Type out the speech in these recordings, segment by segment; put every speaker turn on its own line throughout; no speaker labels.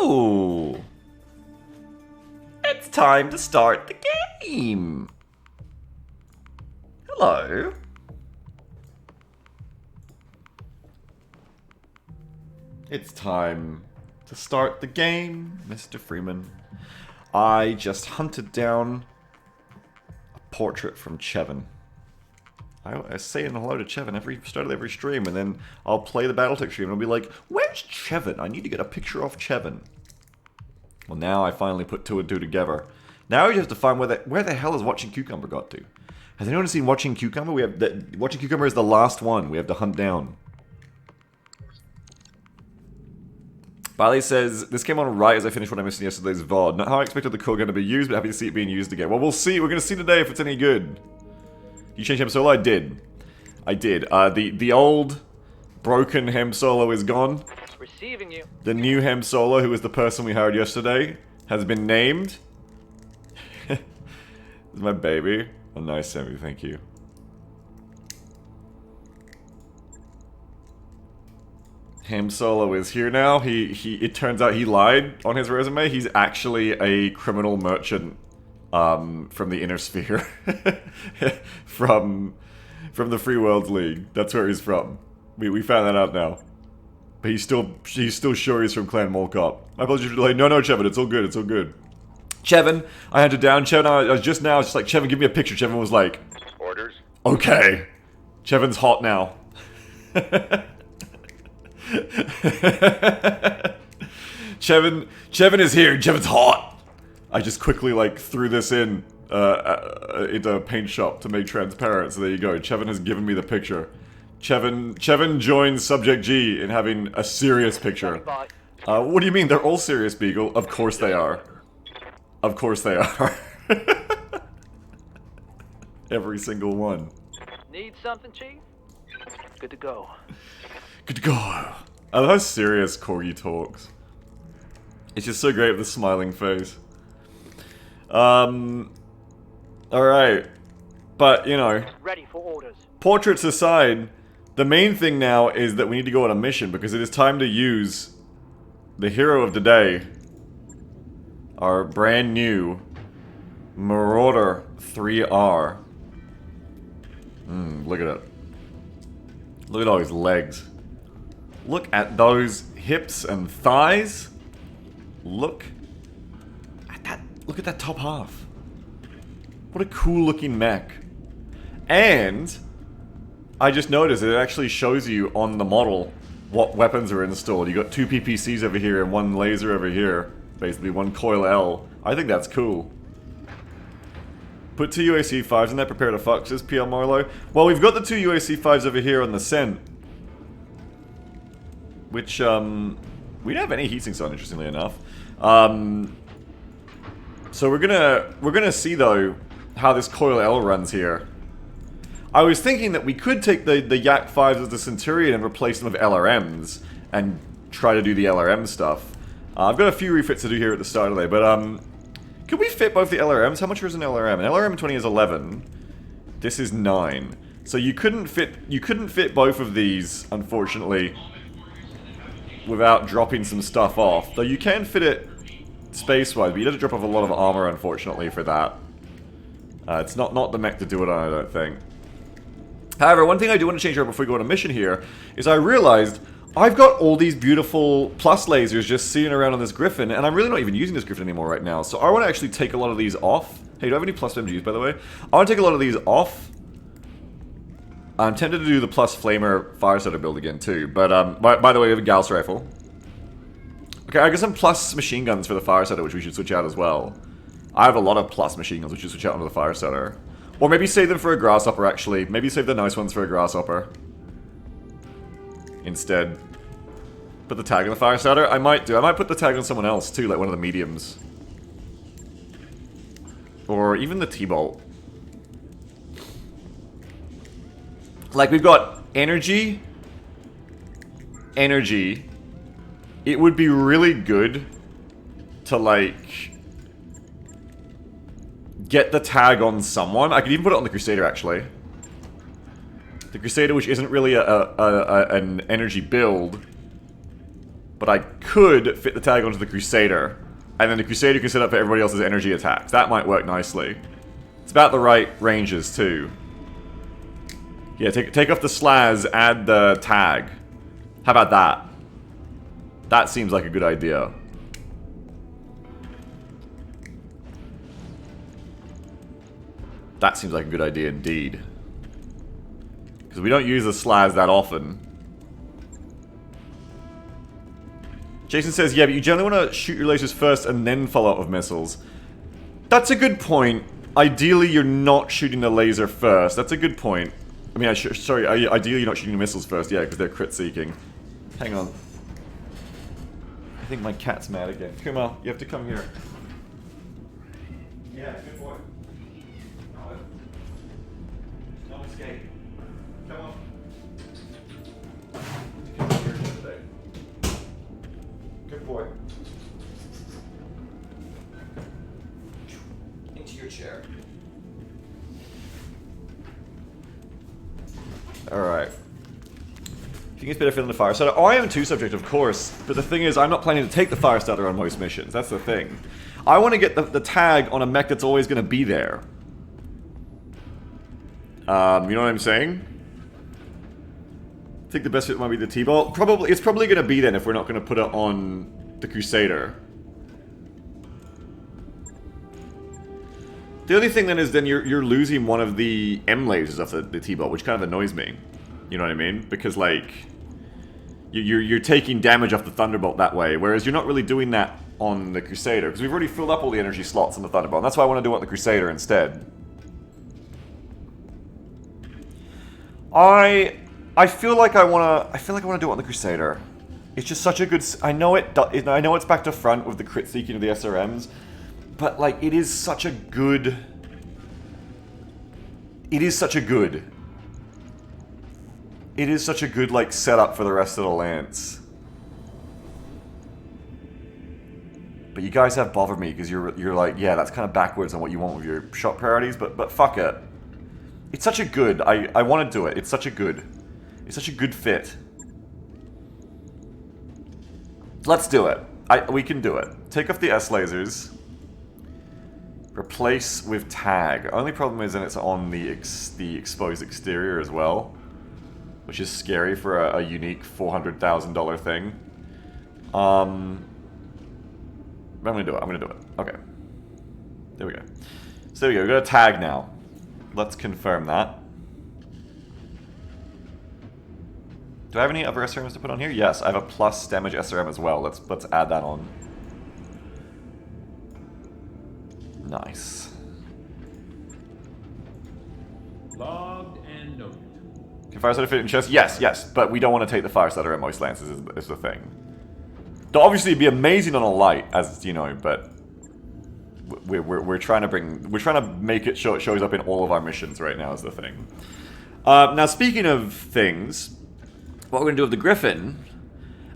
Oh! It's time to start the game! Hello? It's time to start the game, Mr. Freeman. I just hunted down a portrait from Chevin. I say hello to Chevin every start of every stream, and then I'll play the Battletech stream and I'll be like, where's Chevin? I need to get a picture of Chevin. Well, now I finally put two and two together. Now we just have to find where the hell is Watching Cucumber got to? Has anyone seen Watching Cucumber? Watching Cucumber is the last one we have to hunt down. Bailey says, this came on right as I finished what I missed in yesterday's VOD. Not how I expected the code gun to be used, but happy to see it being used again. Well, we'll see. We're going to see today if it's any good. You changed Hem Solo? I did. I did. The old broken Hem Solo is gone.
Receiving you.
The new Hem Solo, who was the person we hired yesterday, has been named. This is my baby. Oh, nice, Sammy. Thank you. Ham Solo is here now. It turns out he lied on his resume. He's actually a criminal merchant from the Inner Sphere. from the Free Worlds League. That's where he's from. We found that out now. But he's still sure he's from Clan Molcop. My apologies for delay. No, Chevin, it's all good, it's all good. Chevin, I hunted down Chevin. I was just like, Chevin, give me a picture. Chevin was like,
orders.
Okay. Chevin's hot now. Chevin is here. Chevin's hot. I just quickly like threw this in into a paint shop to make transparent. So there you go. Chevin has given me the picture. Chevin joins Subject G in having a serious picture. What do you mean? They're all serious, Beagle. Of course they are. Of course they are. Every single one.
Need something, Chief? Good to go.
Good to go. I love how serious Corgi talks. It's just so great with the smiling face. Alright. But, you know.
Ready for orders.
Portraits aside, the main thing now is that we need to go on a mission because it is time to use the hero of the day. Our brand new Marauder 3R. Look at it. Look at all his legs. Look at those hips and thighs. Look at that top half. What a cool looking mech. And I just noticed it actually shows you on the model what weapons are installed. You got two PPCs over here and one laser over here. Basically one coil L. I think that's cool. Put two UAC 5s in there, prepare to fuck, says PL Marlowe. Well, we've got the two UAC 5s over here on the scent. Which, we don't have any heatsinks on, interestingly enough. So we're gonna see, though, how this coil L runs here. I was thinking that we could take the Yak 5s as the Centurion and replace them with LRMs and try to do the LRM stuff. I've got a few refits to do here at the start of the day, but, could we fit both the LRMs? How much is an LRM? An LRM 20 is 11. This is 9. So you couldn't fit both of these, unfortunately, without dropping some stuff off. Though you can fit it space-wise, but you'd have to drop off a lot of armor, unfortunately, for that. It's not the mech to do it on, I don't think. However, one thing I do want to change up before we go on a mission here is I realized I've got all these beautiful plus lasers just sitting around on this Griffin, and I'm really not even using this Griffin anymore right now. So I want to actually take a lot of these off. Hey, do I have any plus MGs, by the way? I want to take a lot of these off. I'm tempted to do the plus Flamer fire starter build again too, but by the way, we have a Gauss rifle. Okay, I got some plus machine guns for the fire starter, which we should switch out as well. I have a lot of plus machine guns, which we should switch out onto the fire starter. Or maybe save them for a grasshopper, actually. Maybe save the nice ones for a grasshopper. Instead. Put the tag on the fire starter? I might do. I might put the tag on someone else too, like one of the mediums. Or even the T-bolt. Like, we've got energy. Energy. It would be really good to, like, get the tag on someone. I could even put it on the Crusader, actually. The Crusader, which isn't really an energy build. But I could fit the tag onto the Crusader, and then the Crusader can set up for everybody else's energy attacks. That might work nicely. It's about the right ranges, too. Yeah, take off the slaz, add the tag. How about that? That seems like a good idea. That seems like a good idea indeed. Because we don't use the slaz that often. Jason says, yeah, but you generally want to shoot your lasers first and then follow up with missiles. That's a good point. Ideally, you're not shooting the laser first. That's a good point. I mean, sorry, ideally you're not shooting the missiles first, yeah, because they're crit-seeking. Hang on. I think my cat's mad again. Kuma, you have to come here. Yeah, good boy. No escape. Come on. Come here today. Good boy. Into your chair. Alright. I think it's better filling the fire starter. Oh, I am too subject, of course. But the thing is, I'm not planning to take the fire starter on most missions. That's the thing. I want to get the tag on a mech that's always going to be there. You know what I'm saying? I think the best fit might be the T-Bolt. Probably, it's probably going to be then if we're not going to put it on the Crusader. The only thing then is then you're losing one of the M lasers off the T-Bolt, which kind of annoys me. You know what I mean? Because like you're taking damage off the Thunderbolt that way, whereas you're not really doing that on the Crusader because we've already filled up all the energy slots on the Thunderbolt. And that's why I want to do it on the Crusader instead. I feel like I want to do it on the Crusader. It's just such a good. I know it's back to front with the crit seeking of the SRMs. But, like, it is such a good... It is such a good, like, setup for the rest of the Lance. But you guys have bothered me, because you're like, yeah, that's kind of backwards on what you want with your shot priorities, but fuck it. It's such a good... I want to do it. It's such a good fit. Let's do it. We can do it. Take off the S-lasers. Replace with tag. Only problem is then it's on the exposed exterior as well, which is scary for a unique $400,000 thing. I'm gonna do it. Okay. There we go. So there we go. We've got a tag now. Let's confirm that. Do I have any other SRMs to put on here? Yes, I have a plus damage SRM as well. Let's add that on. Nice.
Logged and noted.
Can fire starter fit in chest? Yes, but we don't want to take the fire starter at most lances is the thing. Though obviously it'd be amazing on a light, as you know, but we're trying to make it show it shows up in all of our missions right now is the thing. Now speaking of things, what we're gonna do with the Griffin,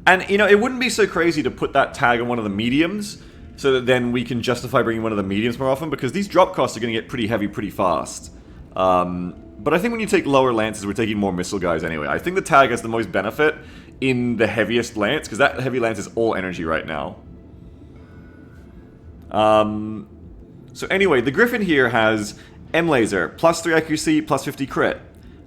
and you know it wouldn't be so crazy to put that tag on one of the mediums. So that then we can justify bringing one of the mediums more often, because these drop costs are going to get pretty heavy pretty fast. But I think when you take lower lances, we're taking more missile guys anyway. I think the tag has the most benefit in the heaviest lance, because that heavy lance is all energy right now. So anyway, the Griffin here has M laser, plus 3 accuracy, plus 50 crit.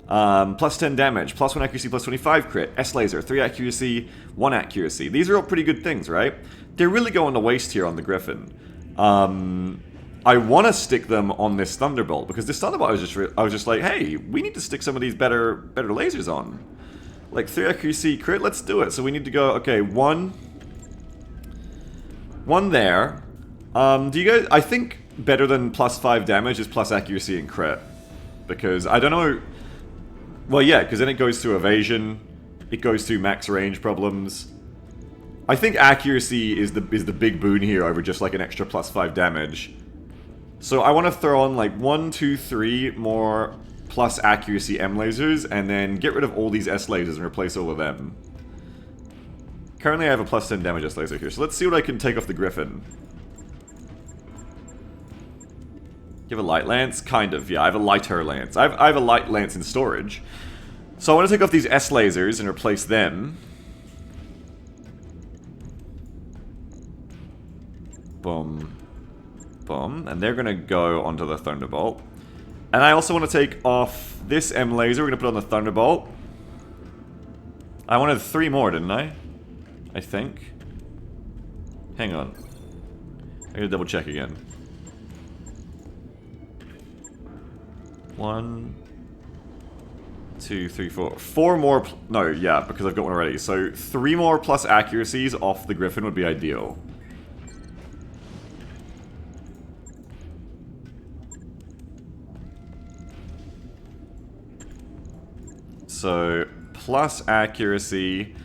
Plus 10 damage, plus 1 accuracy, plus 25 crit. S laser, 3 accuracy, 1 accuracy. These are all pretty good things, right? They're really going to waste here on the Griffin. I want to stick them on this Thunderbolt, because this Thunderbolt, I was just like, hey, we need to stick some of these better lasers on. Like 3 accuracy crit, let's do it. So we need to go, okay, one there. Do you guys, I think better than plus 5 damage is plus accuracy and crit. Because, I don't know... Well, yeah, because then it goes through evasion, it goes through max range problems. I think accuracy is the big boon here over just like an extra plus 5 damage. So I want to throw on like 1, 2, 3 more plus accuracy M lasers, and then get rid of all these S lasers and replace all of them. Currently I have a plus 10 damage S laser here, so let's see what I can take off the Griffin. You have a light lance? Kind of, yeah. I have a lighter lance. I have a light lance in storage. So I want to take off these S lasers and replace them. boom, boom. And they're going to go onto the Thunderbolt. And I also want to take off this M laser. We're going to put on the Thunderbolt. I wanted 3 more, didn't I? I think. Hang on. I gotta double check again. 1, 2, 3, 4. 4 more. No, yeah, because I've got one already. So 3 more plus accuracies off the Griffin would be ideal. So plus accuracy.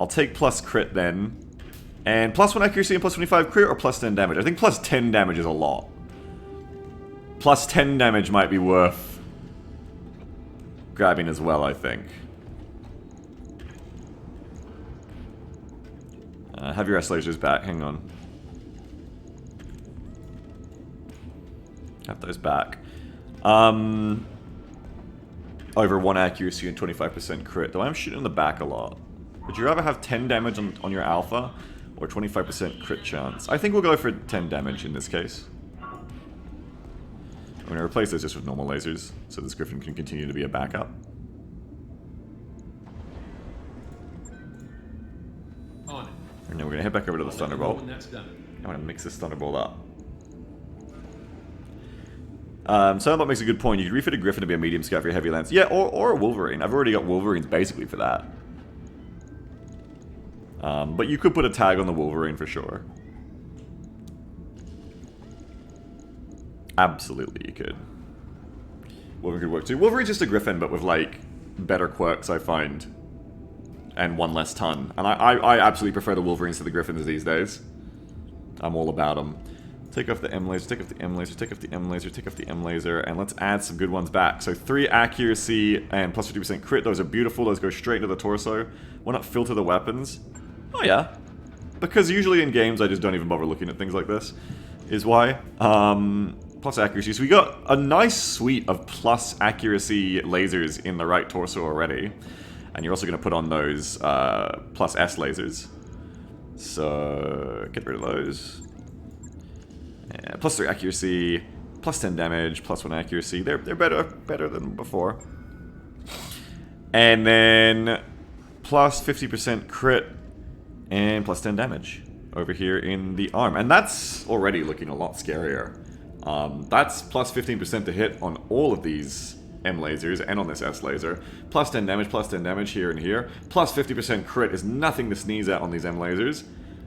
I'll take plus crit then. And plus 1 accuracy and plus 25 crit or plus 10 damage? I think plus 10 damage is a lot. Plus 10 damage might be worth grabbing as well, I think. Have your S lasers back, hang on. Have those back. Over 1 accuracy and 25% crit, though I'm shooting in the back a lot. Would you rather have 10 damage on your alpha or 25% crit chance? I think we'll go for 10 damage in this case. I'm going to replace those just with normal lasers, so this Griffin can continue to be a backup.
On it.
And then we're going to head back over to the Thunderbolt.
When that's done.
I'm going to mix this Thunderbolt up. Soundbot makes a good point. You could refit a Griffin to be a medium scout for your heavy lance. Yeah, or a Wolverine. I've already got Wolverines basically for that. But you could put a tag on the Wolverine for sure. Absolutely, you could. Wolverine could work too. Wolverine's just a Griffin, but with, like, better quirks, I find. And 1 less ton. And I absolutely prefer the Wolverines to the Griffins these days. I'm all about them. Take off the M laser, take off the M laser, take off the M laser, take off the M laser, and let's add some good ones back. So 3 accuracy and plus 50% crit. Those are beautiful. Those go straight into the torso. Why not filter the weapons? Oh yeah. Because usually in games I just don't even bother looking at things like this. Is why. Plus accuracy. So we got a nice suite of plus accuracy lasers in the right torso already. And you're also going to put on those plus S lasers. So get rid of those. Yeah, plus 3 accuracy, plus 10 damage, plus 1 accuracy. They're better than before. And then plus 50% crit and plus 10 damage over here in the arm. And that's already looking a lot scarier. That's plus 15% to hit on all of these M lasers and on this S laser. Plus 10 damage here and here. Plus 50% crit is nothing to sneeze at on these M lasers.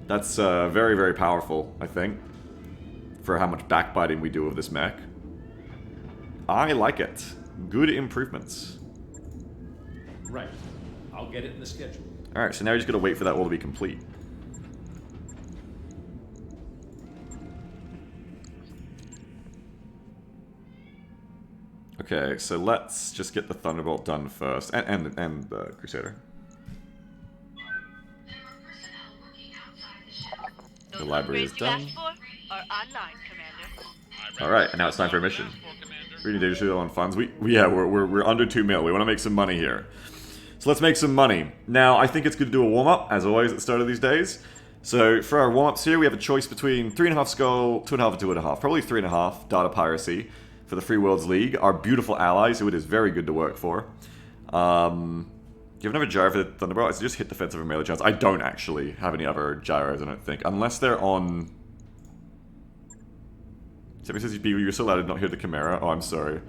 That's very, very powerful, I think, for how much backbiting we do of this mech. I like it. Good improvements.
Right. I'll get it in the schedule.
Alright, so now you're just going to wait for that all to be complete. Okay, so let's just get the Thunderbolt done first, and the Crusader. The library is done. Alright, and now it's time for a mission. Reading data sheet on funds. We're under 2 mil. We want to make some money here. So let's make some money. Now, I think it's good to do a warm-up, as always, at the start of these days. So for our warm-ups here, we have a choice between 3.5 skull, 2.5 and 2.5. Probably 3.5, data piracy, for the Free Worlds League. Our beautiful allies, who it is very good to work for. Do you have another gyro for the Thunderbolt? It's just hit defensive and melee chance. I don't actually have any other gyros, I don't think. Unless they're on... Somebody says you're so loud to not hear the Chimera. Oh, I'm sorry.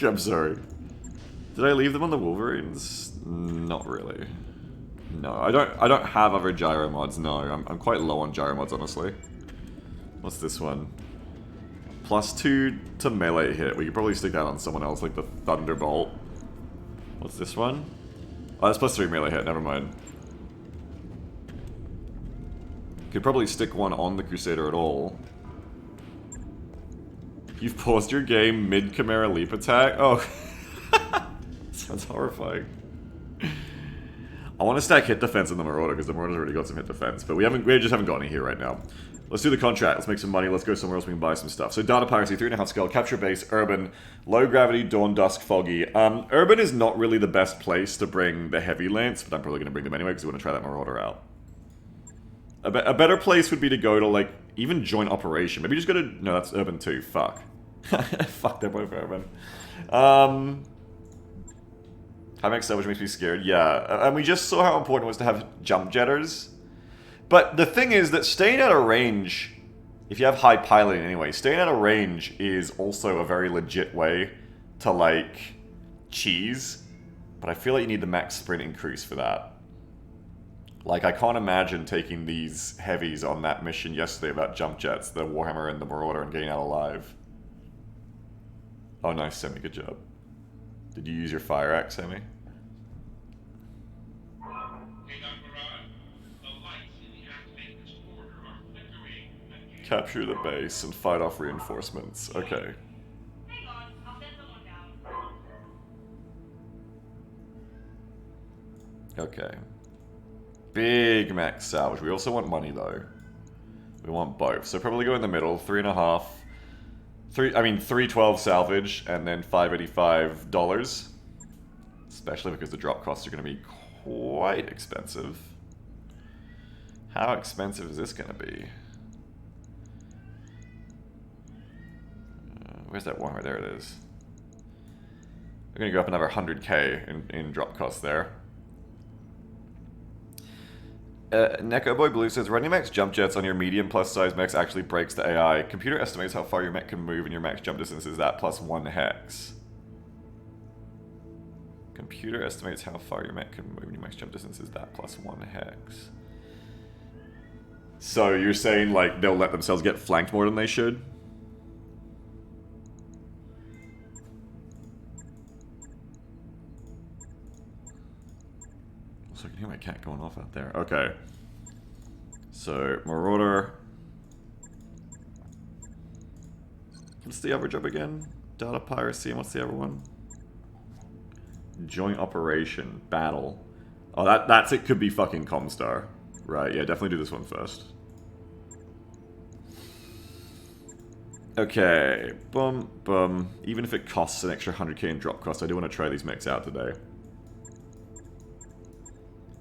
I'm sorry. Did I leave them on the Wolverines? Not really. No, I don't have other gyro mods, no. I'm quite low on gyro mods, honestly. What's this one? +2 to melee hit. We could probably stick that on someone else, like the Thunderbolt. What's this one? Oh, that's +3 melee hit, never mind. Could probably stick one on the Crusader at all. You've paused your game mid-Chimera leap attack? Oh. Sounds horrifying. I want to stack hit defense in the Marauder, because the Marauder's already got some hit defense, but we just haven't got any here right now. Let's do the contract, let's make some money, let's go somewhere else we can buy some stuff. So data piracy, 3.5 scale, capture base, urban, low gravity, dawn, dusk, foggy. Urban is not really the best place to bring the heavy lance, but I'm probably going to bring them anyway because we want to try that Marauder out. A better place would be to go to, like, even joint operation. Maybe just go to... No, that's urban too. Fuck. Fuck, they're both urban. Having Salvage makes me scared. Yeah, and we just saw how important it was to have jump jetters. But the thing is that staying out of range, if you have high piloting anyway, staying out of range is also a very legit way to, like, cheese. But I feel like you need the max sprint increase for that. Like, I can't imagine taking these heavies on that mission yesterday about jump jets, the Warhammer and the Marauder, and getting out alive. Oh, nice, Sammy, good job. Did you use your fire axe, Sammy? Capture the base and fight off reinforcements. Okay.
Hang on, I'll send someone down.
Okay. Big max salvage. We also want money though. We want both. So probably go in the middle. 3.5. 312 salvage and then $585. Especially because the drop costs are going to be quite expensive. How expensive is this going to be? Where's that one? Right there it is. We're going to go up another 100k in drop costs there. Neko Boy Blue says, running max jump jets on your medium plus size mechs actually breaks the AI. Computer estimates how far your mech can move and your max jump distance is that plus 1 hex. Computer estimates how far your mech can move and your max jump distance is that plus 1 hex. So you're saying, like, they'll let themselves get flanked more than they should? I can hear my cat going off out there. Okay. So, Marauder. What's the other job again? Data piracy, and what's the other one? Joint operation. Battle. Oh, that's it. Could be fucking Comstar. Right, yeah, definitely do this one first. Okay. Boom, boom. Even if it costs an extra 100k in drop cost, I do want to try these mechs out today.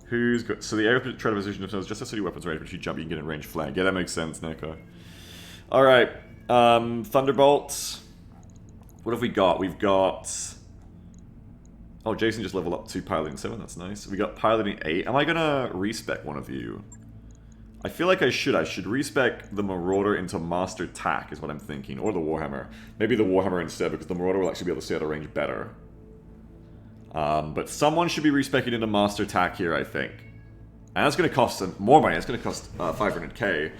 Who's got... So the air try to position themselves just as city weapons range, but if you jump, you can get in range flank. Yeah, that makes sense, Neko. Alright. Thunderbolts. What have we got? We've got... Oh, Jason just leveled up to piloting 7. That's nice. We got piloting 8. Am I gonna respec one of you? I feel like I should. I should respec the Marauder into Master Tack, is what I'm thinking. Or the Warhammer. Maybe the Warhammer instead, because the Marauder will actually be able to stay out of range better. But someone should be respecing into Master Tack here, I think. And that's going to cost some more money. It's going to cost 500k.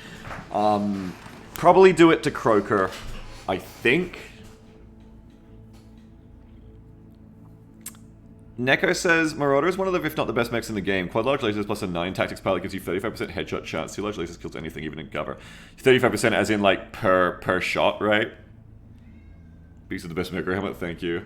Probably do it to Croker, I think. Neko says, Marauder is one of the, if not the best mechs in the game. Quad large lasers plus a 9 tactics pilot gives you 35% headshot chance. 2 large lasers kills anything, even in cover. 35% as in, like, per shot, right? Beast of the best maker helmet, thank you.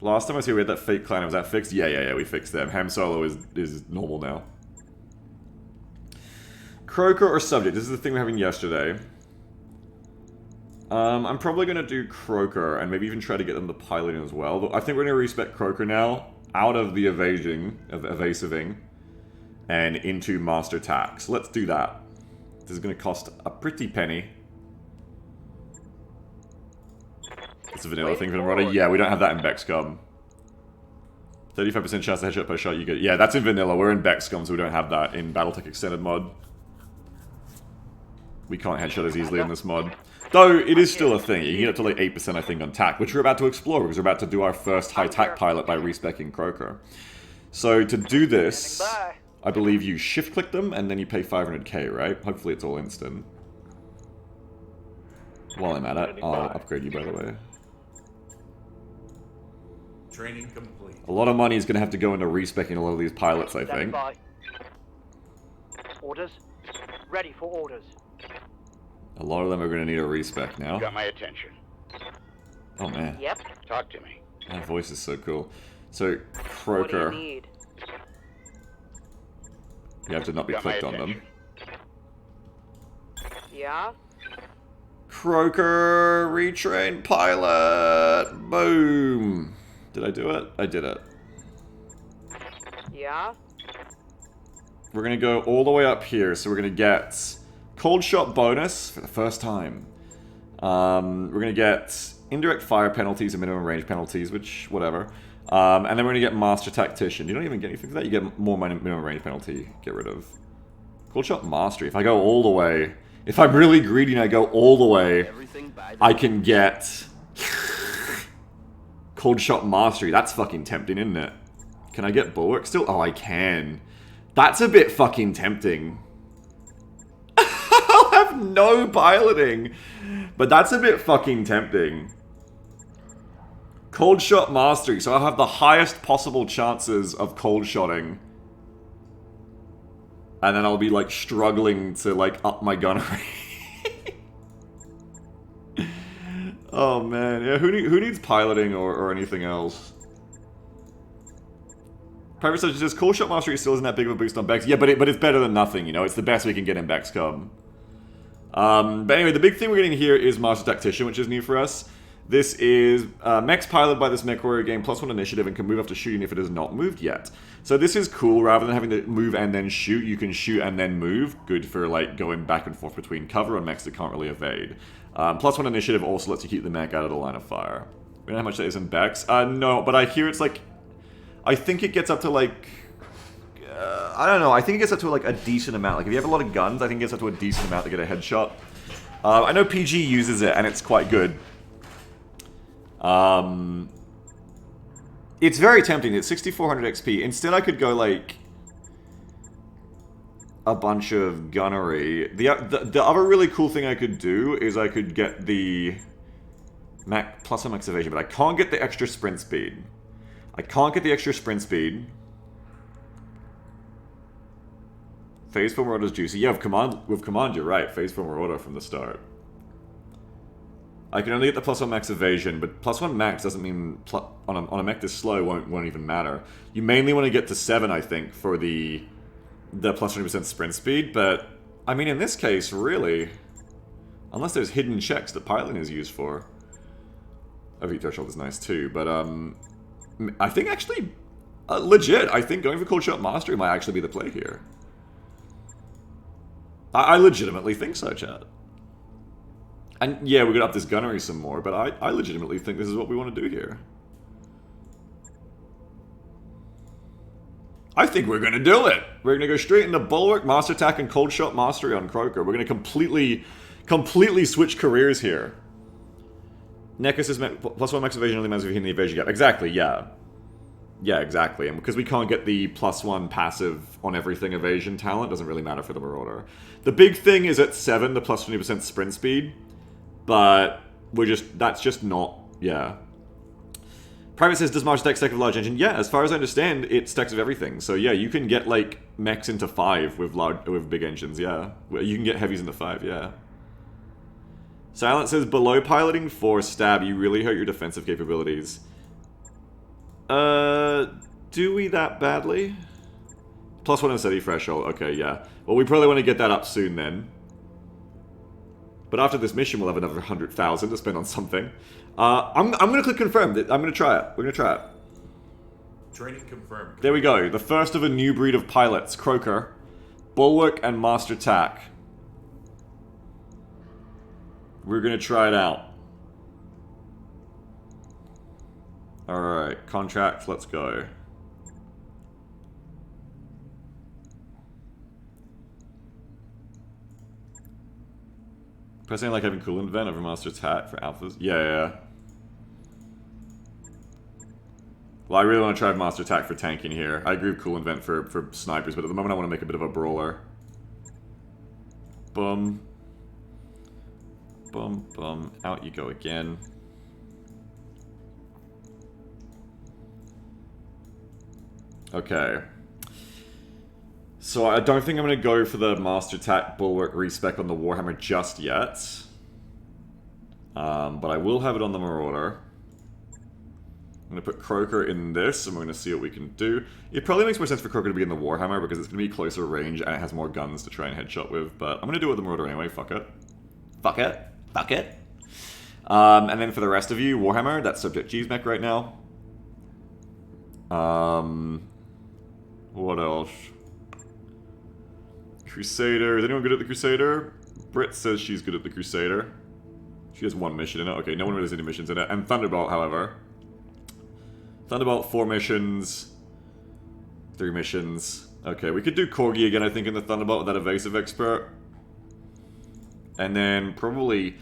Last time I see we had that fake clan, was that fixed? Yeah, we fixed them. Ham Solo is normal now. Croker or Subject? This is the thing we were having yesterday. I'm probably going to do Croker, and maybe even try to get them the piloting as well. But I think we're going to respec Croker now, out of the evasiving, and into Master Tack. So let's do that. This is going to cost a pretty penny. It's a vanilla thing for the Marauder. Yeah, we don't have that in BEXCOM. 35% chance to headshot per shot you get. Yeah, that's in vanilla. We're in BEXCOM, so we don't have that in Battletech Extended mod. We can't headshot as easily in this mod. Though, it is still a thing. You can get up to like 8% I think on tack, which we're about to explore, because we're about to do our first high tack pilot by respecing Croker. So to do this, I believe you shift click them, and then you pay 500k, right? Hopefully it's all instant. While I'm at it, I'll upgrade you by the way.
Training complete.
A lot of money is going to have to go into respecing a lot of these pilots, I think.
Orders. Ready for orders.
A lot of them are going to need a respec now.
You got my attention.
Oh man.
Yep.
Talk to me.
That voice is so cool. So, Croker.
What do you need?
You have to not be clicked on them.
Yeah?
Croker, retrain pilot. Boom. Did I do it? I did it.
Yeah?
We're going to go all the way up here. So we're going to get cold shot bonus for the first time. We're going to get indirect fire penalties and minimum range penalties, which, whatever. And then we're going to get Master Tactician. You don't even get anything for that. You get more minimum range penalty. Get rid of. Cold Shot Mastery. If I go all the way... If I'm really greedy and I go all the way, I can get... Cold Shot Mastery. That's fucking tempting, isn't it? Can I get Bulwark still? Oh, I can. That's a bit fucking tempting. I'll have no piloting. But that's a bit fucking tempting. Cold Shot Mastery. So I'll have the highest possible chances of cold shotting. And then I'll be, like, struggling to, like, up my gunnery. Oh, man. Yeah, who needs piloting or anything else? Private Surgeon says, Cold Shot Mastery still isn't that big of a boost on Bex. Yeah, but it's better than nothing, you know? It's the best we can get in BEXCOM. But anyway, the big thing we're getting here is Master Tactician, which is new for us. This is mechs piloted by this mech warrior gain +1 initiative and can move after shooting if it has not moved yet. So this is cool. Rather than having to move and then shoot, you can shoot and then move. Good for like going back and forth between cover on mechs that can't really evade. +1 initiative also lets you keep the mech out of the line of fire. We don't know how much that is in Bex. No, but I hear it's like... I think it gets up to like... I don't know. I think it gets up to like a decent amount. Like if you have a lot of guns, I think it gets up to a decent amount to get a headshot. I know PG uses it and it's quite good. It's very tempting. It's 6400 XP. Instead, I could go like a bunch of gunnery. The other really cool thing I could do is I could get the mech +1 max evasion, but I can't get the extra sprint speed. I can't get the extra sprint speed. Phase 4 Marauder's juicy. Yeah, with command, you're right. Phase 4 Marauder from the start. I can only get the +1 max evasion, but +1 max doesn't mean on a mech this slow won't even matter. You mainly want to get to 7, I think, for the +20% sprint speed. But I mean, in this case, really, unless there's hidden checks that piloting is used for. OV threshold is nice too, but I think actually, legit, I think going for Cold Shot Mastery might actually be the play here. I legitimately think so, chat. And yeah, we're gonna up this gunnery some more, but I legitimately think this is what we want to do here. I think we're gonna do it! We're gonna go straight into Bulwark, Master Attack, and Cold Shot Mastery on Croaker. We're gonna completely switch careers here. Nekus is +1 max evasion only matters if you hit the evasion gap. Exactly, yeah. Yeah, exactly. And because we can't get the +1 passive on everything evasion talent, doesn't really matter for the Marauder. The big thing is at 7, the +20% sprint speed. But that's just not, yeah. Private says, does Master Deck stack of large engine? Yeah, as far as I understand, it stacks of everything. So yeah, you can get like mechs into 5 with big engines, yeah. You can get heavies into 5, yeah. Silent says, below piloting 4 stab, you really hurt your defensive capabilities. Do we that badly? +1 and steady threshold, okay, yeah. Well, we probably want to get that up soon then. But after this mission, we'll have another 100,000 to spend on something. I'm going to click confirm. I'm going to try it. We're going to try it.
Training confirmed.
There we go. The first of a new breed of pilots. Croaker, Bulwark, and Master Tack. We're going to try it out. Alright, contract, let's go. Personally, I like having coolant vent over Master Attack for alphas. Yeah. Well, I really want to try Master Attack for tanking here. I agree with coolant vent for snipers, but at the moment I want to make a bit of a brawler. Boom. Boom, boom. Out you go again. Okay. So I don't think I'm going to go for the Master Attack Bulwark respec on the Warhammer just yet. But I will have it on the Marauder. I'm going to put Croaker in this, and we're going to see what we can do. It probably makes more sense for Croaker to be in the Warhammer, because it's going to be closer range, and it has more guns to try and headshot with. But I'm going to do it with the Marauder anyway, fuck it. Fuck it. Fuck it. And then for the rest of you, Warhammer, that's Subject G's mech right now. What else? Crusader. Is anyone good at the Crusader? Britt says she's good at the Crusader. She has 1 mission in it. Okay, no one really has any missions in it. And Thunderbolt, however. Thunderbolt, 4 missions. 3 missions. Okay, we could do Corgi again, I think, in the Thunderbolt with that evasive expert. And then probably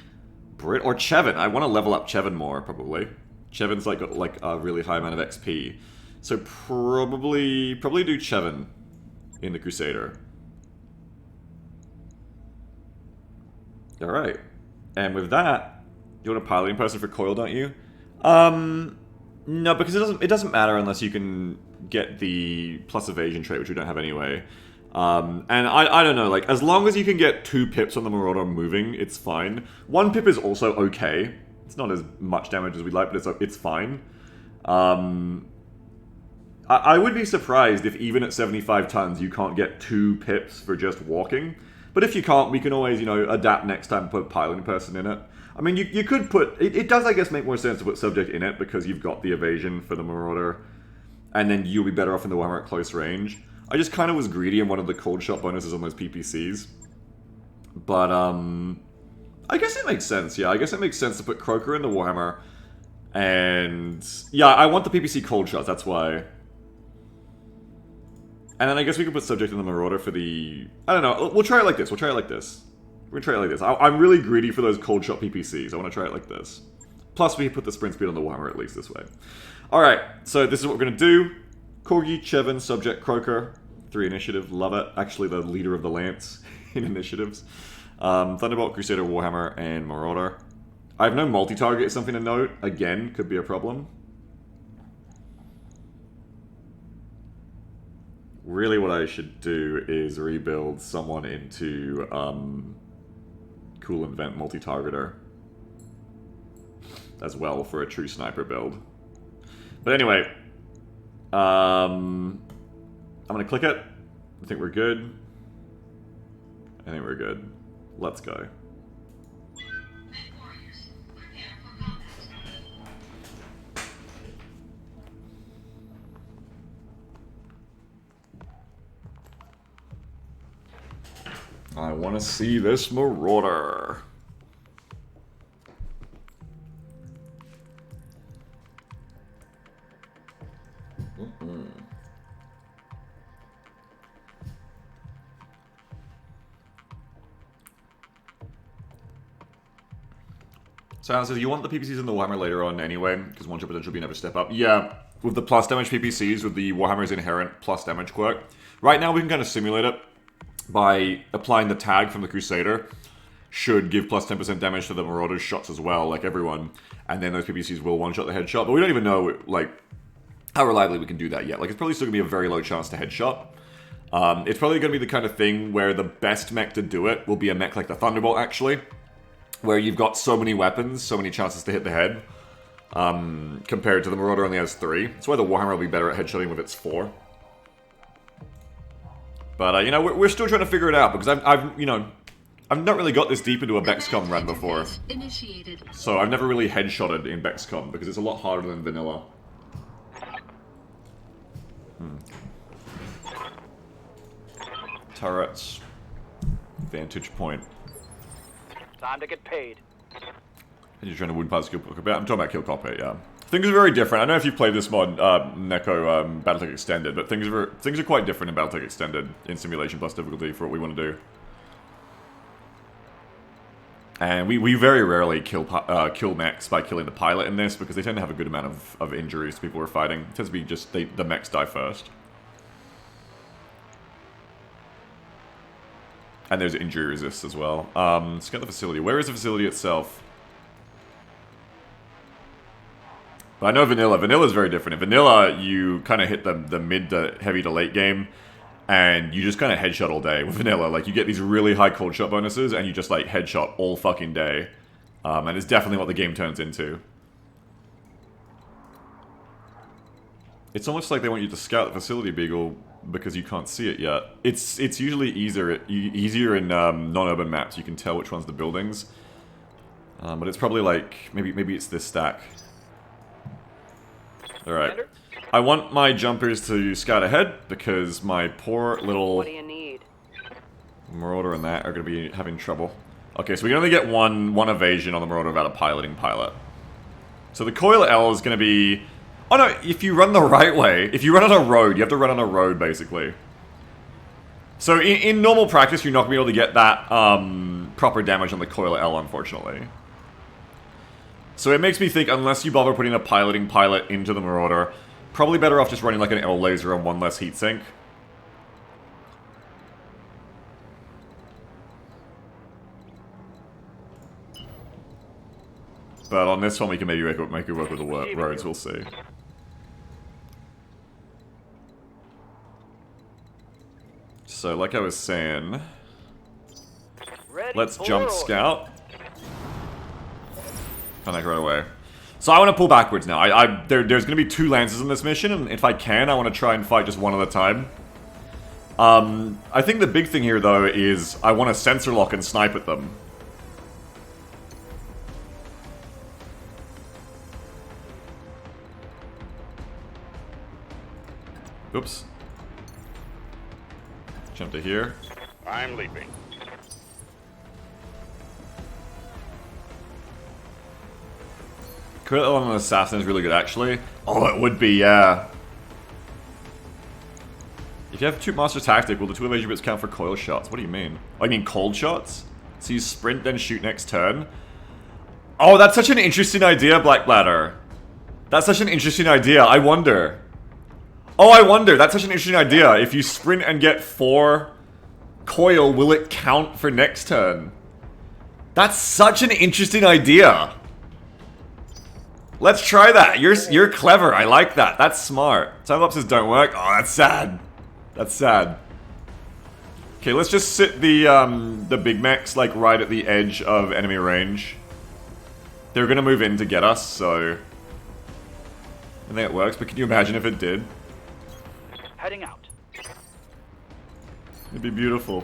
Brit or Chevin. I want to level up Chevin more, probably. Chevin's like got like a really high amount of XP. So probably do Chevin in the Crusader. Alright. And with that, you want a piloting person for Coil, don't you? No, because it doesn't matter unless you can get the plus evasion trait, which we don't have anyway. And I don't know, like, as long as you can get 2 pips on the Marauder moving, it's fine. 1 pip is also okay. It's not as much damage as we'd like, but it's fine. I would be surprised if even at 75 tons you can't get 2 pips for just walking. But if you can't, we can always, you know, adapt next time and put a piloting person in it. I mean, you could put... It does, I guess, make more sense to put subject in it because you've got the evasion for the Marauder. And then you'll be better off in the Warhammer at close range. I just kind of was greedy and wanted the cold shot bonuses on those PPCs. But, I guess it makes sense, yeah. I guess it makes sense to put Croaker in the Warhammer. And... yeah, I want the PPC cold shots, that's why. And then I guess we could put subject in the Marauder for the... I don't know, we'll try it like this, We're gonna try it like this. I'm really greedy for those cold shot PPCs. I want to try it like this. Plus, we put the sprint speed on the Warhammer at least this way. Alright, so this is what we're going to do. Corgi, Chevin, Subject, Croaker. 3 initiative, love it. Actually, the leader of the Lance in initiatives. Thunderbolt, Crusader, Warhammer, and Marauder. I have no multi-target is something to note. Again, could be a problem. Really what I should do is rebuild someone into Cool Invent multi-targeter as well for a true sniper build. But anyway, I'm gonna click it. I think we're good. Let's go. I want to see this Marauder. So Alan says, you want the PPCs in the Warhammer later on anyway, because one shot potential will be never step up. Yeah, with the plus damage PPCs, with the Warhammer's inherent plus damage quirk. Right now we can kind of simulate it by applying the tag from the Crusader. Should give plus 10% damage to the Marauder's shots as well, like everyone. And then those PPCs will one-shot the headshot. But we don't even know, like, how reliably we can do that yet. Like, it's probably still going to be a very low chance to headshot. It's probably going to be the kind of thing where the best mech to do it will be a mech like the Thunderbolt, actually. Where you've got so many weapons, so many chances to hit the head. Compared to the Marauder only has 3. That's why the Warhammer will be better at headshotting with its 4. But, you know, we're still trying to figure it out, because I've not really got this deep into a BEXCOM run before. So I've never really headshotted in BEXCOM, because it's a lot harder than vanilla. Turrets. Vantage point.
Time to get paid.
And you're trying to wound pass kill cockpit. I'm talking about kill cockpit, yeah. Things are very different. I don't know if you've played this mod, Neko, Battletech Extended, but things are quite different in Battletech Extended in simulation plus difficulty for what we want to do. And we very rarely kill mechs by killing the pilot in this, because they tend to have a good amount of injuries to people who are fighting. It tends to be just the mechs die first. And there's injury resist as well. Let's get the facility. Where is the facility itself? But I know Vanilla. Vanilla's very different. In Vanilla, you kind of hit the mid to heavy to late game, and you just kind of headshot all day with Vanilla. Like, you get these really high cold shot bonuses, and you just, like, headshot all fucking day. And it's definitely what the game turns into. It's almost like they want you to scout the facility, Beagle, because you can't see it yet. It's usually easier in non-urban maps. You can tell which one's the buildings. But it's probably like, maybe it's this stack. Alright. I want my jumpers to scout ahead, because my poor little
What do you need?
Marauder and that are going to be having trouble. Okay, so we can only get one evasion on the Marauder without a piloting pilot. So the Coil L is going to be... Oh no, if you run the right way, if you run on a road, you have to run on a road, basically. So in normal practice, you're not going to be able to get that proper damage on the Coil L, unfortunately. So it makes me think, unless you bother putting a piloting pilot into the Marauder, probably better off just running like an L laser on one less heatsink. But on this one, we can maybe make it work with the roads, we'll see. So, like I was saying, let's jump scout. And I right away. So I want to pull backwards now. There's going to be 2 lances in this mission, and if I can, I want to try and fight just one at a time. I think the big thing here, though, is I want to sensor lock and snipe at them. Oops. Jump to here.
I'm leaping.
Critical on an assassin is really good, actually. Oh, it would be, yeah. If you have 2 master tactic, will the 2 evasion bits count for coil shots? What do you mean? Oh, you mean cold shots? So you sprint, then shoot next turn? Oh, that's such an interesting idea, Black Bladder. That's such an interesting idea. I wonder. Oh, I wonder. That's such an interesting idea. If you sprint and get 4 coil, will it count for next turn? That's such an interesting idea. Let's try that. You're clever. I like that. That's smart. Time-lapses don't work. Oh, that's sad. That's sad. Okay, let's just sit the big mechs like right at the edge of enemy range. They're gonna move in to get us, so I think it works. But can you imagine if it did?
Heading out.
It'd be beautiful.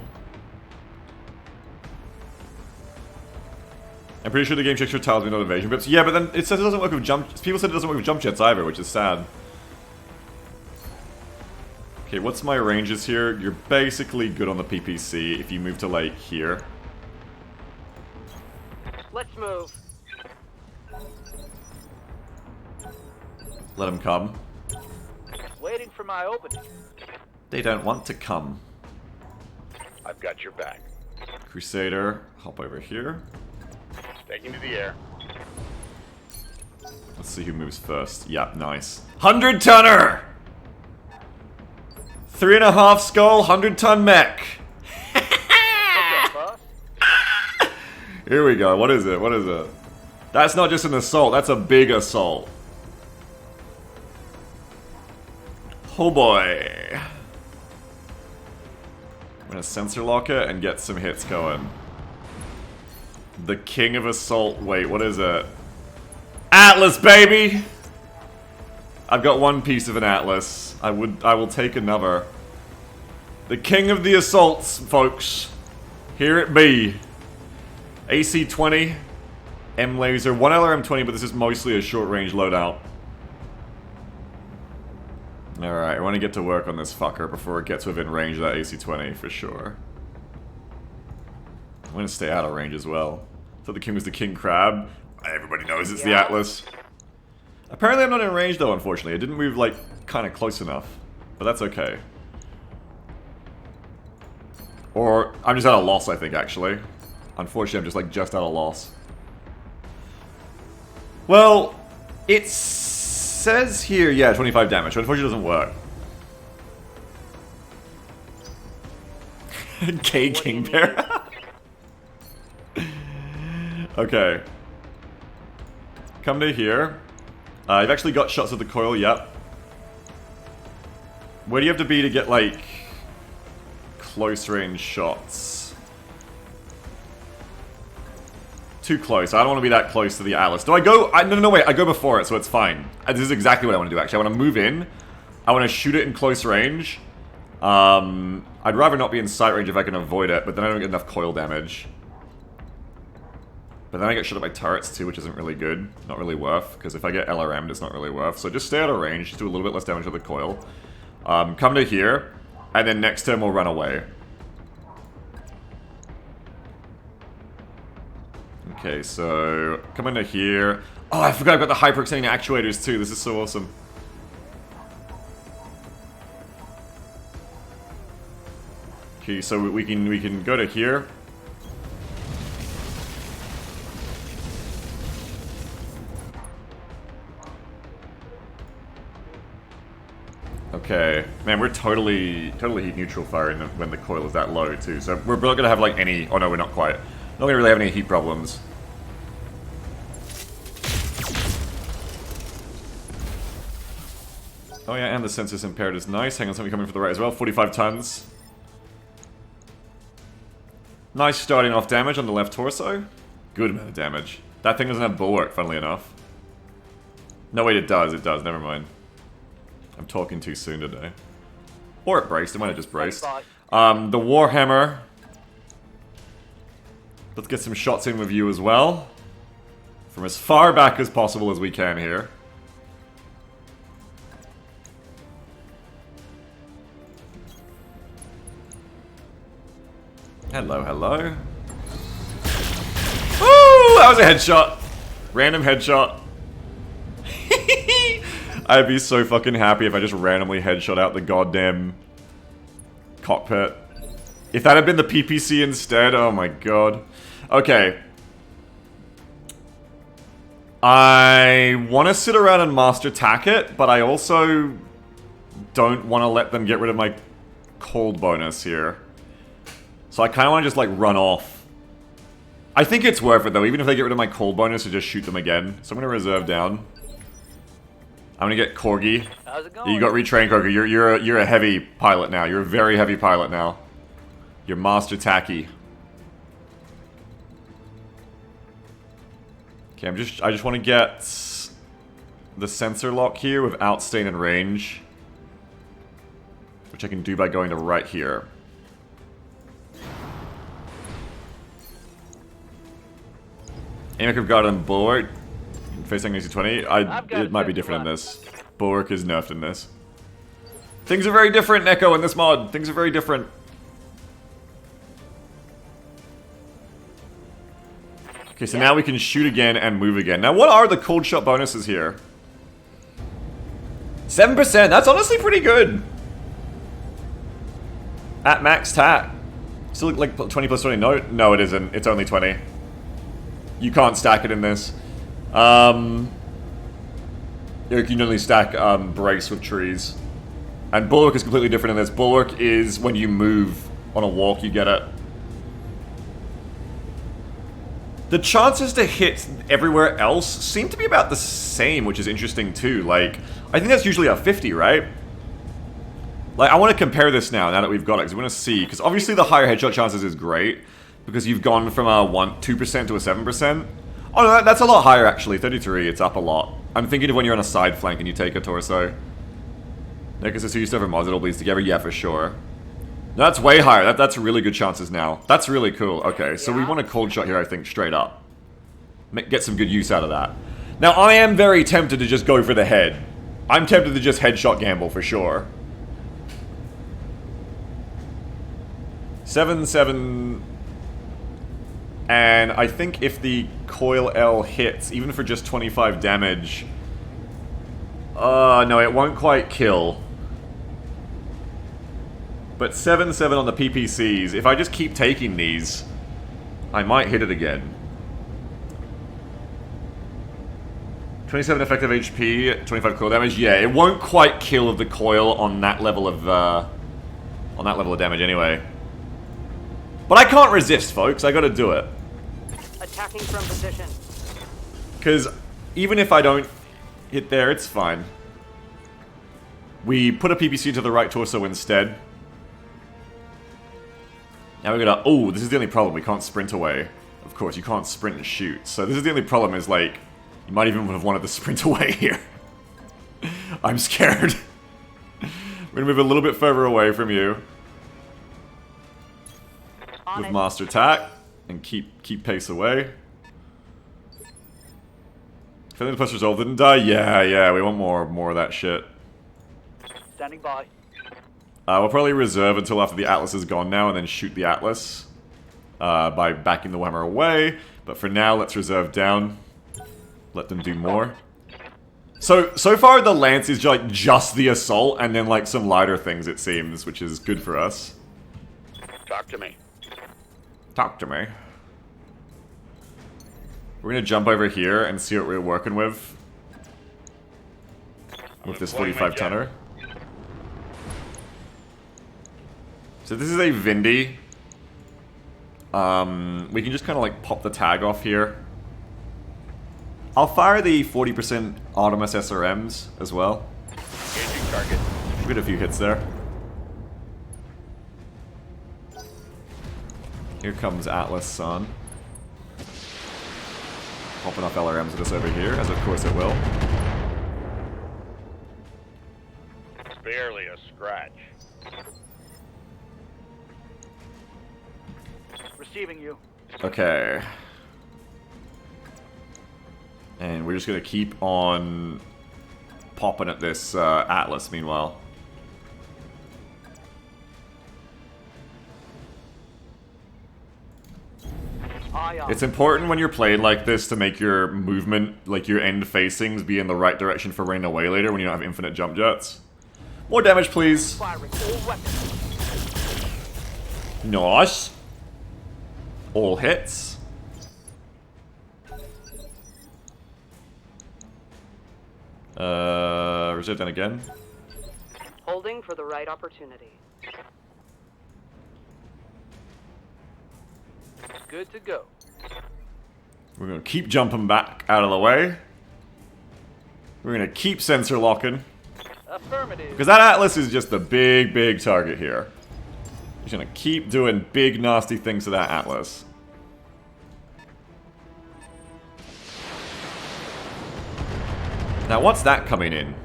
I'm pretty sure the game checks your tiles with no evasion bits. Yeah, but then it says it doesn't work with jump... People said it doesn't work with jump jets either, which is sad. Okay, what's my ranges here? You're basically good on the PPC if you move to, like, here.
Let's move.
Let them come.
Waiting for my opening.
They don't want to come.
I've got your back.
Crusader, hop over here.
Taking to the air.
Let's see who moves first. Yep, nice. 100-tonner! 3.5 skull, 100-ton mech. Here we go. What is it? What is it? That's not just an assault. That's a big assault. Oh boy. I'm gonna sensor lock it and get some hits going. The king of assault. Wait, what is it? Atlas, baby! I've got one piece of an Atlas. I will take another. The king of the assaults, folks. Here it be. AC-20. M-laser. 1 LRM-20, but this is mostly a short-range loadout. Alright, I want to get to work on this fucker before it gets within range of that AC-20, for sure. I'm going to stay out of range as well. So the king was the king crab. Everybody knows it's the Atlas. Apparently I'm not in range though, unfortunately. I didn't move, like, kind of close enough. But that's okay. Or, I'm just at a loss, I think, actually. Unfortunately, I'm just, like, just at a loss. Well, it says here, yeah, 25 damage. But unfortunately, it doesn't work. K King Bear. Okay. Come to here. You've actually got shots of the coil, yep. Where do you have to be to get, like, close range shots? Too close. I don't want to be that close to the Atlas. Do I go? No, wait. I go before it, so it's fine. This is exactly what I want to do, actually. I want to move in. I want to shoot it in close range. I'd rather not be in sight range if I can avoid it, but then I don't get enough coil damage. But then I get shot at by turrets too, which isn't really good. Not really worth, because if I get LRM'd, it's not really worth. So just stay out of range, just do a little bit less damage with the coil. Come to here, and then next turn we'll run away. Okay, so come into here. Oh, I forgot about the hyper-extending actuators too. This is so awesome. Okay, so we can go to here. Okay, man, we're totally heat neutral firing when the coil is that low too. So we're not gonna have like any. Oh no, we're not quite. Not gonna really have any heat problems. Oh yeah, and the sensors impaired is nice. Hang on, something coming from the right as well. 45 tons. Nice starting off damage on the left torso. Good amount of damage. That thing doesn't have bulwark, funnily enough. No, wait, it does. It does. Never mind. I'm talking too soon today. Or it braced. It might have just braced. The Warhammer. Let's get some shots in with you as well. From as far back as possible as we can here. Hello, hello. Woo! That was a headshot. Random headshot. I'd be so fucking happy if I just randomly headshot out the goddamn cockpit. If that had been the PPC instead, oh my god. Okay. I want to sit around and master tack it, but I also don't want to let them get rid of my cold bonus here. So I kind of want to just like run off. I think it's worth it though, even if they get rid of my cold bonus to just shoot them again. So I'm going to reserve down. I'm gonna get Corgi.
How's it going?
You got retrained, Corgi. You're a heavy pilot now. You're a very heavy pilot now. You're master tacky. Okay, I just want to get the sensor lock here without staying in range, which I can do by going to right here. Aimic of God on board. Facing AC-20, it might be different in this. Bulwark is nerfed in this. Things are very different, Neko, in this mod. Things are very different. Okay, so now we can shoot again and move again. Now, what are the cold shot bonuses here? 7%, that's honestly pretty good. At max tack. Still like 20 plus 20, no it isn't, it's only 20. You can't stack it in this. You can only stack brace with trees. And bulwark is completely different in this. Bulwark is when you move on a walk, you get it. The chances to hit everywhere else seem to be about the same, which is interesting too. Like, I think that's usually a 50, right? Like, I want to compare this now that we've got it, because we want to see. Because obviously the higher headshot chances is great, because you've gone from a 2% to a 7%. Oh no, that's a lot higher actually. 33, it's up a lot. I'm thinking of when you're on a side flank and you take a torso. Because it's used to have mods, it all bleeds together. Yeah, for sure. No, that's way higher. That's really good chances now. That's really cool. Okay, so we want a cold shot here, I think, straight up. Get some good use out of that. Now, I am very tempted to just go for the head. I'm tempted to just headshot gamble for sure. 7-7... And I think if the coil L hits, even for just 25 damage... no, it won't quite kill. But 7-7 on the PPCs, if I just keep taking these, I might hit it again. 27 effective HP, 25 coil damage. Yeah, it won't quite kill the coil on that level of damage anyway. But I can't resist, folks. I gotta do it.
Attacking from position.
Because even if I don't hit there, it's fine. We put a PPC to the right torso instead. Now we're gonna... Oh, this is the only problem. We can't sprint away. Of course, you can't sprint and shoot. So this is the only problem is, like, you might even have wanted to sprint away here. I'm scared. We're gonna move a little bit further away from you. With Master Tack. And keep pace away. Feeling the plus resolve didn't die? Yeah, we want more of that shit.
Standing by.
We'll probably reserve until after the Atlas is gone now and then shoot the Atlas by backing the Warhammer away. But for now, let's reserve down. Let them do more. So far the Lance is like just the assault and then like some lighter things it seems, which is good for us.
Talk to me.
Talk to me. We're gonna jump over here and see what we're working with. With this 45 tonner. So this is a Vindy. We can just kind of like pop the tag off here. I'll fire the 40% Artemis SRMs as well.
Engaging target.
We got a few hits there. Here comes Atlas Sun. Popping off LRMs with us over here, as of course it will.
It's barely a scratch.
Receiving you.
Okay. And we're just gonna keep on popping at this Atlas meanwhile. It's important when you're playing like this to make your movement, like your end facings, be in the right direction for running away later when you don't have infinite jump jets. More damage, please.
Firing all weapons.
Nice. All hits. Reserve down again.
Holding for the right opportunity. Good to go.
We're gonna keep jumping back out of the way. We're gonna keep sensor locking.
Affirmative.
Because that Atlas is just a big target here. Just gonna keep doing big nasty things to that Atlas. Now what's that coming in?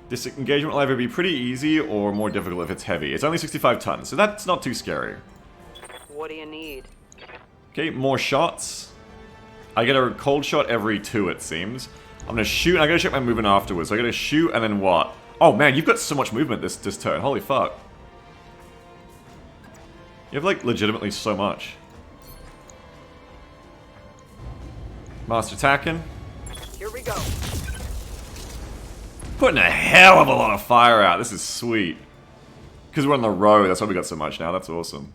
This engagement will either be pretty easy or more difficult if it's heavy. It's only 65 tons, so that's not too scary.
What do you need?
Okay, more shots. I get a cold shot every 2, it seems. I'm gonna shoot, and I gotta check my movement afterwards. So I gotta shoot, and then what? Oh man, you've got so much movement this turn. Holy fuck. You have, like, legitimately so much. Master attacking.
Here we go.
Putting a hell of a lot of fire out. This is sweet. Because we're on the road, that's why we got so much now. That's awesome.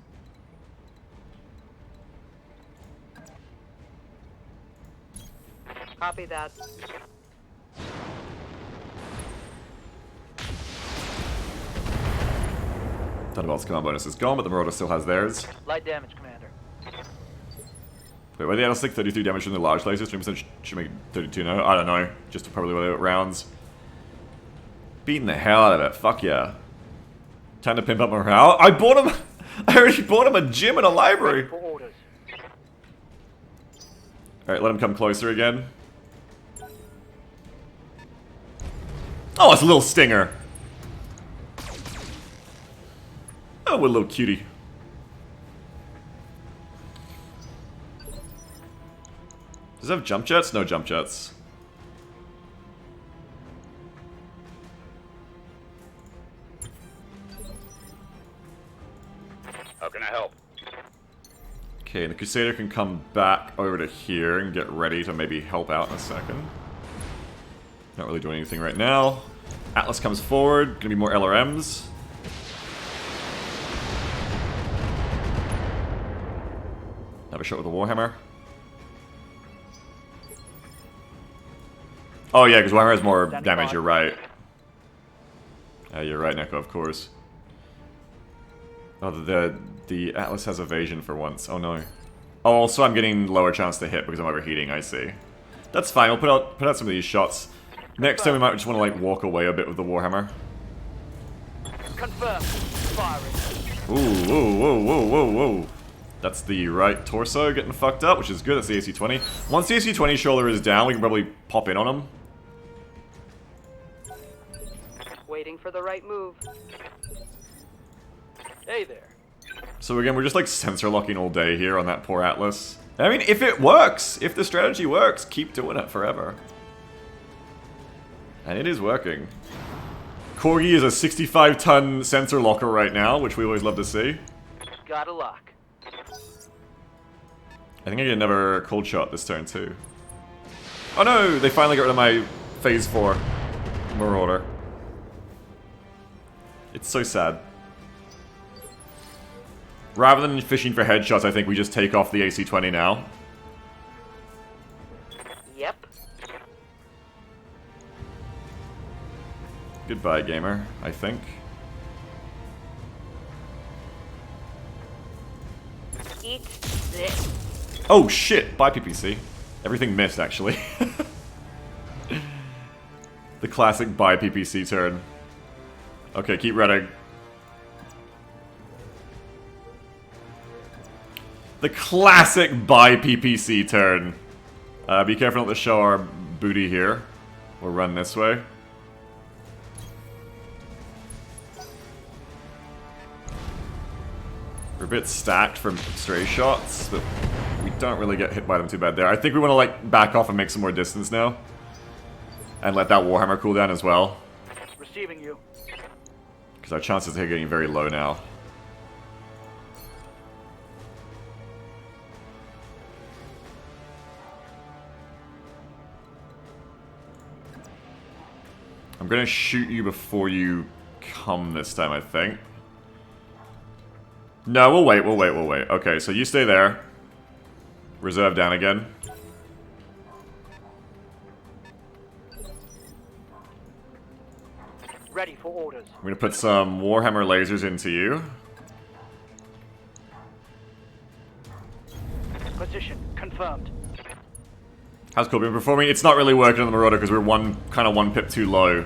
Copy that.
Thunderbolt's command bonus is gone, but the Marauder still has theirs.
Light damage, Commander.
Wait, why the Atlas take 33 damage from the large lasers? 20% should make 32 now. I don't know. Just probably the way it rounds. Beating the hell out of it. Fuck yeah. Time to pimp up morale. I bought him. I already bought him a gym and a library.
For orders.
Alright, let him come closer again. Oh, it's a little stinger. Oh, what a little cutie. Does it have jump jets? No jump jets.
How can I help?
Okay, and the Crusader can come back over to here and get ready to maybe help out in a second. Not really doing anything right now. Atlas comes forward, gonna be more LRMs. Have a shot with the Warhammer. Oh yeah, because Warhammer has more damage, you're right. You're right, Neko, of course. Oh, the Atlas has evasion for once. Oh no. Oh, also I'm getting lower chance to hit because I'm overheating, I see. That's fine, we'll put out some of these shots. Next time we might just want to like walk away a bit with the Warhammer.
Confirm. Firing.
Ooh. That's the right torso getting fucked up, which is good. That's the AC-20. Once the AC-20 shoulder is down, we can probably pop in on him.
Waiting for the right move. Hey there.
So again, we're just like sensor locking all day here on that poor Atlas. I mean, if it works, if the strategy works, keep doing it forever. And it is working. Corgi is a 65-ton sensor locker right now, which we always love to see.
Gotta lock.
I think I get another cold shot this turn too. Oh no! They finally got rid of my Phase 4 Marauder. It's so sad. Rather than fishing for headshots, I think we just take off the AC-20 now.
Yep.
Goodbye, gamer, I think.
Eat this.
Oh shit! Bye, PPC. Everything missed, actually. The classic bye, PPC turn. Okay, keep running. The classic bye, PPC turn. Be careful not to show our booty here. We'll run this way. We're a bit stacked from stray shots, but we don't really get hit by them too bad there. I think we want to like back off and make some more distance now. And let that Warhammer cool down as well.
Receiving you.
Because our chances are getting very low now. I'm gonna shoot you before you come this time, I think. No, we'll wait, we'll wait, we'll wait. Okay, so you stay there. Reserve down again.
Ready for orders.
I'm gonna put some Warhammer lasers into you.
Position confirmed.
How's Corbin performing? It's not really working on the Marauder because we're kind of one pip too low.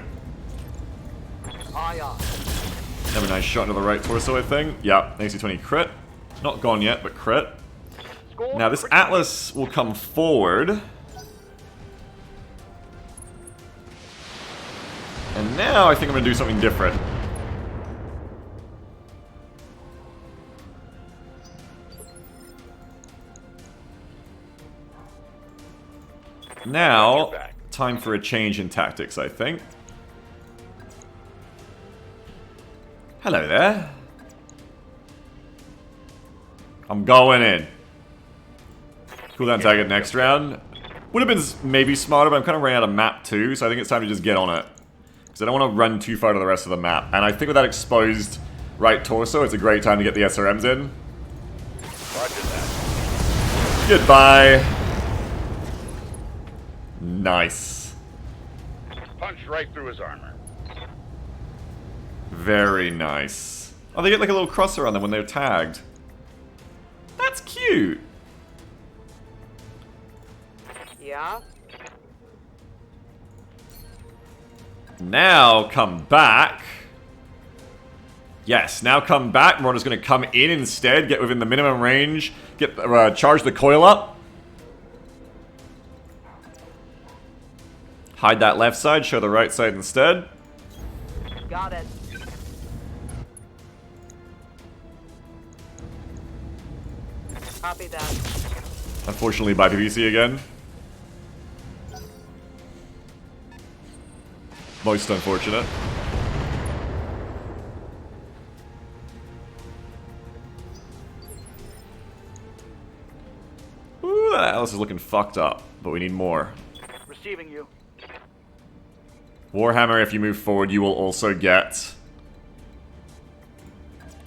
Aye.
Have a nice shot into the right torso, I think. Yeah, AC-20 crit. Not gone yet, but crit.
Score.
Now this Atlas will come forward. And now I think I'm going to do something different. Now, time for a change in tactics, I think. Hello there. I'm going in. Cooldown target next round. Would have been maybe smarter, but I'm kind of running out of map too, so I think it's time to just get on it. Because I don't want to run too far to the rest of the map. And I think with that exposed right torso, it's a great time to get the SRMs in.
Roger that.
Goodbye. Nice.
Punched right through his armor.
Very nice. Oh, they get like a little crosser on them when they're tagged. That's cute.
Yeah.
Now come back. Yes, now come back. Marauders going to come in instead, get within the minimum range, get charge the coil up. Hide that left side, show the right side instead.
Got it. Copy that.
Unfortunately, by PVC again. Most unfortunate. Ooh, that Atlas is looking fucked up, but we need more.
Receiving you.
Warhammer, if you move forward, you will also get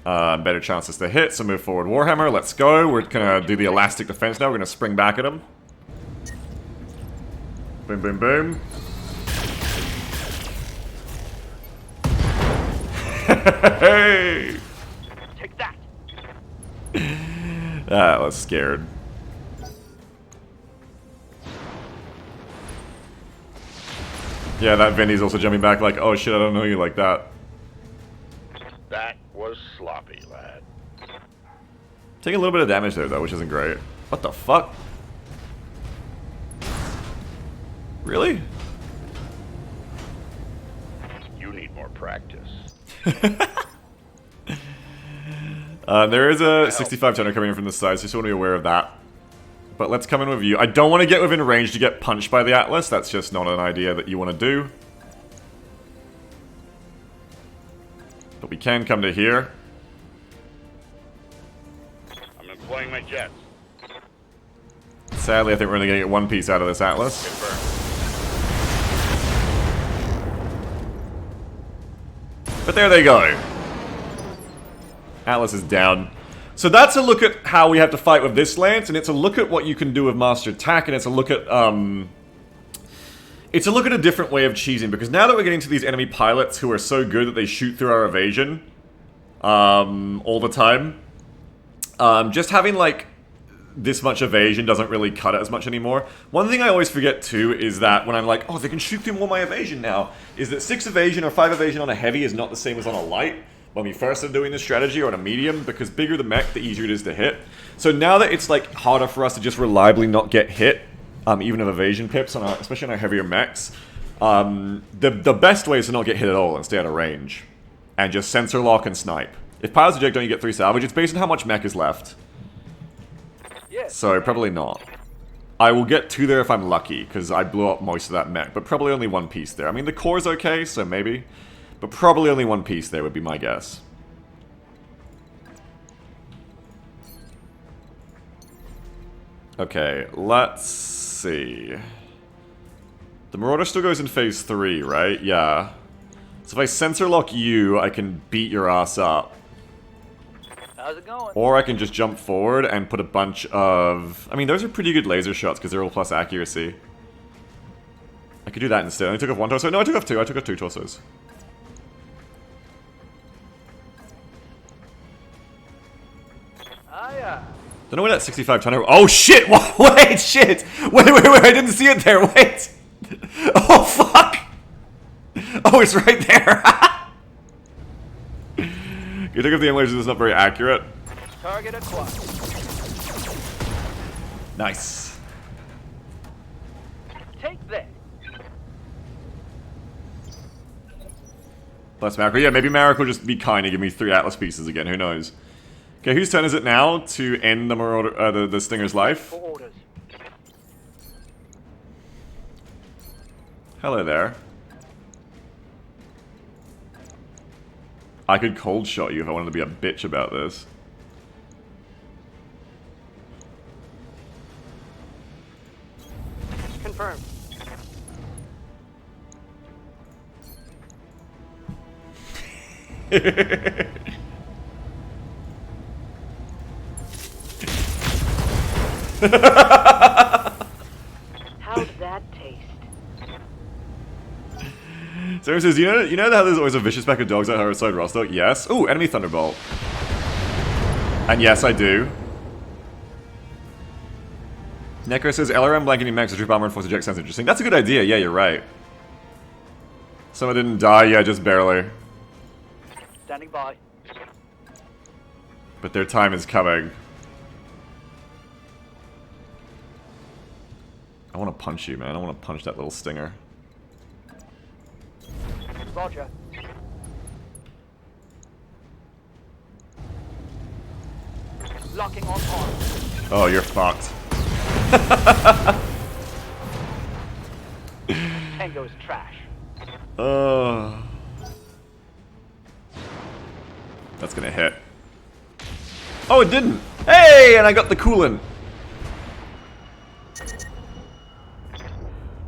better chances to hit, so move forward. Warhammer, let's go. We're gonna do the elastic defense now. We're gonna spring back at him. Boom, boom, boom. Hey!
Take that.
That was scared. Yeah, that Vinny's also jumping back like, oh shit, I don't know you like that.
That was sloppy, lad.
Taking a little bit of damage there, though, which isn't great. What the fuck? Really?
You need more practice.
There is a 65 tonner coming in from the side, so just want to be aware of that. But let's come in with you. I don't want to get within range to get punched by the Atlas. That's just not an idea that you want to do. But we can come to here.
I'm employing my jets.
Sadly, I think we're only going to get one piece out of this Atlas.
Confirmed.
But there they go. Atlas is down. So that's a look at how we have to fight with this lance, and it's a look at what you can do with Master Attack, and it's a look at a different way of cheesing, because now that we're getting to these enemy pilots who are so good that they shoot through our evasion all the time, just having like this much evasion doesn't really cut it as much anymore. One thing I always forget too is that when I'm like, oh, they can shoot through more my evasion now, is that 6 evasion or 5 evasion on a heavy is not the same as on a light when we first started doing this strategy, or on a medium, because bigger the mech, the easier it is to hit. So now that it's like harder for us to just reliably not get hit, even of evasion pips, on our, especially on our heavier mechs, the best way is to not get hit at all and stay out of range. And just sensor lock and snipe. If pilots eject, don't you get 3 salvage? It's based on how much mech is left. So probably not. I will get 2 there if I'm lucky, because I blew up most of that mech, but probably only 1 piece there. I mean, the core's okay, so maybe. But probably only 1 piece there would be my guess. Okay, let's see. The Marauder still goes in phase 3, right? Yeah. So if I sensor lock you, I can beat your ass up.
How's it going?
Or I can just jump forward and put a bunch of... I mean, those are pretty good laser shots because they're all plus accuracy. I could do that instead. I only took off 1 torso. No, I took off 2. I took off 2 torsos. Don't know where that 65 tonner... Oh, shit! Wait, shit! Wait, I didn't see it there, wait! Oh, fuck! Oh, it's right there! You took off the emulation that's not very accurate.
Target acquired.
Nice.
Take that.
Bless Marek. Yeah, maybe Marek will just be kind and give me 3 Atlas pieces again, who knows. Okay, whose turn is it now to end the Marauder, the Stinger's life?
For orders.
Hello there. I could cold shot you if I wanted to be a bitch about this.
Confirmed. How did that taste?
So it says, you know how there's always a vicious pack of dogs out outside Rostock? Yes. Ooh, enemy Thunderbolt. And yes, I do. Necro says, LRM blanketing max, troop armor and force eject sounds interesting. That's a good idea, yeah, you're right. Someone didn't die, yeah, just barely.
Standing by.
But their time is coming. I want to punch you, man. I want to punch that little stinger.
Roger. Locking on arm.
Oh, you're fucked.
Tango's trash.
That's gonna hit. Oh, it didn't! Hey, and I got the coolant!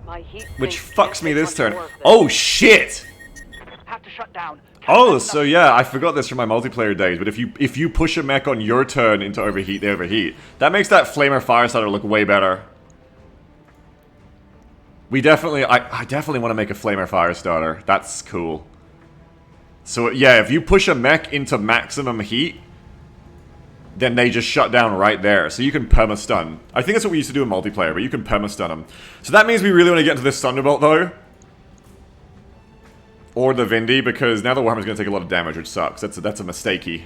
My heat
Which
sink
fucks
can't
me
take
this
much
turn.
more of this.
Oh, shit!
Have to shut down.
Oh, so yeah, I forgot this from my multiplayer days, but if you push a mech on your turn into overheat, they overheat. That makes that Flamer Firestarter look way better. We definitely, I definitely want to make a Flamer Firestarter. That's cool. So yeah, if you push a mech into maximum heat, then they just shut down right there. So you can perma-stun. I think that's what we used to do in multiplayer, but you can perma-stun them. So that means we really want to get into this Thunderbolt, though. Or the Vindy, because now the Warhammer's going to take a lot of damage, which sucks. That's a mistakey.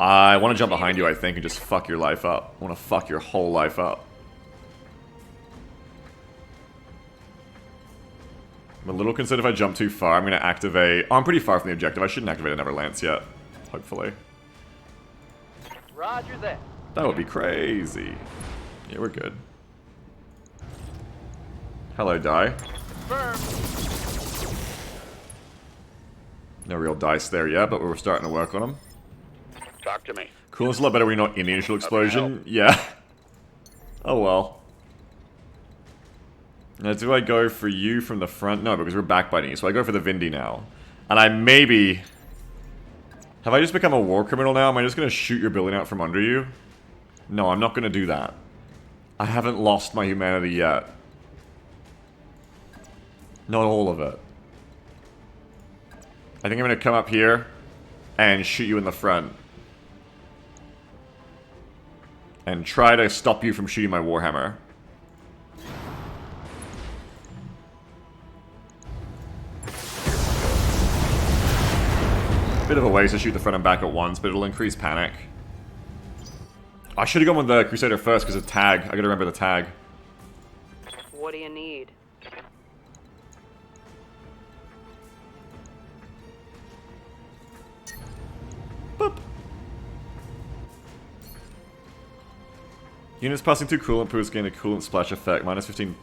I want to jump behind you, I think, and just fuck your life up. I want to fuck your whole life up. I'm a little concerned if I jump too far. I'm going to activate... Oh, I'm pretty far from the objective. I shouldn't activate another lance yet. Hopefully.
Roger that.
That would be crazy. Yeah, we're good. Hello, die.
Firm.
No real dice there yet, but we're starting to work on them.
Talk to me.
Cool, it's a lot better when you're not in the initial explosion. Yeah. Oh well. Now, do I go for you from the front? No, because we're backbiting you, so I go for the Vindy now. And I maybe... Have I just become a war criminal now? Am I just going to shoot your building out from under you? No, I'm not going to do that. I haven't lost my humanity yet. Not all of it. I think I'm going to come up here and shoot you in the front. And try to stop you from shooting my Warhammer. Bit of a waste to shoot the front and back at once, but it'll increase panic. I should have gone with the Crusader first because of tag. I gotta remember the tag.
What do you need?
Boop. Units passing through coolant pools gain a coolant splash effect. Minus 15.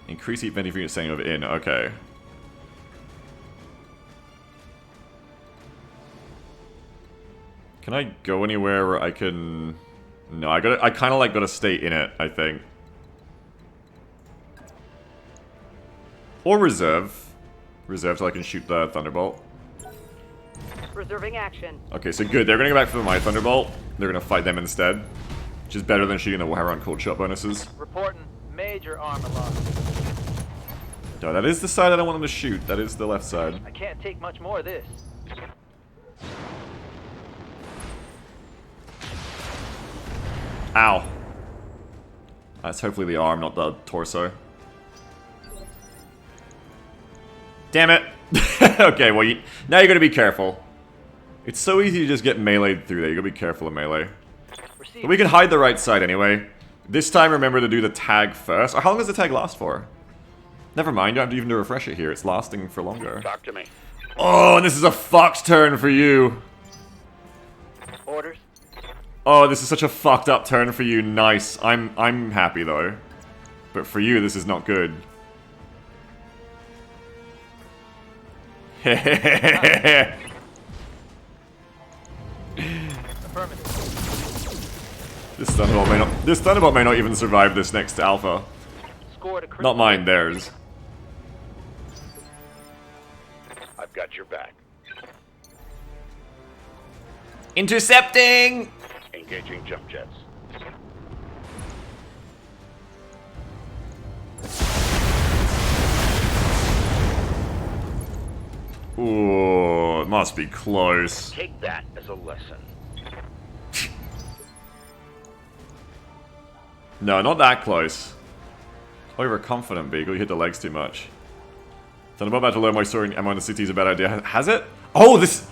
Increase heat venting for units staying over in. Okay. Can I go anywhere where I can... No, I kind of like gotta stay in it, I think. Or reserve. Reserve so I can shoot the Thunderbolt.
Reserving action.
Okay, so good. They're gonna go back for my Thunderbolt. They're gonna fight them instead. Which is better than shooting the Warhammer on cold shot bonuses.
Reporting major armor loss.
No, that is the side I don't want them to shoot. That is the left side.
I can't take much more of this.
Ow. That's hopefully the arm, not the torso. Damn it. Okay, well, now you gotta be careful. It's so easy to just get meleeed through there. You gotta be careful of melee. But we can hide the right side anyway. This time, remember to do the tag first. Or how long does the tag last for? Never mind, you don't have to even to refresh it here. It's lasting for longer.
Talk to me.
Oh, and this is a fucked turn for you.
Orders.
Oh, this is such a fucked up turn for you. Nice. I'm happy though. But for you, this is not good.
Affirmative.
This Thunderbolt may not even survive this next alpha.
Scored a critical.
Not mine, theirs.
I've got your back.
Intercepting!
Engaging jump jets.
Ooh, it must be close.
Take that as a lesson.
No, not that close. Overconfident, Beagle. You hit the legs too much. Thunderbolt about to load my storing ammo in the city is a bad idea. Has it? Oh, this...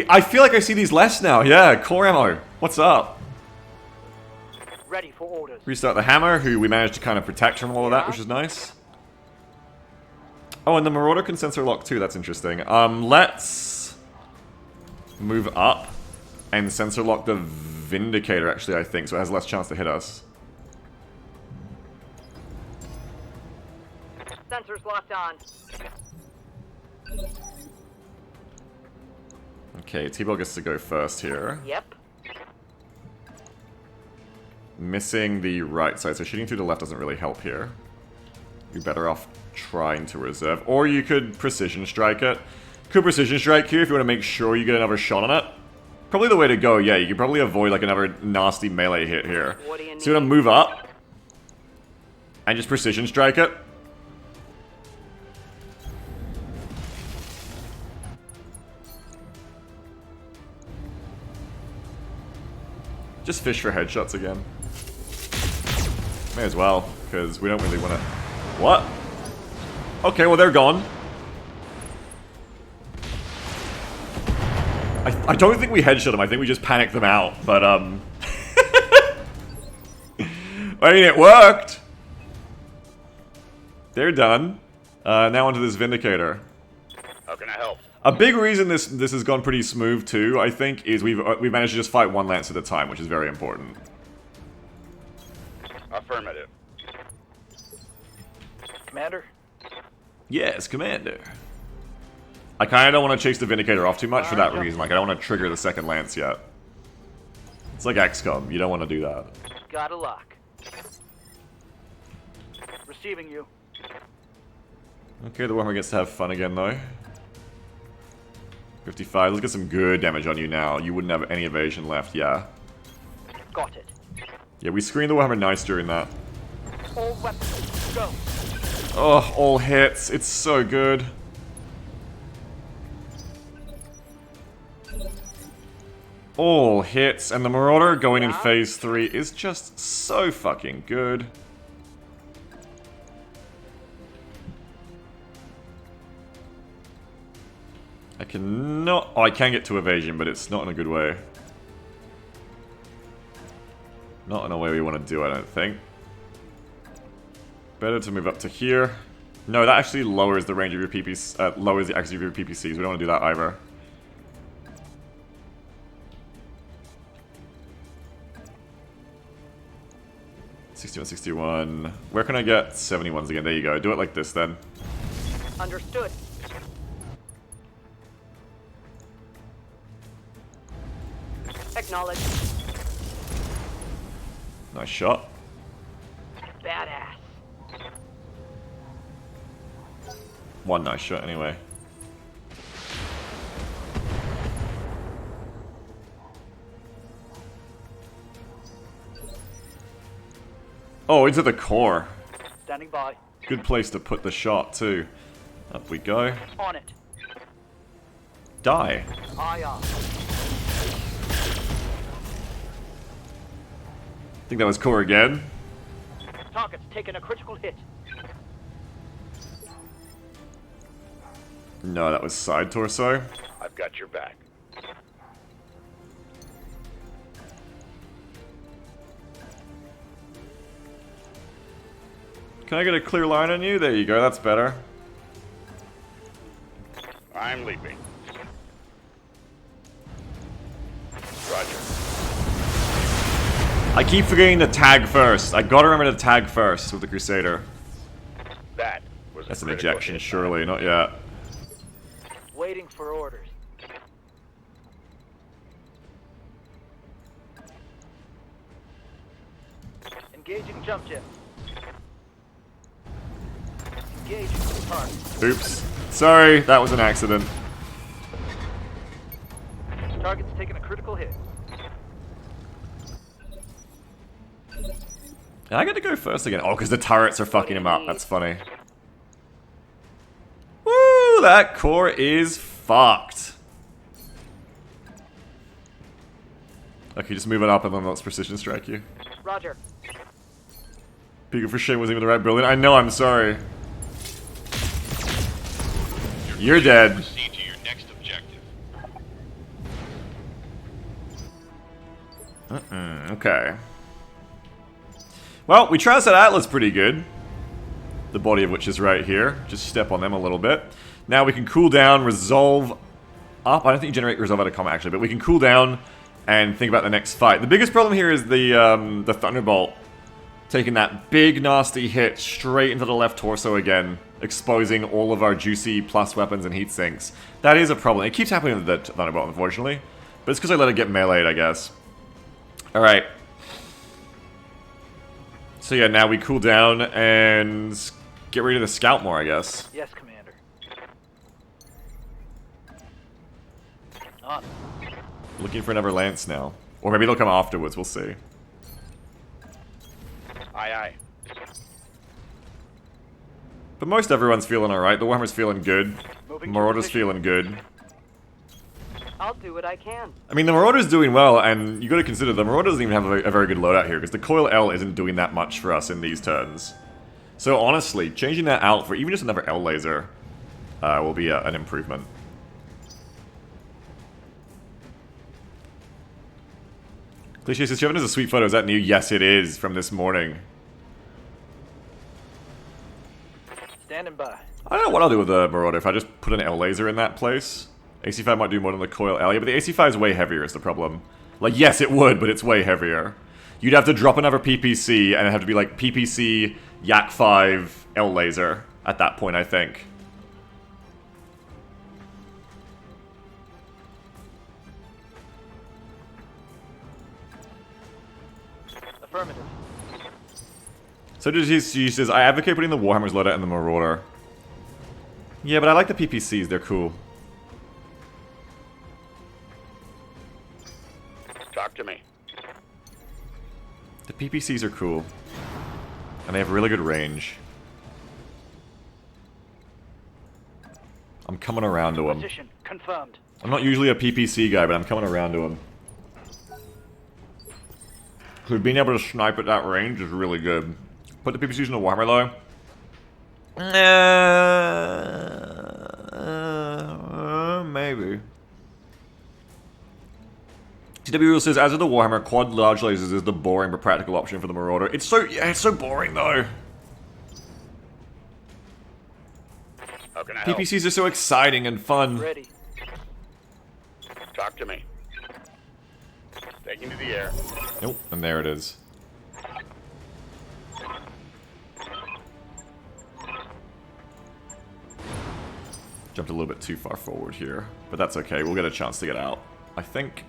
I feel like I see these less now. Yeah, core ammo. What's up?
Ready for orders.
Restart the hammer, who we managed to kind of protect from all of that, which is nice. Oh, and the Marauder can sensor lock too. That's interesting. Let's move up and sensor lock the Vindicator, actually, I think, so it has less chance to hit us.
Sensors locked on.
Okay, T-Ball gets to go first here.
Yep.
Missing the right side, so shooting through the left doesn't really help here. You're better off trying to reserve. Or you could precision strike it. Could precision strike here if you want to make sure you get another shot on it. Probably the way to go, yeah. You could probably avoid like another nasty melee hit here.
What do you
So you want to move up and just precision strike it. Just fish for headshots again. May as well, because we don't really want to... What? Okay, well they're gone. I don't think we headshot them, I think we just panicked them out, but I mean, it worked! They're done. Now onto this Vindicator.
How can I help?
A big reason this has gone pretty smooth too, I think, is we've managed to just fight one lance at a time, which is very important.
Affirmative.
Commander?
Yes, Commander. I kind of don't want to chase the Vindicator off too much for that reason. Like, I don't want to trigger the second lance yet. It's like XCOM. You don't want to do that.
Got a lock. Receiving you.
Okay, the Warhammer gets to have fun again, though. 55. Let's get some good damage on you now. You wouldn't have any evasion left, yeah.
Got it.
Yeah, we screened the Warhammer nice during that.
All weapons, go.
Oh, all hits. It's so good. All hits, and the Marauder going in phase 3 is just so fucking good. I cannot... Oh, I can get to evasion, but it's not in a good way. Not in a way we want to do, I don't think. Better to move up to here. No, that actually lowers the range of your PPCs, lowers the accuracy of your PPCs. We don't want to do that either. '61, 61. Where can I get 71s again? There you go. Do it like this then.
Understood. Acknowledge.
Nice shot.
Badass.
One nice shot anyway. Oh, into the core.
Standing by.
Good place to put the shot too. Up we go.
On it.
Die.
Aye, aye.
I think that was core again.
Target's taken a critical hit.
No, that was side torso.
I've got your back.
Can I get a clear line on you? There you go, that's better.
I'm leaping. Roger.
I keep forgetting to tag first. I gotta remember to tag first with the Crusader.
That was
That's
a
an
critical
ejection,
hit.
surely. Not yet.
Waiting for orders. Engaging jump jet. Engaging target.
Oops. Sorry, that was an accident.
Target's taken a critical hit.
And I get to go first again. Oh, because the turrets are fucking him up. That's funny. Woo! That core is fucked. Okay, just move it up and then let's precision strike you.
Roger.
Pico for shame wasn't even the right building. I know, I'm sorry. You're dead.
Proceed to your next objective.
Okay. Well, we trounced that Atlas pretty good. The body of which is right here. Just step on them a little bit. Now we can cool down, resolve up. I don't think you generate resolve out of combat actually, but we can cool down and think about the next fight. The biggest problem here is the Thunderbolt taking that big nasty hit straight into the left torso again, exposing all of our juicy plus weapons and heat sinks. That is a problem. It keeps happening with the Thunderbolt, unfortunately. But it's because I let it get meleeed, I guess. Alright. So yeah, now we cool down and get ready to scout more, I guess.
Yes, Commander. On.
Looking for another lance now. Or maybe they'll come afterwards, we'll see.
Aye, aye.
But most everyone's feeling alright. The Warhammer's feeling good.
Moving to
Marauder's
position.
feeling good.
I'll do what I can.
I mean, the Marauder's doing well, and you got to consider the Marauder doesn't even have a very good loadout here, because the Coil L isn't doing that much for us in these turns. So honestly, changing that out for even just another L laser will be an improvement. Cliché says, Chevin is a sweet photo. Is that new? Yes, it is, from this morning.
Standing by.
I don't know what I'll do with the Marauder if I just put an L laser in that place. AC5 might do more than the coil L. Yeah, but the AC5 is way heavier is the problem. Like, yes, it would, but it's way heavier. You'd have to drop another PPC, and it'd have to be like PPC, Yak 5, L laser at that point, I think.
Affirmative.
So she says, I advocate putting the Warhammer's loadout in the Marauder. Yeah, but I like the PPCs, they're cool.
Talk to me.
The PPCs are cool. And they have really good range. I'm coming around to them.
Position confirmed.
I'm not usually a PPC guy, but I'm coming around to him. So being able to snipe at that range is really good. Put the PPCs in the Warhammer low. Maybe. TW says, as of the Warhammer, quad large lasers is the boring but practical option for the Marauder. It's so, yeah, it's so boring though.
How can I help?
PPCs are so exciting and fun.
Ready.
Talk to me. Taking to the air.
Nope, and there it is. Jumped a little bit too far forward here, but that's okay. We'll get a chance to get out, I think.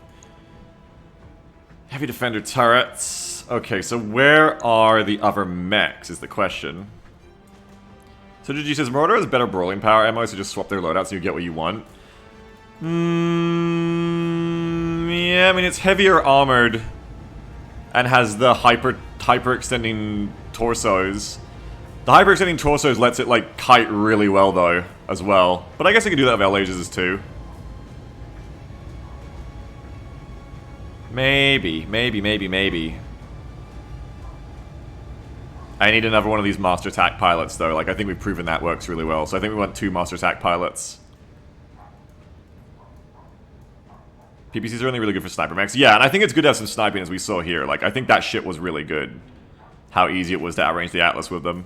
Heavy defender turrets. Okay, so where are the other mechs is the question. So GG says, Marauder has better brawling power ammo, so just swap their loadouts and you get what you want. Yeah, I mean, it's heavier armored and has the hyper-extending torsos. The hyper-extending torsos lets it, like, kite really well, though, as well. But I guess I could do that with L lasers, too. Maybe. I need another one of these Master Attack pilots, though. Like, I think we've proven that works really well. So I think we want 2 Master Attack pilots. PPCs are only really good for sniper mechs. Yeah, and I think it's good to have some sniping, as we saw here. Like, I think that shit was really good. How easy it was to outrange the Atlas with them.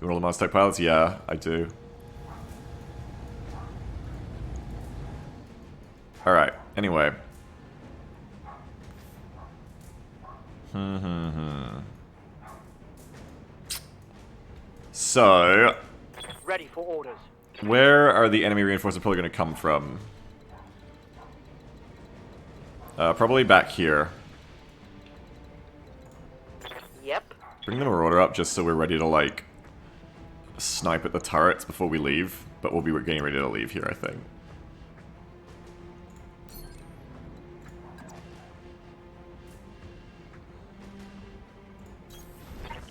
You want all the Master Attack pilots? Yeah, I do. Alright, anyway. So,
Ready for orders.
where are the enemy reinforcements probably going to come from? Probably back here.
Yep.
Bring the Marauder up just so we're ready to, like, snipe at the turrets before we leave. But we'll be getting ready to leave here, I think.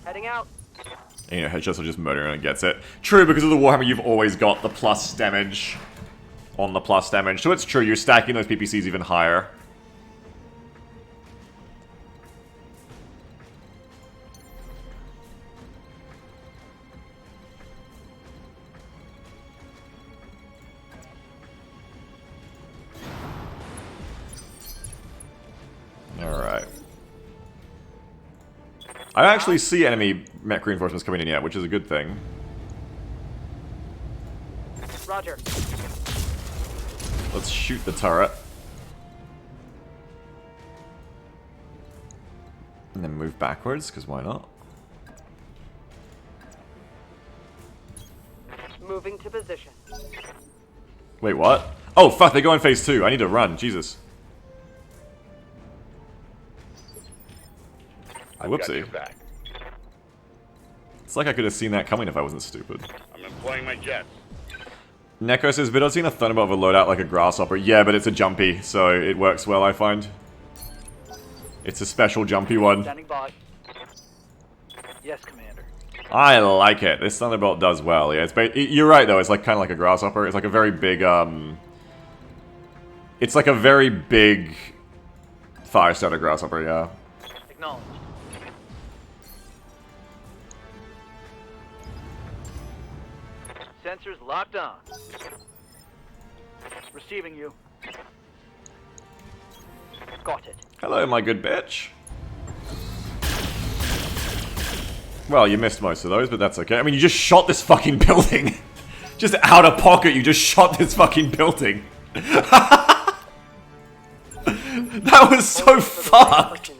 Heading out.
And, you know, headshots will just murder and it gets it. True, because of the Warhammer, you've always got the plus damage on the plus damage. So it's true, you're stacking those PPCs even higher. Alright. I don't actually see enemy mech reinforcements coming in yet, which is a good thing.
Roger.
Let's shoot the turret. And then move backwards, because why not?
Moving to position.
Wait, what? Oh, fuck, they go in phase 2. I need to run. Jesus.
I've got
Whoopsie.
your back.
It's like I could have seen that coming if I wasn't stupid.
I'm employing my jets.
Neko says, Vidod's seen a Thunderbolt with a loadout like a grasshopper. Yeah, but it's a jumpy, so it works well, I find. It's a special jumpy one.
Standing by. Yes, Commander.
I like it. This Thunderbolt does well. Yeah, you're right though. It's like kind of like a grasshopper. It's like a very big. It's like a very big fire starter grasshopper. Yeah.
Acknowledged. Sensors locked on. Receiving you. Got it.
Hello, my good bitch. Well, you missed most of those, but that's okay. I mean, you just shot this fucking building. Just out of pocket, you just shot this fucking building. That was so fucked.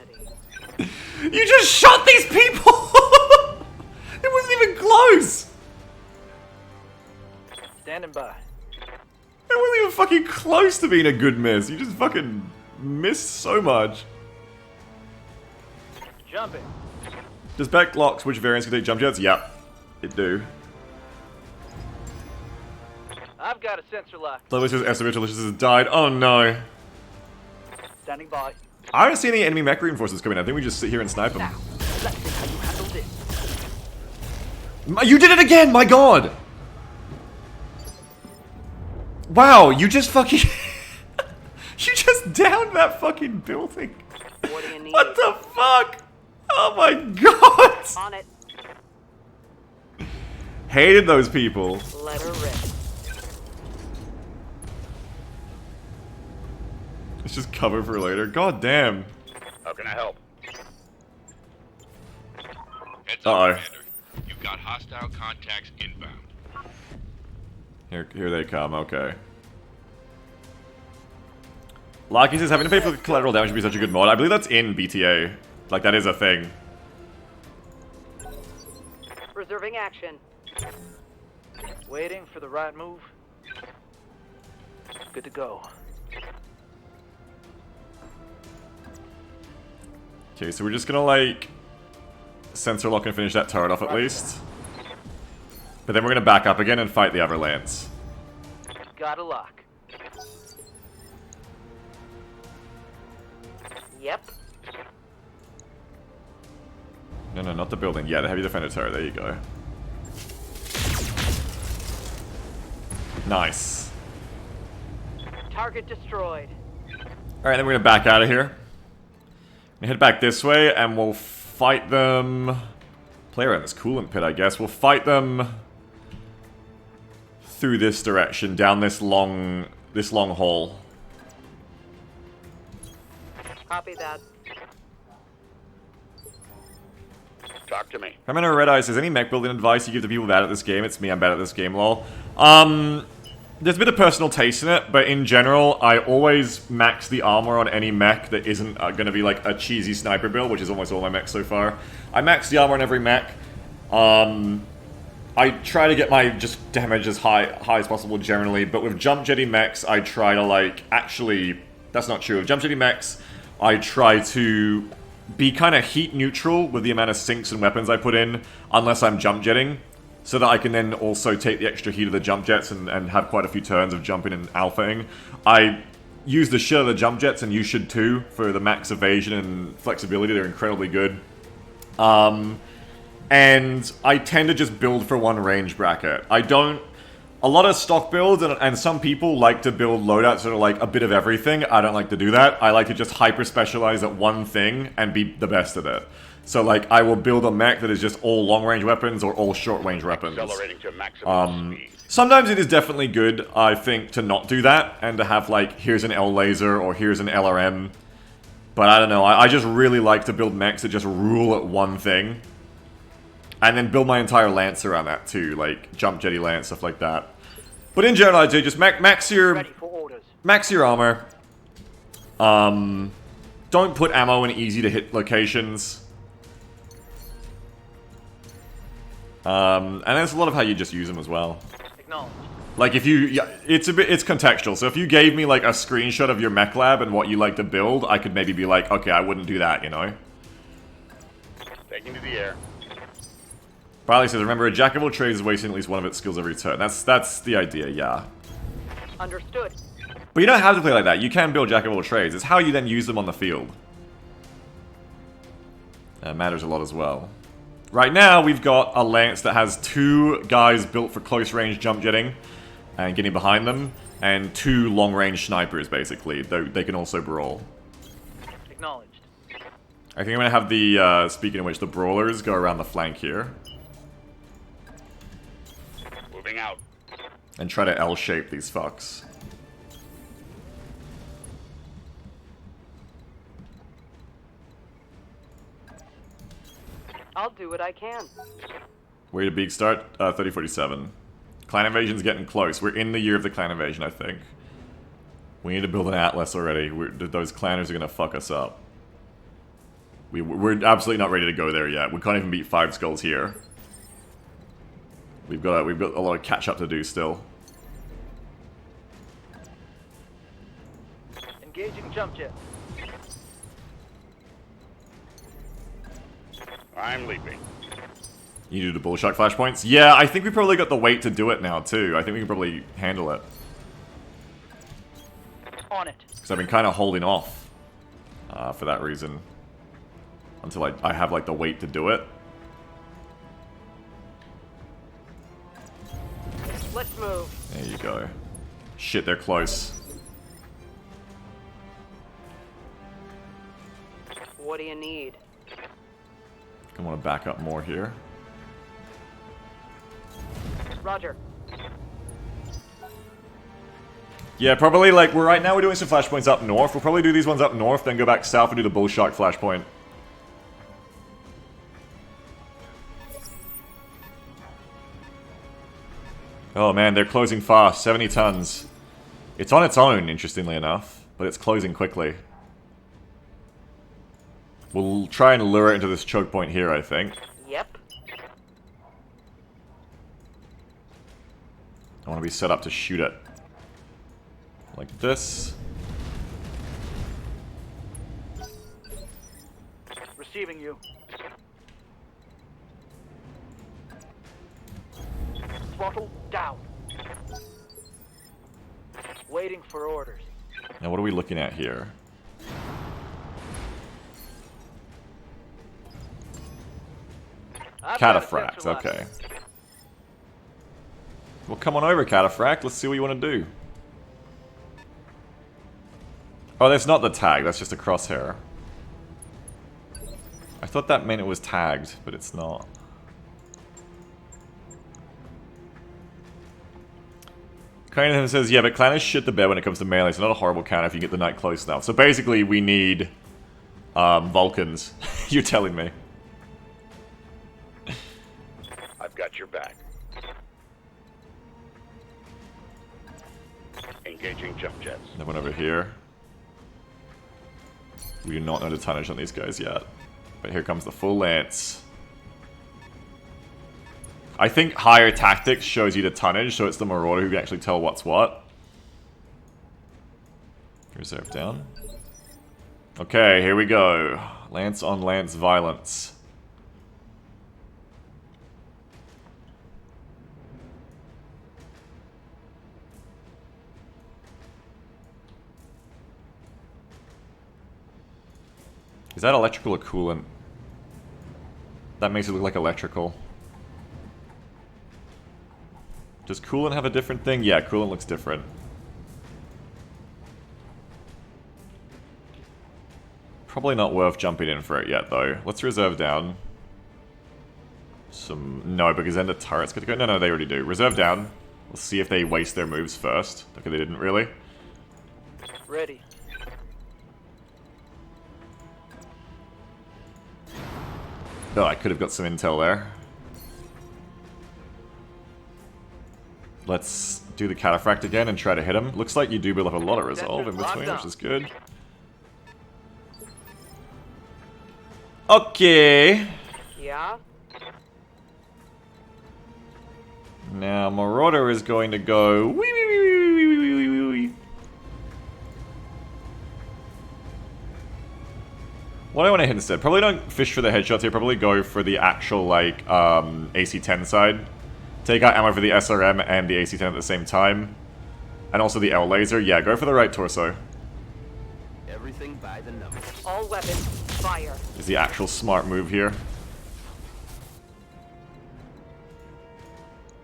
You just shot these people! It wasn't even close!
Standing by.
It wasn't even fucking close to being a good miss. You just fucking missed so much.
Jumping.
Does Beck lock switch variants can take jump jets? Yep. It do.
I've got a sensor lock.
Delicious has died. Oh no.
Standing by.
I don't see any enemy mech reinforcements coming in. I think we just sit here and snipe them.
Now, let's see how you handle this.
You did it again, my god! Wow, you just fucking... you just downed that fucking building.
What do you need?
What the fuck? Oh my god!
On it.
Hated those people.
Let her rip.
It's just cover for later. God damn.
How can I help?
Heads
Uh-oh.
up, Commander. You've got hostile contacts inbound.
Here they come, okay. Lucky says having to pay for collateral damage would be such a good mod. I believe that's in BTA. Like, that is a thing.
Reserving action. Waiting for the right move. Good to go.
Okay, so we're just gonna, like, sensor lock and finish that turret off at least. But then we're gonna back up again and fight the other lance.
Got a lock. Yep.
No, not the building. Yeah, the heavy defender turret. There you go. Nice.
Target destroyed.
Alright, then we're gonna back out of here. We're gonna head back this way, and we'll fight them... Play around this coolant pit, I guess. We'll fight them... through this direction, down this long hall.
Copy that.
Talk to me.
I'm in a red eye says, any mech building advice you give to people bad at this game? It's me, I'm bad at this game, lol. There's a bit of personal taste in it, but in general, I always max the armor on any mech that isn't going to be like a cheesy sniper build, which is almost all my mechs so far. I max the armor on every mech. I try to get my just damage as high as possible generally, but with jump jetty mechs, I try to like, actually, that's not true. With jump jetty mechs, I try to be kind of heat neutral with the amount of sinks and weapons I put in, unless I'm jump jetting, so that I can then also take the extra heat of the jump jets and have quite a few turns of jumping and alphaing. I use the shit of the jump jets, and you should too, for the max evasion and flexibility. They're incredibly good. And I tend to just build for one range bracket. I don't... A lot of stock builds, and some people like to build loadouts that are like a bit of everything. I don't like to do that. I like to just hyper-specialize at one thing and be the best at it. So, like, I will build a mech that is just all long-range weapons or all short-range weapons.
Accelerating to maximum speed.
Sometimes it is definitely good, I think, to not do that, and to have, like, here's an L laser or here's an LRM. But I don't know, I just really like to build mechs that just rule at one thing. And then build my entire lance around that, too, like, jump jetty lance, stuff like that. But in general, I'd say just max your armor. Don't put ammo in easy-to-hit locations. And that's a lot of how you just use them as well.
Acknowledged.
Like if you, yeah, it's contextual. So if you gave me like a screenshot of your mech lab and what you like to build, I could maybe be like, okay, I wouldn't do that, you know?
Taking to the air.
Barley says, remember, a jack of all trades is wasting at least one of its skills every turn. That's the idea, yeah.
Understood.
But you don't have to play like that. You can build jack of all trades. It's how you then use them on the field. That matters a lot as well. Right now, we've got a lance that has 2 guys built for close range jump jetting and getting behind them, and 2 long range snipers, basically, though they can also brawl.
Acknowledged.
I think I'm going to have the, speaking of which, the brawlers go around the flank here.
Moving out.
And try to L-shape these fucks.
I'll do what I can.
Way to big start, 3047. Clan invasion's getting close. We're in the year of the clan invasion, I think. We need to build an atlas already. Those clanners are gonna fuck us up. We're absolutely not ready to go there yet. We can't even beat 5 skulls here. We've got a lot of catch up to do still.
Engaging jump jet.
I'm leaping.
You do the bullshark flashpoints? Yeah, I think we probably got the weight to do it now too. I think we can probably handle it.
On it.
Because I've been kind of holding off for that reason. Until I have like the weight to do it.
Let's move.
There you go. Shit, they're close.
What do you need?
I want to back up more here.
Roger.
Yeah, probably like right now we're doing some flashpoints up north. We'll probably do these ones up north, then go back south and do the bullshark flashpoint. Oh man, they're closing fast. 70 tons. It's on its own, interestingly enough, but it's closing quickly. We'll try and lure it into this choke point here, I think.
Yep.
I want to be set up to shoot it. Like this.
Receiving you. Throttle down. Waiting for orders.
Now what are we looking at here?
I've got a
Cataphract,
sensor left.
okay. Well, come on over, Cataphract. Let's see what you want to do. Oh, that's not the tag. That's just a crosshair. I thought that meant it was tagged, but it's not. Kind of says, yeah, but clan is shit the bed when it comes to melee. It's not a horrible counter if you get the knight close enough. So basically, we need Vulcans. You're telling me.
I've got your back. Engaging jump jets.
That one over here. We do not know the tonnage on these guys yet. But here comes the full lance. I think higher tactics shows you the tonnage, so it's the marauder who can actually tell what's what. Reserve down. Okay, here we go. Lance on lance violence. Is that electrical or coolant? That makes it look like electrical. Does coolant have a different thing? Yeah, coolant looks different. Probably not worth jumping in for it yet, though. Let's reserve down. No, because then the turret's gonna go... No, they already do. Reserve down. We'll see if they waste their moves first. Okay, they didn't really.
Ready.
Oh, I could have got some intel there. Let's do the Cataphract again and try to hit him. Looks like you do build up a lot of resolve in between, which is good. Okay.
Yeah?
Now, Marauder is going to go... Wee, wee, wee, wee, wee, wee, wee, wee, wee. What do I want to hit instead? Probably don't fish for the headshots here. Probably go for the actual, like, AC-10 side. Take out ammo for the SRM and the AC-10 at the same time. And also the L laser. Yeah, go for the right torso.
Everything by the numbers.
All weapons, fire.
Is the actual smart move here.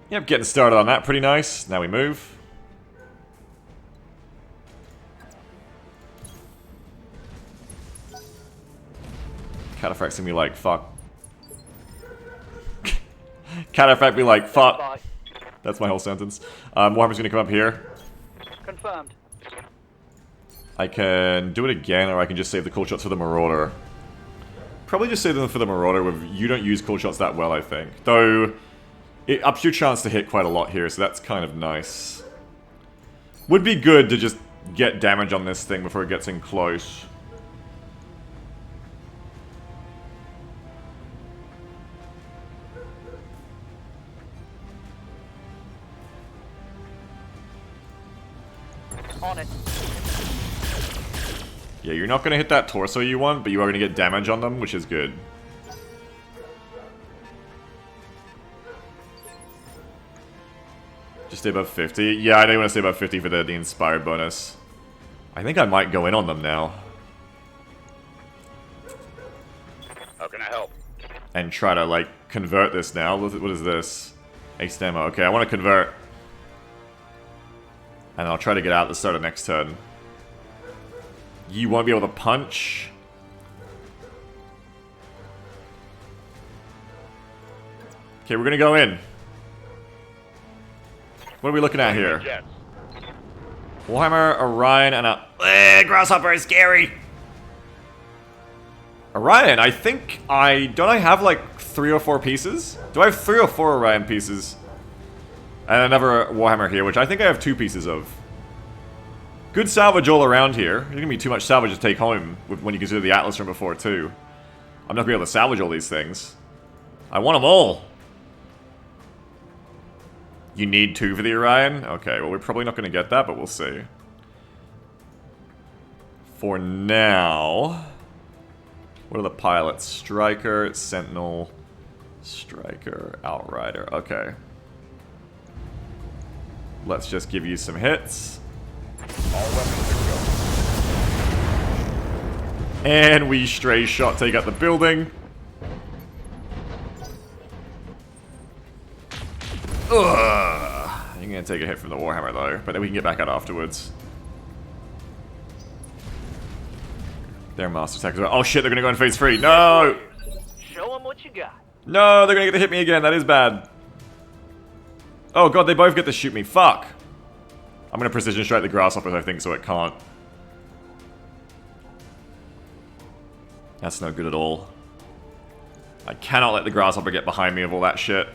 Yep, getting started on that. Pretty nice. Now we move. Cataphract's gonna be like, fuck. Cataphract be like, fuck.
Bye.
That's my whole sentence. Warhammer's gonna come up here.
Confirmed.
I can do it again, or I can just save the cool shots for the Marauder. Probably just save them for the Marauder. You don't use cool shots that well, I think. Though, It ups your chance to hit quite a lot here, so that's kind of nice. Would be good to just get damage on this thing before it gets in close.
On it.
Yeah, you're not going to hit that torso you want, but you are going to get damage on them, which is good. Just stay above 50? Yeah, I know you want to stay above 50 for the inspired bonus. I think I might go in on them now.
How can I help?
And try to, like, convert this now. What is this? Ace demo. Okay, I want to convert. And I'll try to get out at the start of next turn. You won't be able to punch. Okay, we're gonna go in. What are we looking at here?
Jets.
Warhammer, Orion, and a... Grasshopper is scary! Orion, I think Don't I have, like, 3 or 4 pieces? Do I have 3 or 4 Orion pieces? And another Warhammer here, which I think I have 2 pieces of. Good salvage all around here. There's gonna be too much salvage to take home when you consider the Atlas from before, too. I'm not gonna be able to salvage all these things. I want them all! You need 2 for the Orion? Okay, well we're probably not gonna get that, but we'll see. For now... What are the pilots? Striker, Sentinel, Striker, Outrider. Okay. Let's just give you some hits.
All weapons are go.
And we stray shot take out the building. Ugh. You're gonna take a hit from the Warhammer though, but then we can get back out afterwards. Their Master Tech as well. Oh shit, they're gonna go in phase 3. No!
Show them what you got.
No, they're gonna get to hit me again. That is bad. Oh god, they both get to shoot me. Fuck. I'm gonna precision strike the Grasshoppers, I think, so it can't. That's no good at all. I cannot let the Grasshopper get behind me of all that shit.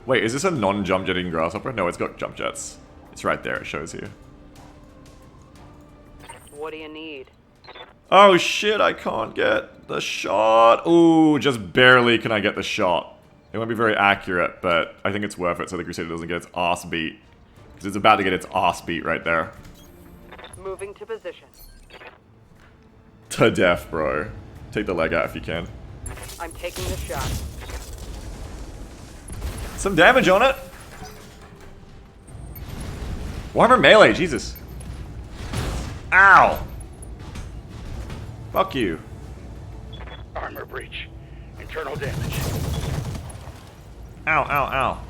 Wait, is this a non-jump jetting Grasshopper? No, it's got jump jets. It's right there, it shows you.
What do you need?
Oh shit, I can't get the shot. Ooh, just barely can I get the shot. It won't be very accurate, but I think it's worth it so the Crusader doesn't get its ass beat. Because it's about to get its ass beat right there.
Moving to position.
To death, bro. Take the leg out if you can.
I'm taking the shot.
Some damage on it. Warhammer melee, Jesus. Ow. Fuck you.
Armor breach. Internal damage.
Ow, ow, ow.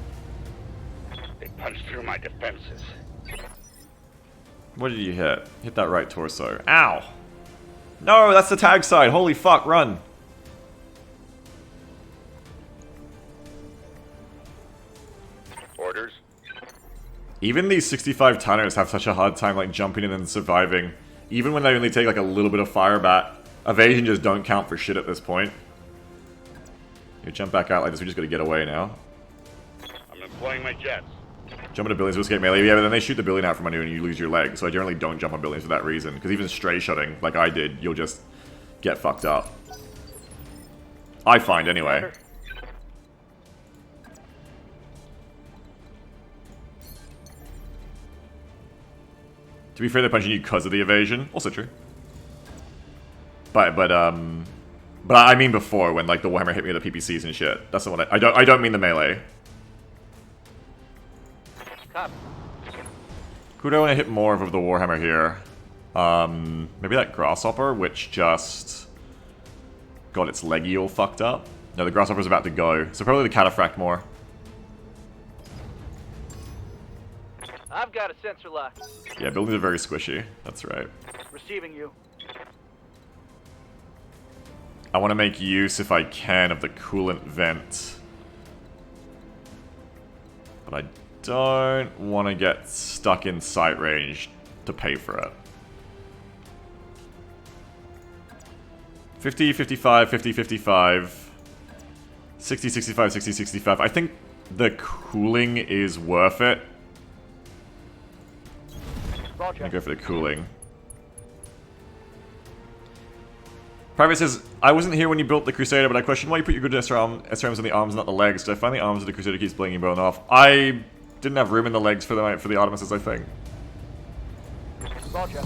They punched through my defenses.
What did you hit? Hit that right torso. Ow. No, that's the tag side. Holy fuck, run.
Orders.
Even these 65 tonners have such a hard time like jumping in and surviving. Even when they only take like a little bit of fire back. Evasion just don't count for shit at this point. You jump back out like this, we just gotta get away now.
I'm employing my jets.
Jump into buildings to escape melee. Yeah, but then they shoot the building out from under you and you lose your leg. So I generally don't jump on buildings for that reason. Because even stray shotting, like I did, you'll just get fucked up. I find, anyway. To be fair, they're punching you because of the evasion. Also true. But I mean before, when like the Warhammer hit me with the PPCs and shit. That's not what I don't mean the melee.
Cop.
Who do I want to hit more of the Warhammer here? Maybe that Grasshopper, which just got its leggy all fucked up. No, the Grasshopper's about to go, so probably the Cataphract more.
I've got a sensor lock.
Yeah, buildings are very squishy. That's right.
Receiving you.
I want to make use, if I can, of the coolant vent. But I don't want to get stuck in sight range to pay for it. 50, 55, 50, 55. 60, 65, 60, 65. I think the cooling is worth it. I'm
Roger.
gonna go for the cooling. Private says, I wasn't here when you built the Crusader, but I question why you put your good SRMs on the arms, not the legs. Did I find the arms of the Crusader keeps blinking bone off? I didn't have room in the legs for the Artemises, I think.
Roger.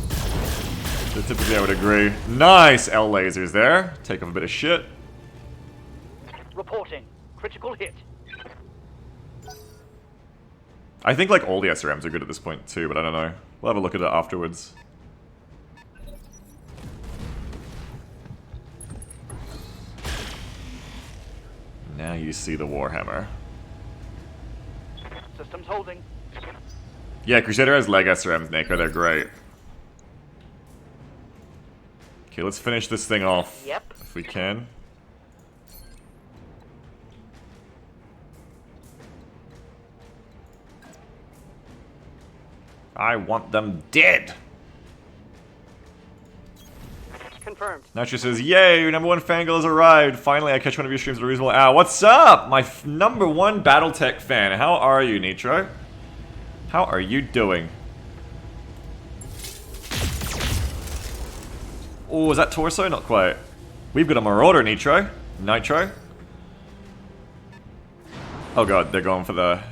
So typically I would agree. Nice L lasers there. Take off a bit of shit.
Reporting. Critical hit.
I think like all the SRMs are good at this point too, but I don't know. We'll have a look at it afterwards. Now you see the Warhammer.
Systems holding.
Yeah, Crusader has leg SRMs, Naker. They're great. Okay, let's finish this thing off.
Yep.
If we can. I want them dead!
Confirmed.
Nacho says, yay, your #1 fangirl has arrived. Finally, I catch one of your streams at a reasonable hour. What's up? My #1 Battletech fan. How are you, Nitro? How are you doing? Oh, is that Torso? Not quite. We've got a Marauder, Nitro. Oh god, they're going for the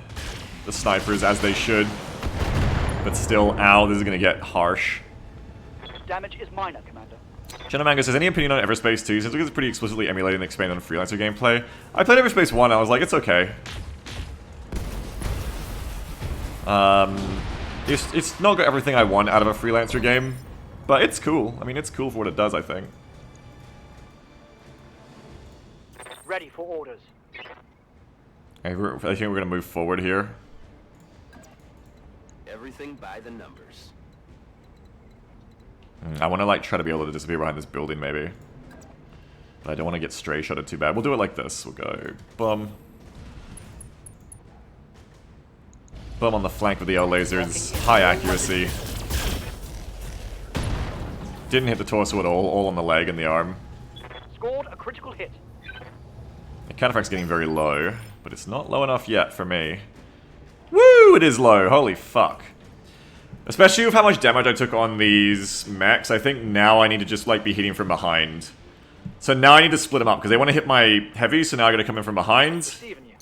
snipers as they should. But still, ow, this is gonna get harsh.
Damage is minor, Commander.
Jenna Mango says, any opinion on Everspace 2? Since it's pretty explicitly emulating and expanding on Freelancer gameplay. I played Everspace 1, I was like, it's okay. It's not got everything I want out of a Freelancer game, but it's cool. I mean, it's cool for what it does, I think.
Ready for orders.
I think we're gonna move forward here.
Everything by the numbers.
I want to like try to be able to disappear behind this building, maybe. But I don't want to get stray shotted too bad. We'll do it like this. We'll go bum. Bum on the flank with the L lasers. High accuracy. Didn't hit the torso at all on the leg and the arm.
Scored a critical hit.
The counterfact's getting very low, but it's not low enough yet for me. Woo! It is low. Holy fuck. Especially with how much damage I took on these mechs, I think now I need to just like be hitting from behind. So now I need to split them up, because they want to hit my heavy, so now I gotta come in from behind.
Receiving you.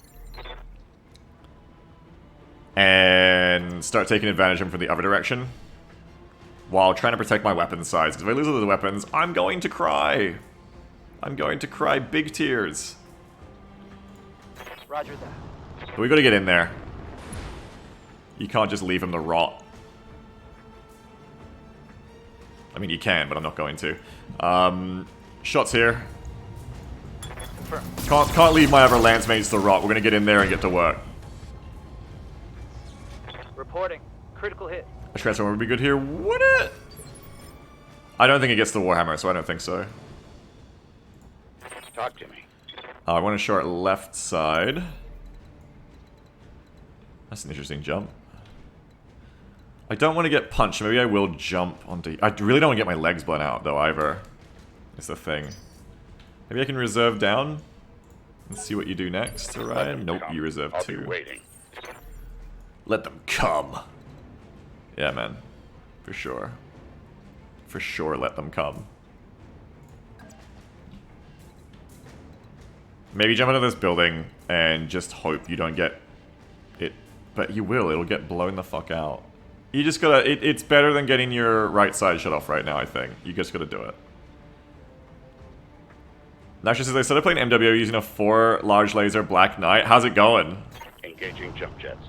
And start taking advantage of them from the other direction. While trying to protect my weapon size, because if I lose all the weapons, I'm going to cry. I'm going to cry big tears.
Roger that.
But we gotta get in there. You can't just leave him to rot. I mean, you can, but I'm not going to. Shots here. Can't leave my other lance mates to rot. We're gonna get in there and get to work.
Reporting. Critical hit.
A transformer would be good here, would it? I don't think it gets the Warhammer, so I don't think so.
Talk to me.
I want to show our left side. That's an interesting jump. I don't want to get punched. Maybe I will jump onto... I really don't want to get my legs blown out, though, either. Is the thing. Maybe I can reserve down and see what you do next, Orion? Nope, you reserve
I'll be
2.
waiting.
Let them come. Yeah, man. For sure. For sure, let them come. Maybe jump into this building and just hope you don't get it. But you will. It'll get blown the fuck out. You just gotta... It's better than getting your right side shut off right now, I think. You just gotta do it. Nasha says, I started playing MWO using a 4 large laser Black Knight. How's it going?
Engaging jump jets.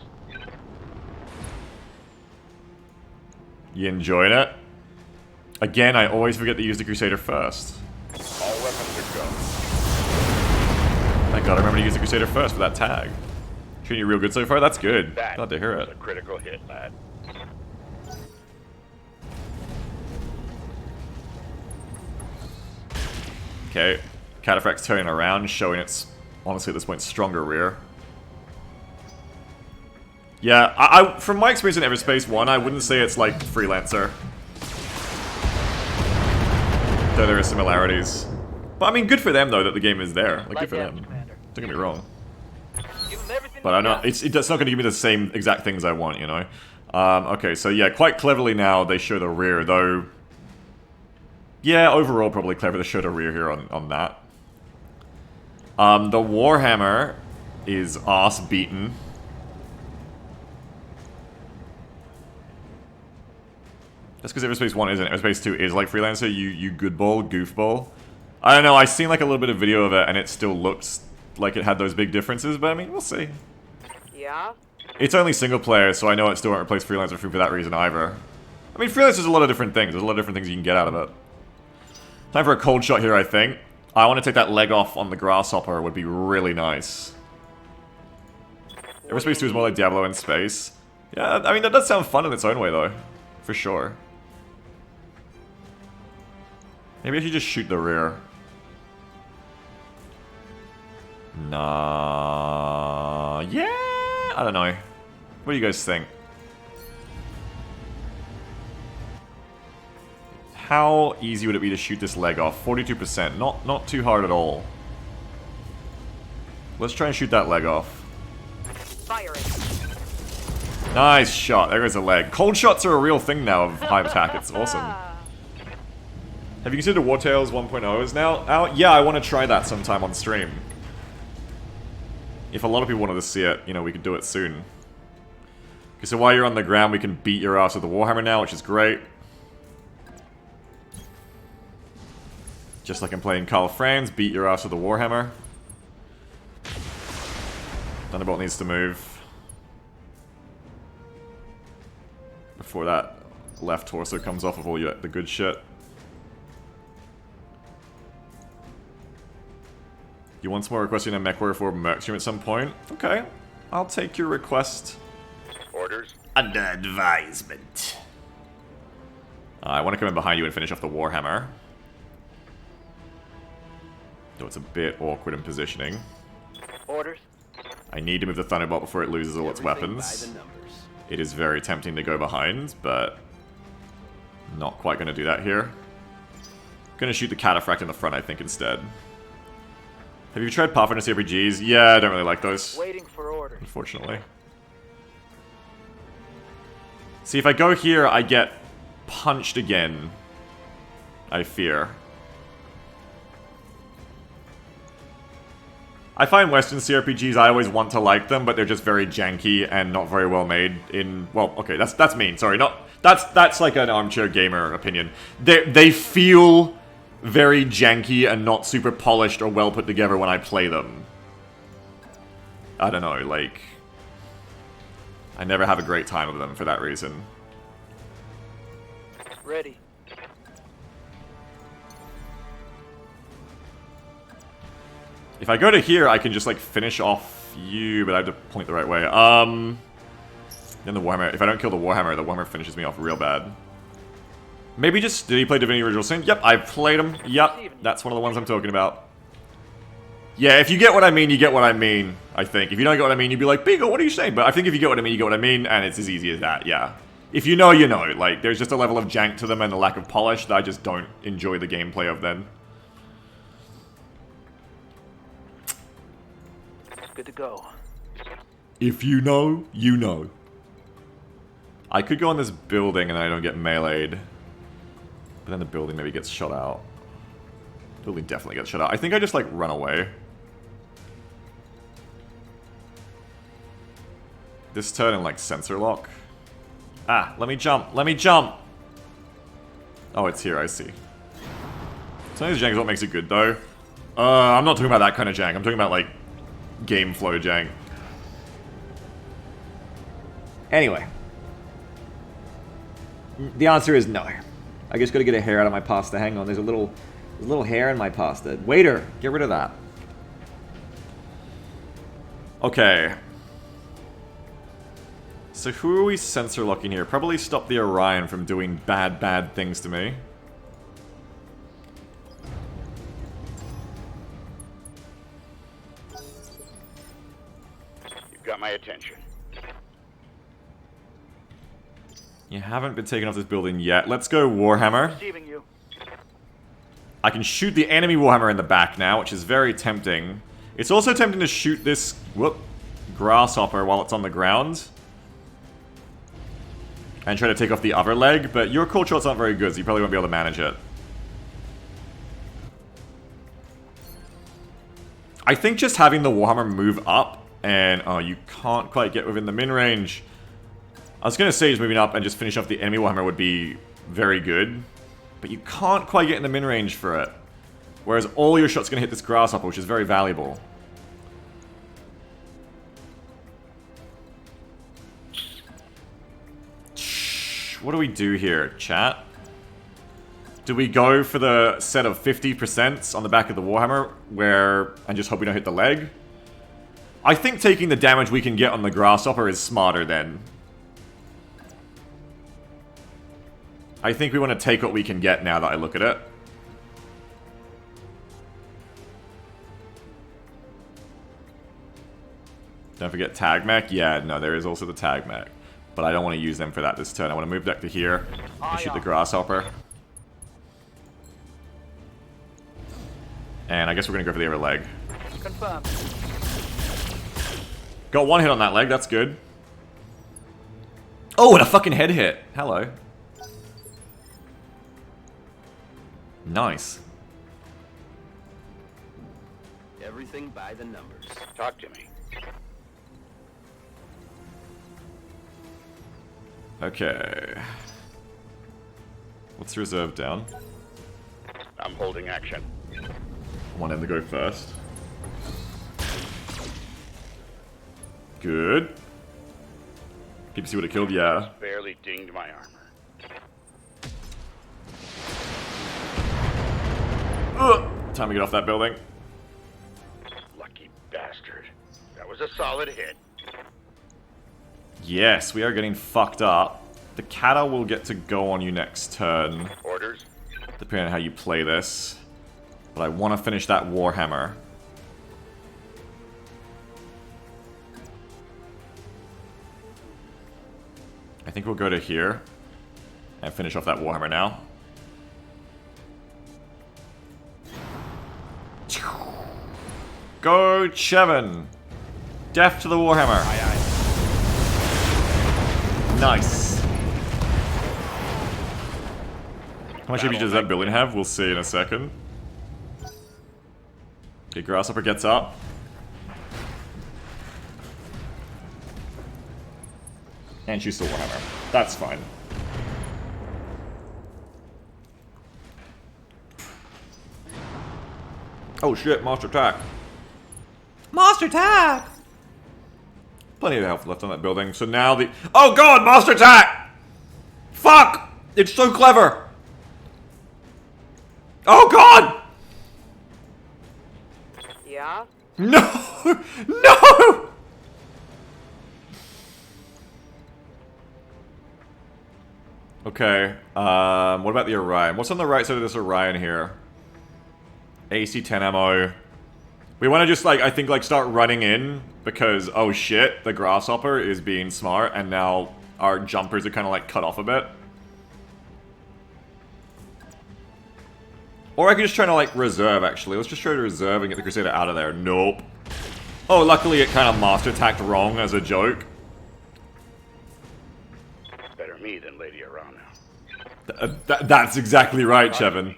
You enjoying it? Again, I always forget to use the Crusader first.
All weapons are go.
Thank God I remember to use the Crusader first for that tag. Treating you real good so far? That's good.
That
Glad to hear
was
it.
a critical hit, lad.
Okay. Cataphract's turning around, showing its, honestly at this point, stronger rear. Yeah, I from my experience in Everspace 1, I wouldn't say it's like Freelancer. Though there are similarities. But I mean, good for them though that the game is there. Like, good for them.
Commander.
Don't get me wrong.
Give them everything
but I'm not. It's not going to give me the same exact things I want, you know. Okay, so yeah, quite cleverly now they show the rear, though. Yeah, overall probably clever to show the rear here on that. The Warhammer is ass beaten. That's because Everspace 1 isn't. Everspace 2 is like Freelancer, you goodball, goofball. I don't know, I've seen like a little bit of video of it and it still looks like it had those big differences, but I mean, we'll see.
Yeah?
It's only single player, so I know it still won't replace Freelancer for that reason either. I mean, Freelancer's a lot of different things. There's a lot of different things you can get out of it. Time for a cold shot here, I think. I want to take that leg off on the Grasshopper. It would be really nice. Everspace 2 is more like Diablo in space. Yeah, I mean, that does sound fun in its own way, though. For sure. Maybe I should just shoot the rear. Nah... Yeah... I don't know. What do you guys think? How easy would it be to shoot this leg off? 42%. Not too hard at all. Let's try and shoot that leg off.
Firing.
Nice shot. There goes a leg. Cold shots are a real thing now of hive attack. It's awesome. Have you considered War Tales 1.0 is now out? Yeah, I want to try that sometime on stream. If a lot of people wanted to see it, you know, we could do it soon. Okay, so while you're on the ground, we can beat your ass with the Warhammer now, which is great. Just like I'm playing Carl Franz, beat your ass with the Warhammer. Thunderbolt needs to move. Before that left torso comes off of all the good shit. You once more requesting a mech warrior for merc stream at some point? Okay, I'll take your request.
Orders.
Under advisement. I want to come in behind you and finish off the Warhammer. Though it's a bit awkward in positioning.
Orders.
I need to move the Thunderbolt before it loses all its weapons. It is very tempting to go behind, but not quite going to do that here. Going to shoot the Cataphract in the front, I think, instead. Have you tried Pathfinder CRPGs? Yeah, I don't really like those.
Waiting for orders.
Unfortunately. See, if I go here, I get punched again. I fear. I find Western CRPGs, I always want to like them, but they're just very janky and not very well made in... Well, okay, that's mean, sorry. That's like an armchair gamer opinion. They feel very janky and not super polished or well put together when I play them. I don't know, like... I never have a great time with them for that reason.
Ready.
If I go to here, I can just, like, finish off you, but I have to point the right way. Then the Warhammer. If I don't kill the Warhammer finishes me off real bad. Maybe just... Did he play Divinity Original Sin? Yep, I've played him. Yep, that's one of the ones I'm talking about. Yeah, if you get what I mean, you get what I mean, I think. If you don't get what I mean, you'd be like, Beagle, what are you saying? But I think if you get what I mean, you get what I mean, and it's as easy as that, yeah. If you know, you know. Like, there's just a level of jank to them and a lack of polish that I just don't enjoy the gameplay of then.
Good to go.
If you know, you know. I could go on this building and I don't get meleeed. But then the building maybe gets shot out. Building definitely gets shot out. I think I just, like, run away. This turn and, like, sensor lock. Ah, let me jump. Let me jump! Oh, it's here, I see. Sometimes jank is what makes it good, though. I'm not talking about that kind of jank. I'm talking about, like, game flow jank. Anyway. The answer is no. I just gotta get a hair out of my pasta. Hang on, there's a little hair in my pasta. Waiter, get rid of that. Okay. So who are we sensor locking here? Probably stop the Orion from doing bad things to me.
You've got my attention.
You haven't been taken off this building yet. Let's go Warhammer.
Receiving you.
I can shoot the enemy Warhammer in the back now, which is very tempting. It's also tempting to shoot this Grasshopper while it's on the ground. And try to take off the other leg, but your cold shot's not very good, so you probably won't be able to manage it. I think just having the Warhammer move up, and oh, you can't quite get within the min range. I was going to say just moving up and just finish off the enemy Warhammer would be very good, but you can't quite get in the min range for it. Whereas all your shots are going to hit this Grasshopper, which is very valuable. What do we do here, chat? Do we go for the set of 50% on the back of the Warhammer, and just hope we don't hit the leg? I think taking the damage we can get on the Grasshopper is smarter then. I think we want to take what we can get now that I look at it. Don't forget Tag Mech. Yeah, no, there is also the Tag Mech. But I don't want to use them for that this turn. I want to move back to here and shoot the Grasshopper. And I guess we're going to go for the other leg.
Confirmed.
Got one hit on that leg, that's good. Oh, and a fucking head hit. Hello. Nice.
Everything by the numbers.
Talk to me.
Okay. What's reserve down?
I'm holding action.
I want him to go first. Good. PPC would have killed, yeah.
Barely dinged my armor.
Ugh. Time to get off that building.
Lucky bastard. That was a solid hit.
Yes, we are getting fucked up. The Kata will get to go on you next turn,
Orders.
depending on how you play this. But I want to finish that Warhammer. I think we'll go to here and finish off that Warhammer now. Go, Chevin! Death to the Warhammer!
Aye, aye.
Nice. How much HP does that building have? We'll see in a second. Okay, Grasshopper gets up. And shoots the Warhammer. That's fine. Oh shit, monster attack. Monster attack! Plenty of health left on that building, so now the... Oh god, monster attack! Fuck! It's so clever! Oh god!
Yeah?
No! No! Okay, what about the Orion? What's on the right side of this Orion here? AC-10 ammo. We want to just, like, I think, like, start running in, because, oh shit, the Grasshopper is being smart, and now our jumpers are kind of, like, cut off a bit. Or I could just try to, like, reserve, actually. Let's just try to reserve and get the Crusader out of there. Nope. Oh, luckily it kind of master attacked wrong as a joke.
Better me than Lady Arana.
That's exactly right, Chevin.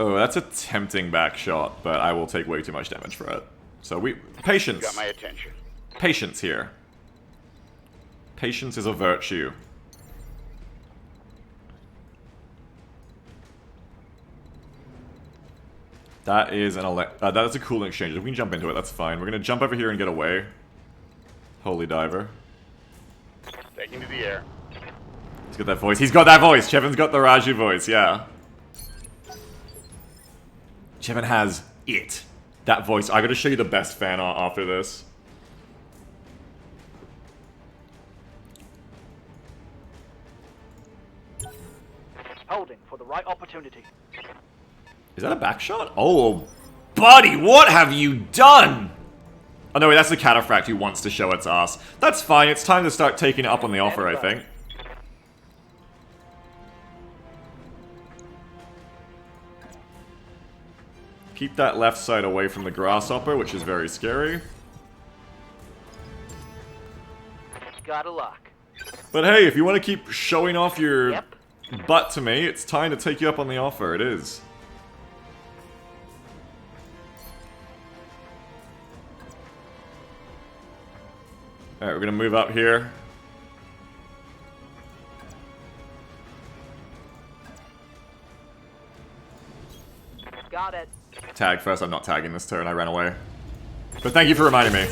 Oh, that's a tempting back shot, but I will take way too much damage for it. So patience.
Got my attention.
Patience here. Patience is a virtue. That is that is a cool exchange. If we can jump into it, that's fine. We're gonna jump over here and get away. Holy diver.
Taking to the air.
He's got that voice. He's got that voice. Chevin's got the Raju voice, yeah. Chevin has it. That voice. I gotta show you the best fan art after this.
Holding for the right opportunity.
Is that a back shot? Oh, buddy, what have you done? Oh no, wait, that's the Cataphract who wants to show its ass. That's fine, it's time to start taking it up on the offer, I think. Keep that left side away from the grasshopper, which is very scary.
Gotta lock.
But hey, if you want to keep showing off your
Yep.
butt to me, it's time to take you up on the offer. It is. Alright, we're gonna move up here.
Got it.
Tag first, I'm not tagging this turn, I ran away. But thank you for reminding me.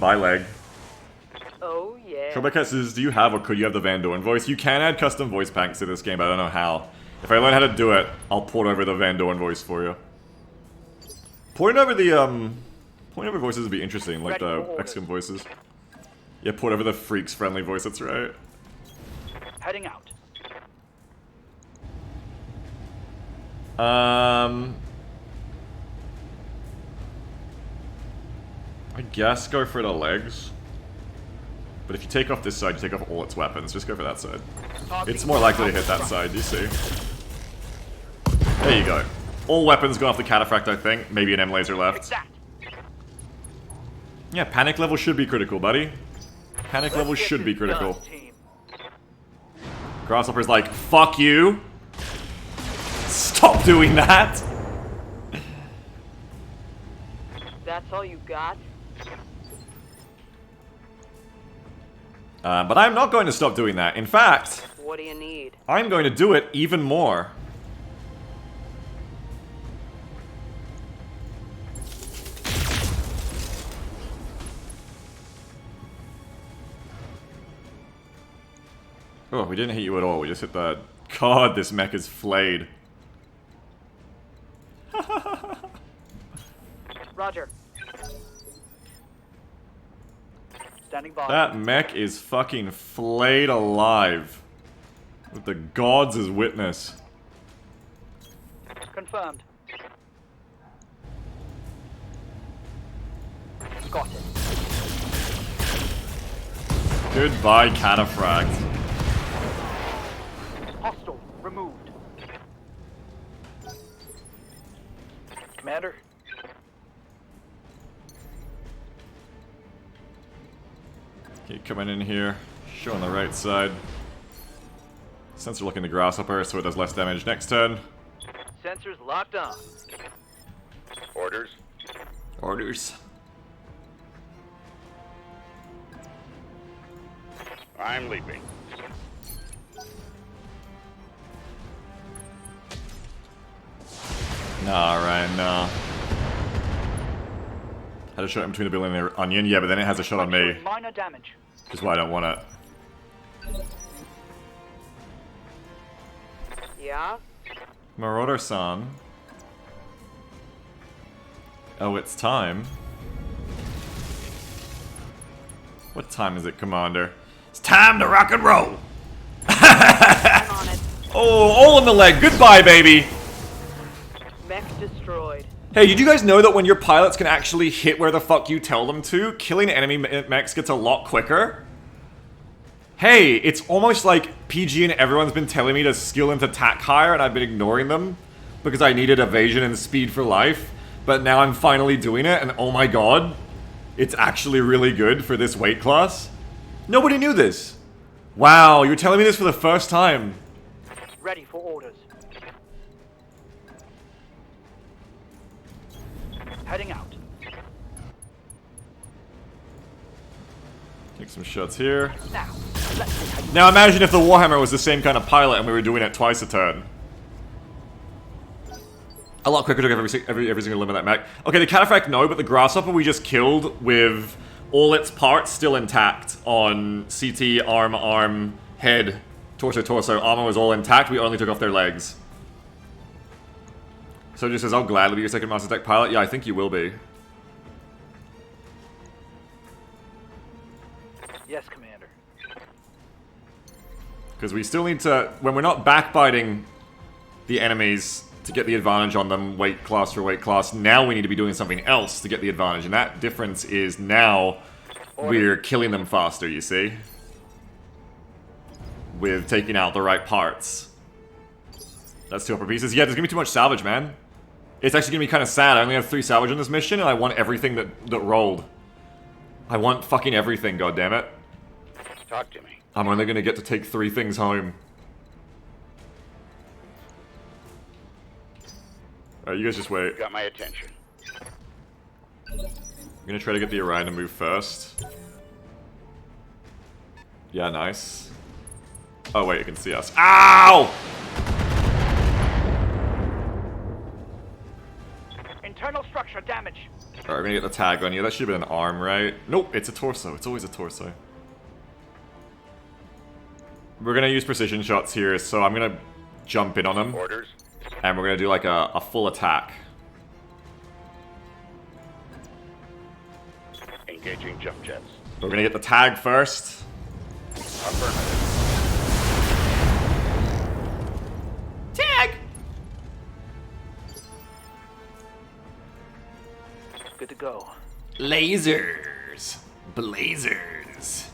Bye, leg.
Oh, yeah.
Trollbeck says, do you have or could you have the Van Dorn voice? You can add custom voice packs to this game, but I don't know how. If I learn how to do it, I'll port over the Van Dorn voice for you. Porting over voices would be interesting, like the BEXCOM voices. Yeah, port over the Freaks friendly voice, that's right.
Heading out.
I guess go for the legs. But if you take off this side, you take off all its weapons. Just go for that side. It's more likely to hit that side, you see. There you go. All weapons go off the cataphract, I think. Maybe an M-laser left. Yeah, panic level should be critical, buddy. Panic level should be critical. Grasshopper's like, fuck you! Stop doing that!
That's all you got?
But I'm not going to stop doing that. In fact,
What do you need?
I'm going to do it even more. Oh, we didn't hit you at all. We just hit the... God, this mech is flayed.
Roger. Standing by.
That mech is fucking flayed alive. With the gods as witness.
Confirmed. Got it.
Goodbye, cataphract.
Hostile removed. Commander.
Keep coming in here. Show on the right side. Sensor looking the grasshopper, so it does less damage next turn.
Sensors locked on.
Orders.
Orders.
I'm leaping.
Nah, Ryan, nah. Had a shot in between the building and the onion, yeah, but then it has a shot on me.
Minor damage.
Which is why I don't want it.
Yeah?
Marauder-san. Oh, it's time. What time is it, Commander? It's time to rock and roll!
I'm on it.
Oh, all in the leg. Goodbye, baby!
Mech destroyed.
Hey, did you guys know that when your pilots can actually hit where the fuck you tell them to, killing enemy mechs gets a lot quicker? Hey, it's almost like PG and everyone's been telling me to skill into attack higher and I've been ignoring them because I needed evasion and speed for life, but now I'm finally doing it and oh my god, it's actually really good for this weight class. Nobody knew this. Wow, you're telling me this for the first time.
Ready for orders. Heading out.
Take some shots here.
Now, let's see how you...
Now imagine if the Warhammer was the same kind of pilot and we were doing it twice a turn. A lot quicker to get every single limb of that mech. Okay, the Cataphract no, but the Grasshopper we just killed with all its parts still intact on CT, arm, head, torso. Armor was all intact, we only took off their legs. So it just says, I'll gladly be your second Master Tech pilot. Yeah, I think you will be.
Yes, Commander.
Because we still need to, when we're not backbiting the enemies to get the advantage on them, weight class for weight class, now we need to be doing something else to get the advantage. And that difference is now we're killing them faster, you see? With taking out the right parts. That's 2 upper pieces. Yeah, there's gonna be too much salvage, man. It's actually gonna be kind of sad. I only have 3 salvage on this mission, and I want everything that rolled. I want fucking everything, goddammit.
Talk to me.
I'm only gonna get to take 3 things home. Alright, you guys just wait.
Got my attention.
I'm gonna try to get the Orion to move first. Yeah, nice. Oh wait, you can see us. Ow!
Internal structure damage.
Alright, we're gonna get the tag on you. That should have been an arm, right? Nope, it's a torso. It's always a torso. We're gonna use precision shots here, so I'm gonna jump in on them.
Orders.
And we're gonna do like a full attack.
Engaging jump jets.
We're gonna get the tag first.
Affirmative.
Tag!
Good to go.
Lasers. Blazers.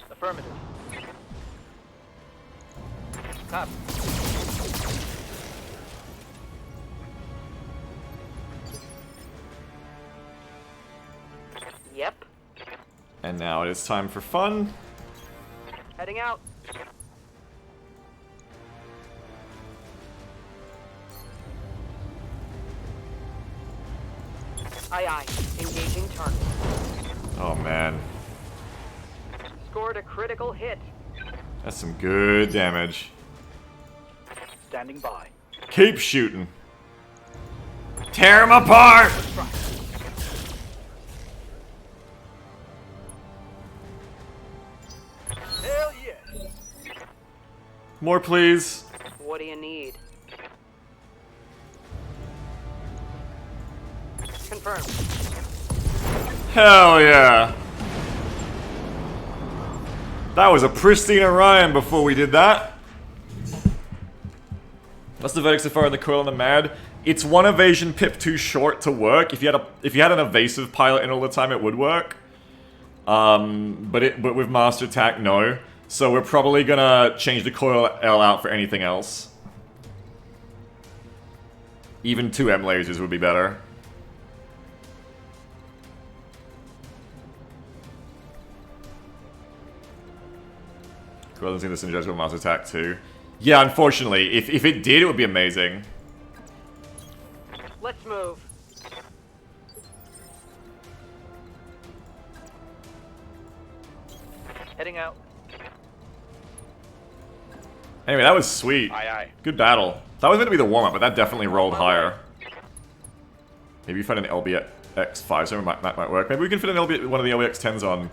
Affirmative. Copy. Yep.
And now it is time for fun.
Heading out. Aye aye. Engaging target.
Oh man.
Scored a critical hit.
That's some good damage.
Standing by.
Keep shooting. Tear them apart!
Hell yeah.
More, please.
What do you need? Confirmed.
Hell yeah. That was a pristine Orion before we did that. That's the verdict so far on the coil and the mad. It's 1 evasion pip too short to work. If you had an evasive pilot in all the time, it would work. But with master attack, no. So we're probably gonna change the coil L out for anything else. Even 2 M lasers would be better. Coil doesn't seem to synergize with master attack too. Yeah, unfortunately, if it did, it would be amazing.
Let's move. Heading out.
Anyway, that was sweet.
Aye aye.
Good battle. That was meant to be the warm-up, but that definitely rolled higher. Maybe you find an LBX5, so that might work. Maybe we can fit one of the LBX10s on.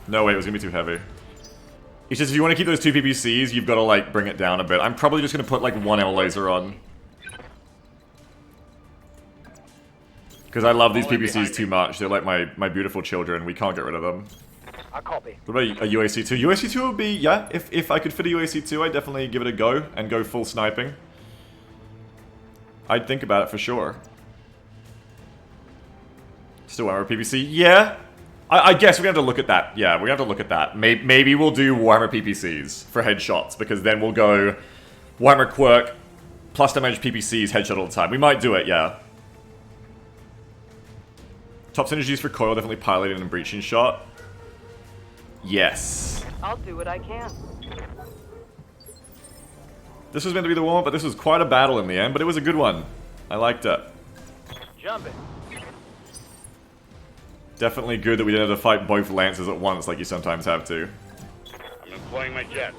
No, wait, it was gonna be too heavy. It's just if you want to keep those 2 PPCs, you've got to like bring it down a bit. I'm probably just gonna put like 1 L laser on. Because I love these PPCs too much. They're like my beautiful children. We can't get rid of them.
I copy.
What about a UAC2? UAC2 would be, yeah, if I could fit a UAC2, I'd definitely give it a go and go full sniping. I'd think about it for sure. Still Warhammer PPC? Yeah. I guess we're going to have to look at that. Yeah, we're going to have to look at that. Maybe we'll do Warhammer PPCs for headshots, because then we'll go Warhammer Quirk plus damage PPCs headshot all the time. We might do it, yeah. Top synergies for coil, definitely piloting and breaching shot. Yes.
I'll do what I can.
This was meant to be the warm-up, but this was quite a battle in the end, but it was a good one. I liked it.
Jumping.
Definitely good that we didn't have to fight both lances at once like you sometimes have to.
I'm employing my jet.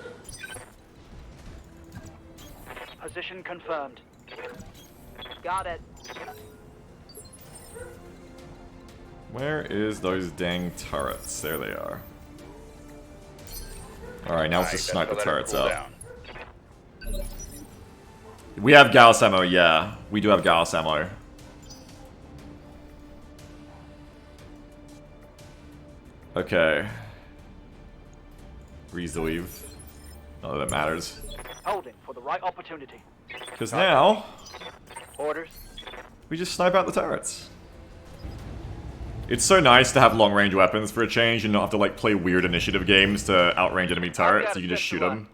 Position confirmed. Got it.
Where is those dang turrets? There they are. Alright, now let's just snipe the turrets out. We have Gauss ammo, yeah. We do have Gauss ammo. Okay. Resolve. Not that it matters.
Holding for the right opportunity.
Because now,
Orders.
we just snipe out the turrets. It's so nice to have long-range weapons for a change and not have to like play weird initiative games to outrange enemy turrets. You can just shoot them.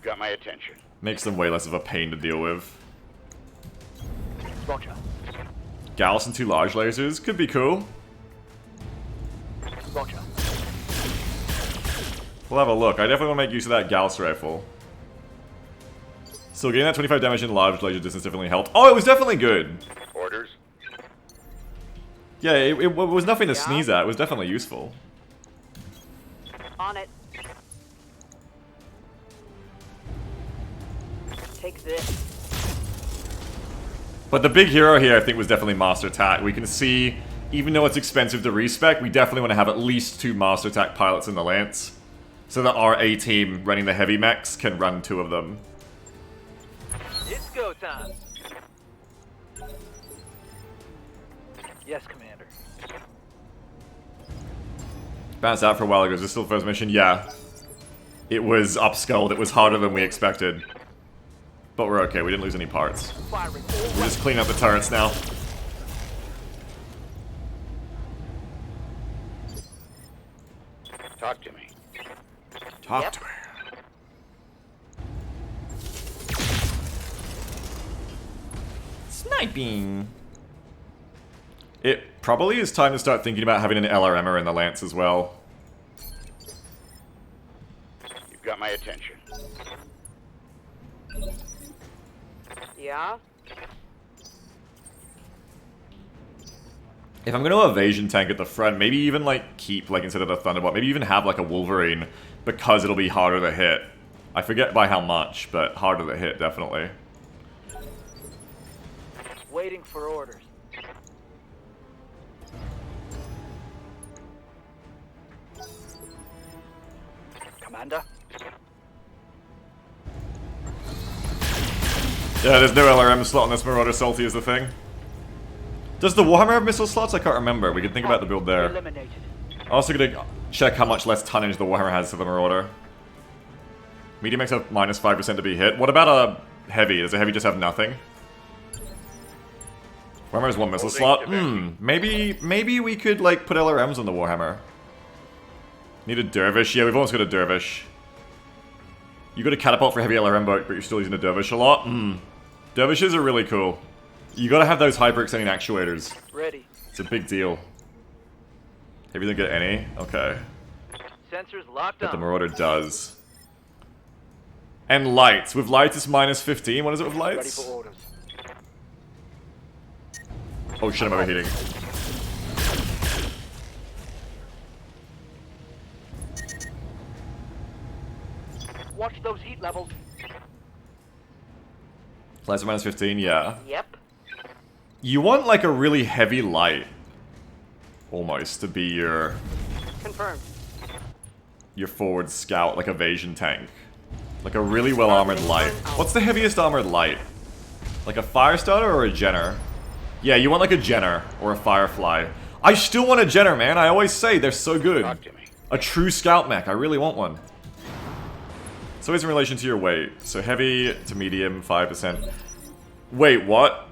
You've got my attention.
Makes them way less of a pain to deal with.
Roger.
Gauss and 2 large lasers could be cool.
Roger.
We'll have a look. I definitely want to make use of that Gauss rifle. So getting that 25 damage in large laser distance definitely helped. Oh, it was definitely good.
Orders?
Yeah, it was nothing to sneeze at. It was definitely useful.
On it. Take this.
But the big hero here, I think, was definitely Master Attack. We can see, even though it's expensive to respec, we definitely want to have at least 2 Master Attack pilots in the Lance. So that our A-team running the heavy mechs can run 2 of them.
It's go time. Yes, Commander.
Bounced out for a while ago. Is this still the first mission? Yeah. It was upsculled. It was harder than we expected. But we're okay. We didn't lose any parts.
Firing all
We're just cleaning up the turrets now.
Talk to me.
Talk to me. Sniping. It probably is time to start thinking about having an LRMer in the Lance as well.
You've got my attention.
Yeah?
If I'm going to evasion tank at the front, maybe even like keep like instead of the Thunderbolt, maybe even have like a Wolverine because it'll be harder to hit. I forget by how much, but harder to hit definitely.
Waiting for orders. Commander?
Yeah, there's no LRM slot on this Marauder. Salty is the thing. Does the Warhammer have missile slots? I can't remember. We could think about the build there.
Eliminated.
Also gonna check how much less tonnage the Warhammer has to the Marauder. Medium mechs have minus 5% to be hit. What about a heavy? Does a heavy just have nothing? Warhammer has 1 missile slot. Maybe we could like put LRMs on the Warhammer. Need a Dervish. Yeah, we've almost got a Dervish. You got a catapult for heavy LRM boat, but you're still using a Dervish a lot. Dervishes are really cool. You gotta have those hyper-extending actuators.
Ready.
It's a big deal. Heavy doesn't get any? Okay.
Sensors locked
But the
on.
Marauder does. And lights. With lights, it's minus 15. What is it with
Ready
lights?
for orders.
Oh shit, I'm overheating.
Watch those heat levels.
Lights are minus 15, yeah.
Yep.
You want like a really heavy light. Almost, to be your
Confirmed.
forward scout, like evasion tank. Like a really well armored light. What's the heaviest armored light? Like a fire starter or a Jenner? Yeah, you want like a Jenner or a Firefly. I still want a Jenner, man. I always say they're so good.
Talk to me.
A true scout mech. I really want one. It's always in relation to your weight. So heavy to medium, 5%. Wait, what?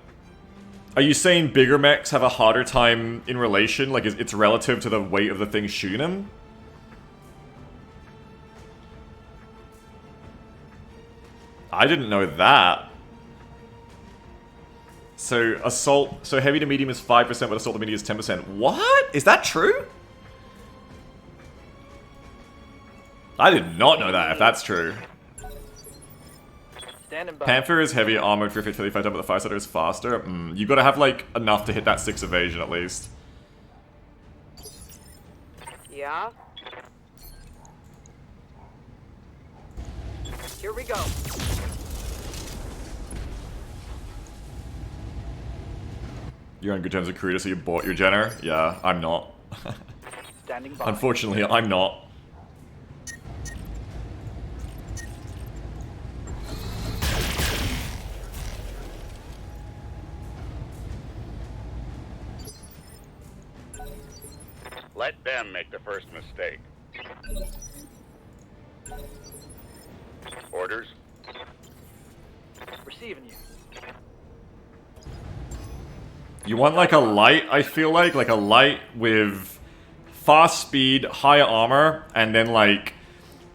Are you saying bigger mechs have a harder time in relation? Like, it's relative to the weight of the thing shooting them? I didn't know that. So, assault... So, heavy to medium is 5%, but assault to medium is 10%. What? Is that true? I did not know that, if that's true.
Standing by.
Panther is heavy armored for 55 times, but the Firestarter is faster. You gotta have, like, enough to hit that 6 evasion, at least.
Yeah? Here we go.
You're on good terms with Kurita, so you bought your Jenner? Yeah, I'm not.
Standing by.
Unfortunately, I'm not.
Let them make the first mistake. Orders?
Receiving you.
You want like a light, I feel like a light with fast speed, high armor, and then like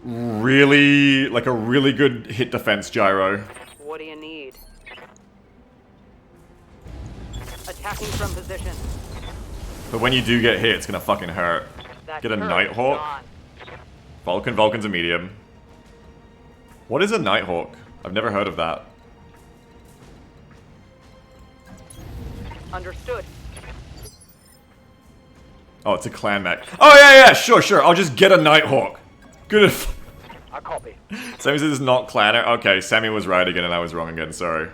really, like a really good hit defense gyro.
What do you need? Attacking from position.
But when you do get hit, it's gonna fucking hurt.
That
Get a
turret's
Nighthawk.
gone.
Vulcan's a medium. What is a Nighthawk? I've never heard of that.
Understood.
Oh, it's a clan mech. Oh, yeah, sure. I'll just get a Nighthawk. Good.
I copy.
Sammy says it's not clanner. Okay, Sammy was right again and I was wrong again, sorry.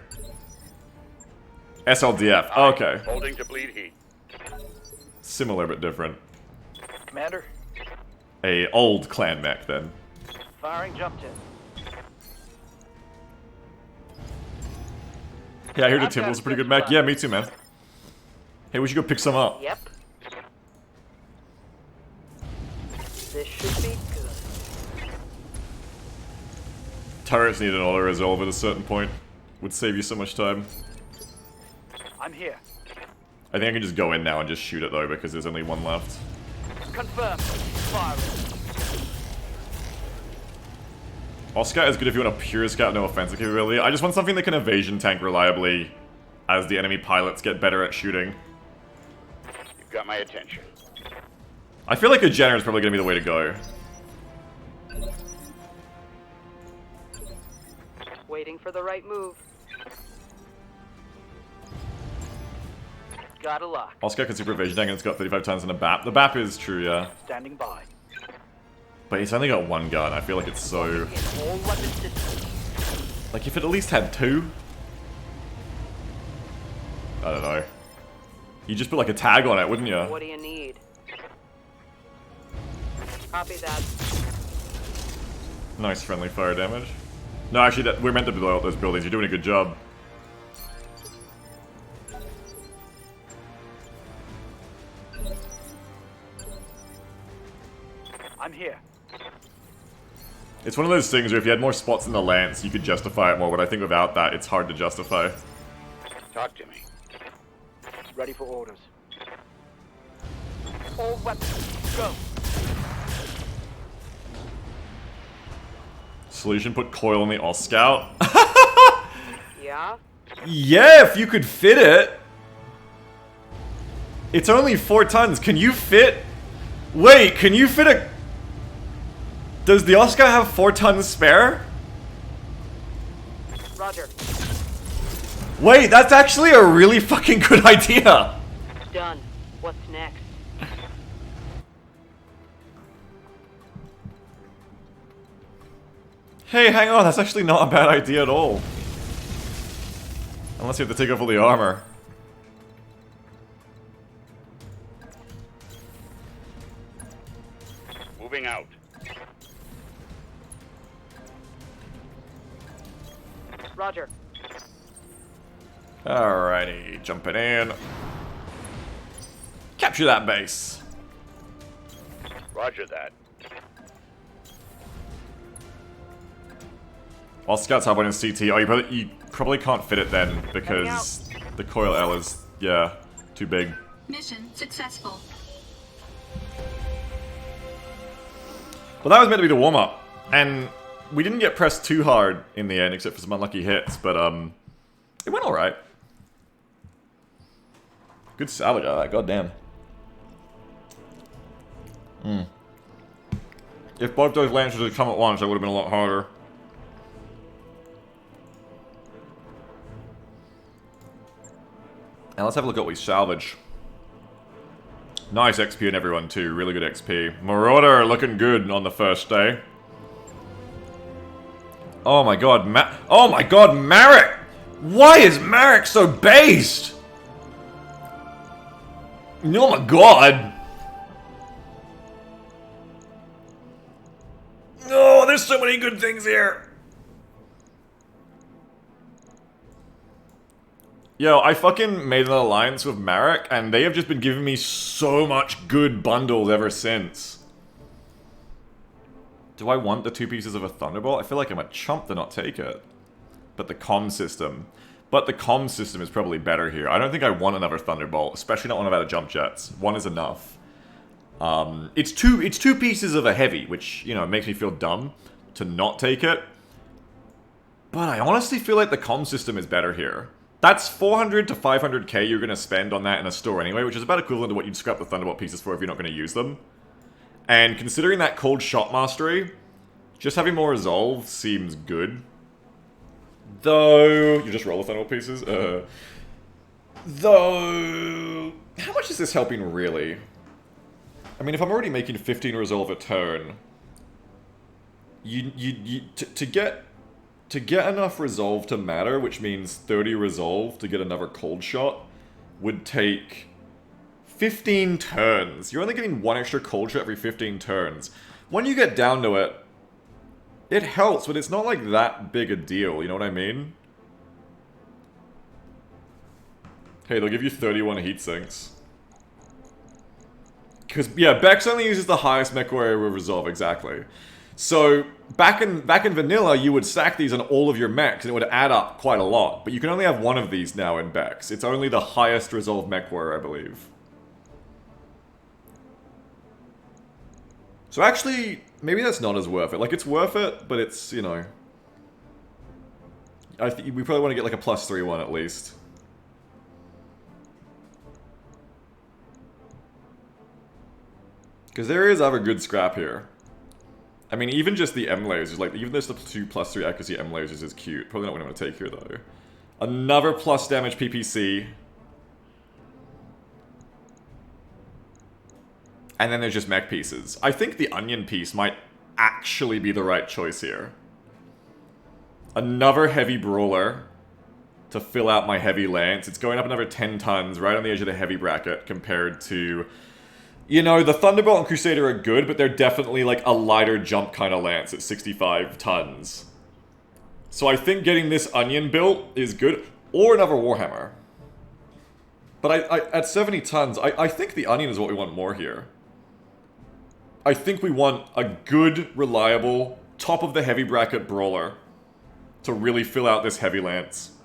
SLDF, okay.
Holding to bleed heat.
Similar but different.
Commander,
A old clan mech then.
firing jump jet.
Yeah, I heard the Timble's a pretty good mech. Yeah, me too, man. Hey, we should go pick some up.
Yep. This should be good.
Turrets need an auto-resolve at a certain point. Would save you so much time.
I'm here.
I think I can just go in now and just shoot it though, because there's only one left.
Confirmed. Firing.
Oscar is good if you want a pure scout, no offensive capability. I just want something that can evasion tank reliably as the enemy pilots get better at shooting.
You've got my attention.
I feel like a Jenner is probably going to be the way to go.
Waiting for the right move.
Got a lock.
Oscar can super evasion tank and it's got 35 tons in a BAP. The BAP is true, yeah.
Standing by.
But it's only got one gun. I feel like it's so...
In all weapon systems.
Like, if it at least had two? I don't know. You just put like a tag on it, wouldn't you?
What do you need? Copy that.
Nice friendly fire damage. No, actually, we're meant to blow out those buildings. You're doing a good job.
I'm here.
It's one of those things where if you had more spots in the lance, you could justify it more, but I think without that, it's hard to justify.
Talk to me. Ready for orders. All weapons, go.
Solution, put coil on the Oscout.
Yeah?
Yeah, if you could fit it. It's only 4 tons. Can you fit... Wait, can you fit a... Does the Oscar have 4 tons spare?
Roger.
Wait, that's actually a really fucking good idea.
Done. What's next?
Hey, hang on, that's actually not a bad idea at all. Unless you have to take off all the armor.
Moving out.
Roger.
Alrighty, jumping in. Capture that base.
Roger that.
While scouts have one in CT, oh, you probably can't fit it then because the coil L is, yeah, too big.
Mission successful.
Well, that was meant to be the warm-up, and we didn't get pressed too hard in the end, except for some unlucky hits, but it went alright. Good salvage out of that, goddamn. If both those lancers had come at once, that would have been a lot harder. Now let's have a look at what we salvage. Nice XP on everyone too, really good XP. Marauder looking good on the first day. Oh my god, Marek! Why is Marek so based? Oh my god! Oh, there's so many good things here! Yo, I fucking made an alliance with Marek, and they have just been giving me so much good bundles ever since. Do I want the 2 pieces of a Thunderbolt? I feel like I'm a chump to not take it. But the comm system is probably better here. I don't think I want another Thunderbolt, especially not one out of jump jets. 1 is enough. It's two pieces of a heavy, which, you know, makes me feel dumb to not take it. But I honestly feel like the comm system is better here. That's 400 to 500k you're going to spend on that in a store anyway, which is about equivalent to what you'd scrap the Thunderbolt pieces for if you're not going to use them. And considering that cold shot mastery, just having more resolve seems good. Though... You just roll the Thunderbolt pieces? Though... How much is this helping, really? I mean, if I'm already making 15 resolve a turn... To get enough resolve to matter, which means 30 resolve to get another cold shot, would take 15 turns. You're only getting one extra cold shot every 15 turns. When you get down to it, it helps, but it's not like that big a deal, you know what I mean? Hey, they'll give you 31 heat sinks. Because, yeah, Bex only uses the highest mech warrior with resolve, exactly. So, back in vanilla, you would stack these on all of your mechs, and it would add up quite a lot. But you can only have one of these now in Bex. It's only the highest resolve mech warrior, I believe. So actually, maybe that's not as worth it. Like, it's worth it, but it's, you know... we probably want to get like a +3 one at least. Because there is other good scrap here. I mean, even just the M lasers, like, even just the 2 +3 accuracy M lasers is cute. Probably not what I'm going to take here, though. Another plus damage PPC. And then there's just mech pieces. I think the onion piece might actually be the right choice here. Another heavy brawler to fill out my heavy lance. It's going up another 10 tons, right on the edge of the heavy bracket, compared to... You know, the Thunderbolt and Crusader are good, but they're definitely like a lighter jump kind of lance at 65 tons. So I think getting this onion built is good. Or another Warhammer. But at 70 tons, I think the onion is what we want more here. I think we want a good, reliable, top of the heavy bracket brawler to really fill out this heavy lance.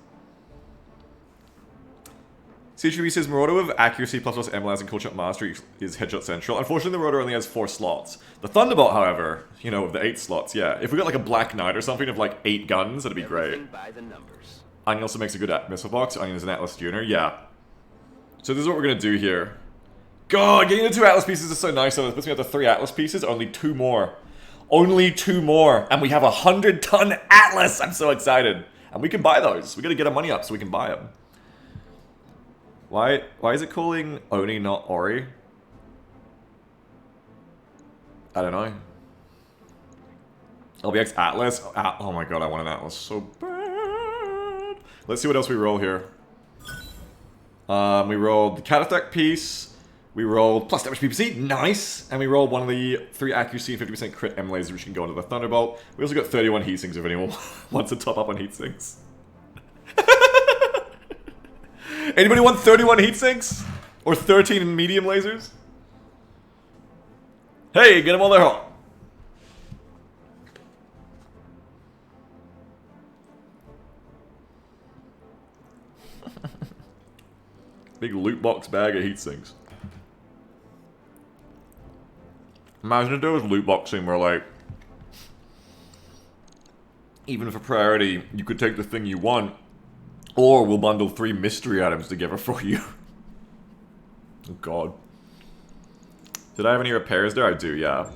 CHB says Marauder with accuracy plus M-Lance and cold shot mastery is headshot central. Unfortunately, the Marauder only has 4 slots. The Thunderbolt, however, you know, with the 8 slots, yeah. If we got like a Black Knight or something of like 8 guns, that'd be great.
By the numbers.
Onion also makes a good missile box. Onion is an Atlas Junior, yeah. So this is what we're gonna do here. God, getting the 2 Atlas pieces is so nice. So it puts me up to 3 Atlas pieces, only 2 more. Only 2 more, and we have a 100-ton Atlas! I'm so excited. And we can buy those. We gotta get our money up so we can buy them. Why is it calling Oni, not Ori? I don't know. LBX Atlas? Oh my god, I want an Atlas so bad. Let's see what else we roll here. We rolled the Cat Attack piece. We rolled plus damage PPC, nice! And we rolled one of the 3 accuracy and 50% crit M lasers, which can go into the Thunderbolt. We also got 31 heat sinks if anyone wants to top up on heat sinks. Anybody want 31 heat sinks? Or 13 medium lasers? Hey, get them all there hot. Big loot box bag of heat sinks. Imagine if there was loot boxing where, like, even for priority, you could take the thing you want, or we'll bundle 3 mystery items together for you. Oh god. Did I have any repairs there? I do, yeah.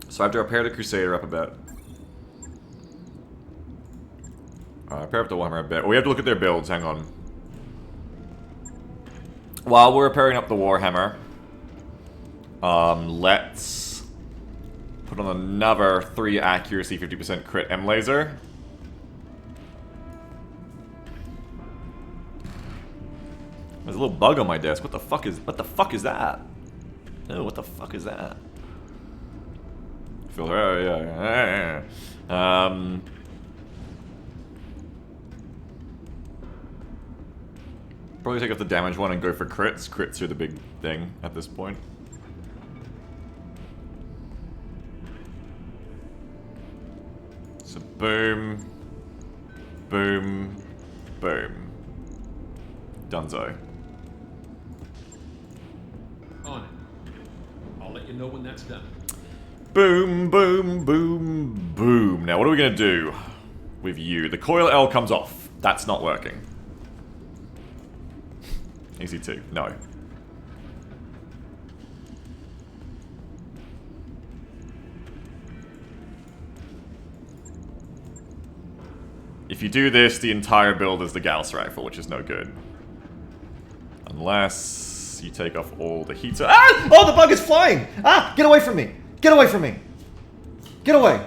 So I have to repair the Crusader up a bit. Repair up the Warhammer a bit. Oh, we have to look at their builds, hang on. While we're repairing up the Warhammer, let's put on another 3 accuracy, 50% crit M laser. There's a little bug on my desk. What the fuck is that? Oh, what the fuck is that? Feel yeah. Probably take off the damage one and go for crits. Crits are the big thing at this point. So boom, boom, boom. Dunzo.
On it. I'll you know when that's done.
Boom, boom, boom, boom. Now, what are we gonna do with you? The coil L comes off. That's not working. Easy 2. No. If you do this, the entire build is the Gauss rifle, which is no good. Unless you take off all the heat. Ah! Oh, the bug is flying! Ah! Get away from me! Get away from me! Get away!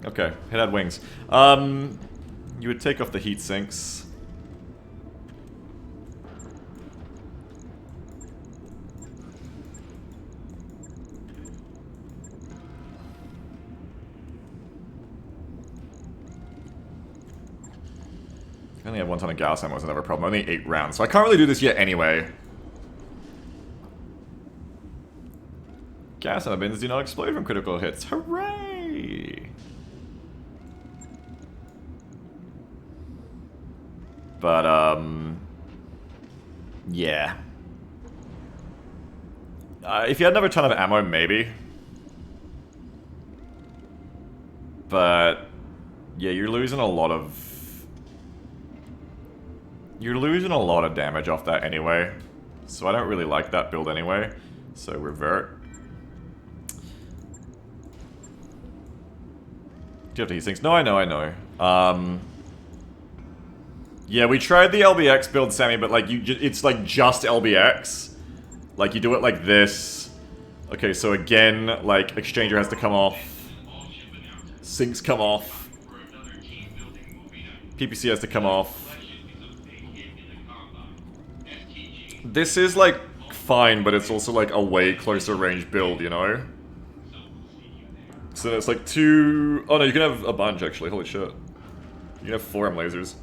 Okay, it had wings. You would take off the heat sinks. I only have 1 ton of Gauss ammo, was another problem. Only 8 rounds, so I can't really do this yet anyway. Gas ammo bins do not explode from critical hits. Hooray! But, yeah. If you had another ton of ammo, maybe. But, yeah, you're losing a lot of... You're losing a lot of damage off that anyway. So I don't really like that build anyway. So revert. Do you have to heat sinks? No, I know. Yeah, we tried the LBX build, Sammy, but like it's like just LBX. Like you do it like this. Okay, so again, like exchanger has to come off. Sinks come off. PPC has to come off. This is like fine, but it's also like a way closer range build, you know? So it's like 2... Oh no, you can have a bunch actually, holy shit. You can have 4 M lasers.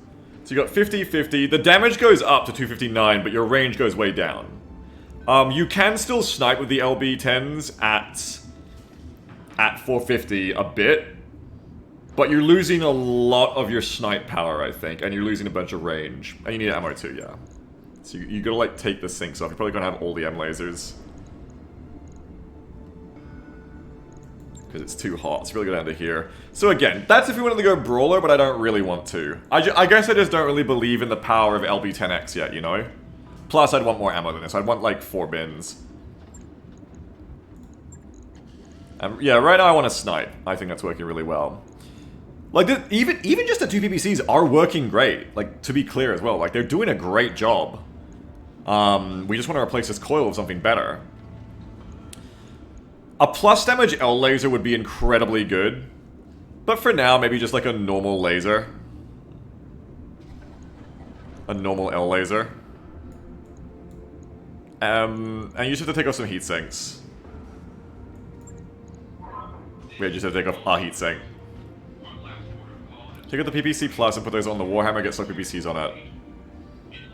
So you got 50, 50. The damage goes up to 259, but your range goes way down. You can still snipe with the LB-10s at 450 a bit, but you're losing a lot of your snipe power, I think, and you're losing a bunch of range. And you need ammo too, yeah. So you gotta like take the sinks off. You're probably gonna have all the M lasers. Because it's too hot. It's really good down to here. So again, that's if we wanted to go Brawler, but I don't really want to. I guess I just don't really believe in the power of LB10X yet, you know? Plus, I'd want more ammo than this. I'd want like 4 bins. Yeah, right now I want to snipe. I think that's working really well. Like, even just the 2 PPCs are working great. Like, to be clear as well. Like, they're doing a great job. We just want to replace this coil with something better. A plus damage L laser would be incredibly good. But for now, maybe just like a normal laser. A normal L laser. And you just have to take off some heat sinks. We just have to take off a heat sink. Take out the PPC plus and put those on the Warhammer, get some PPCs on it.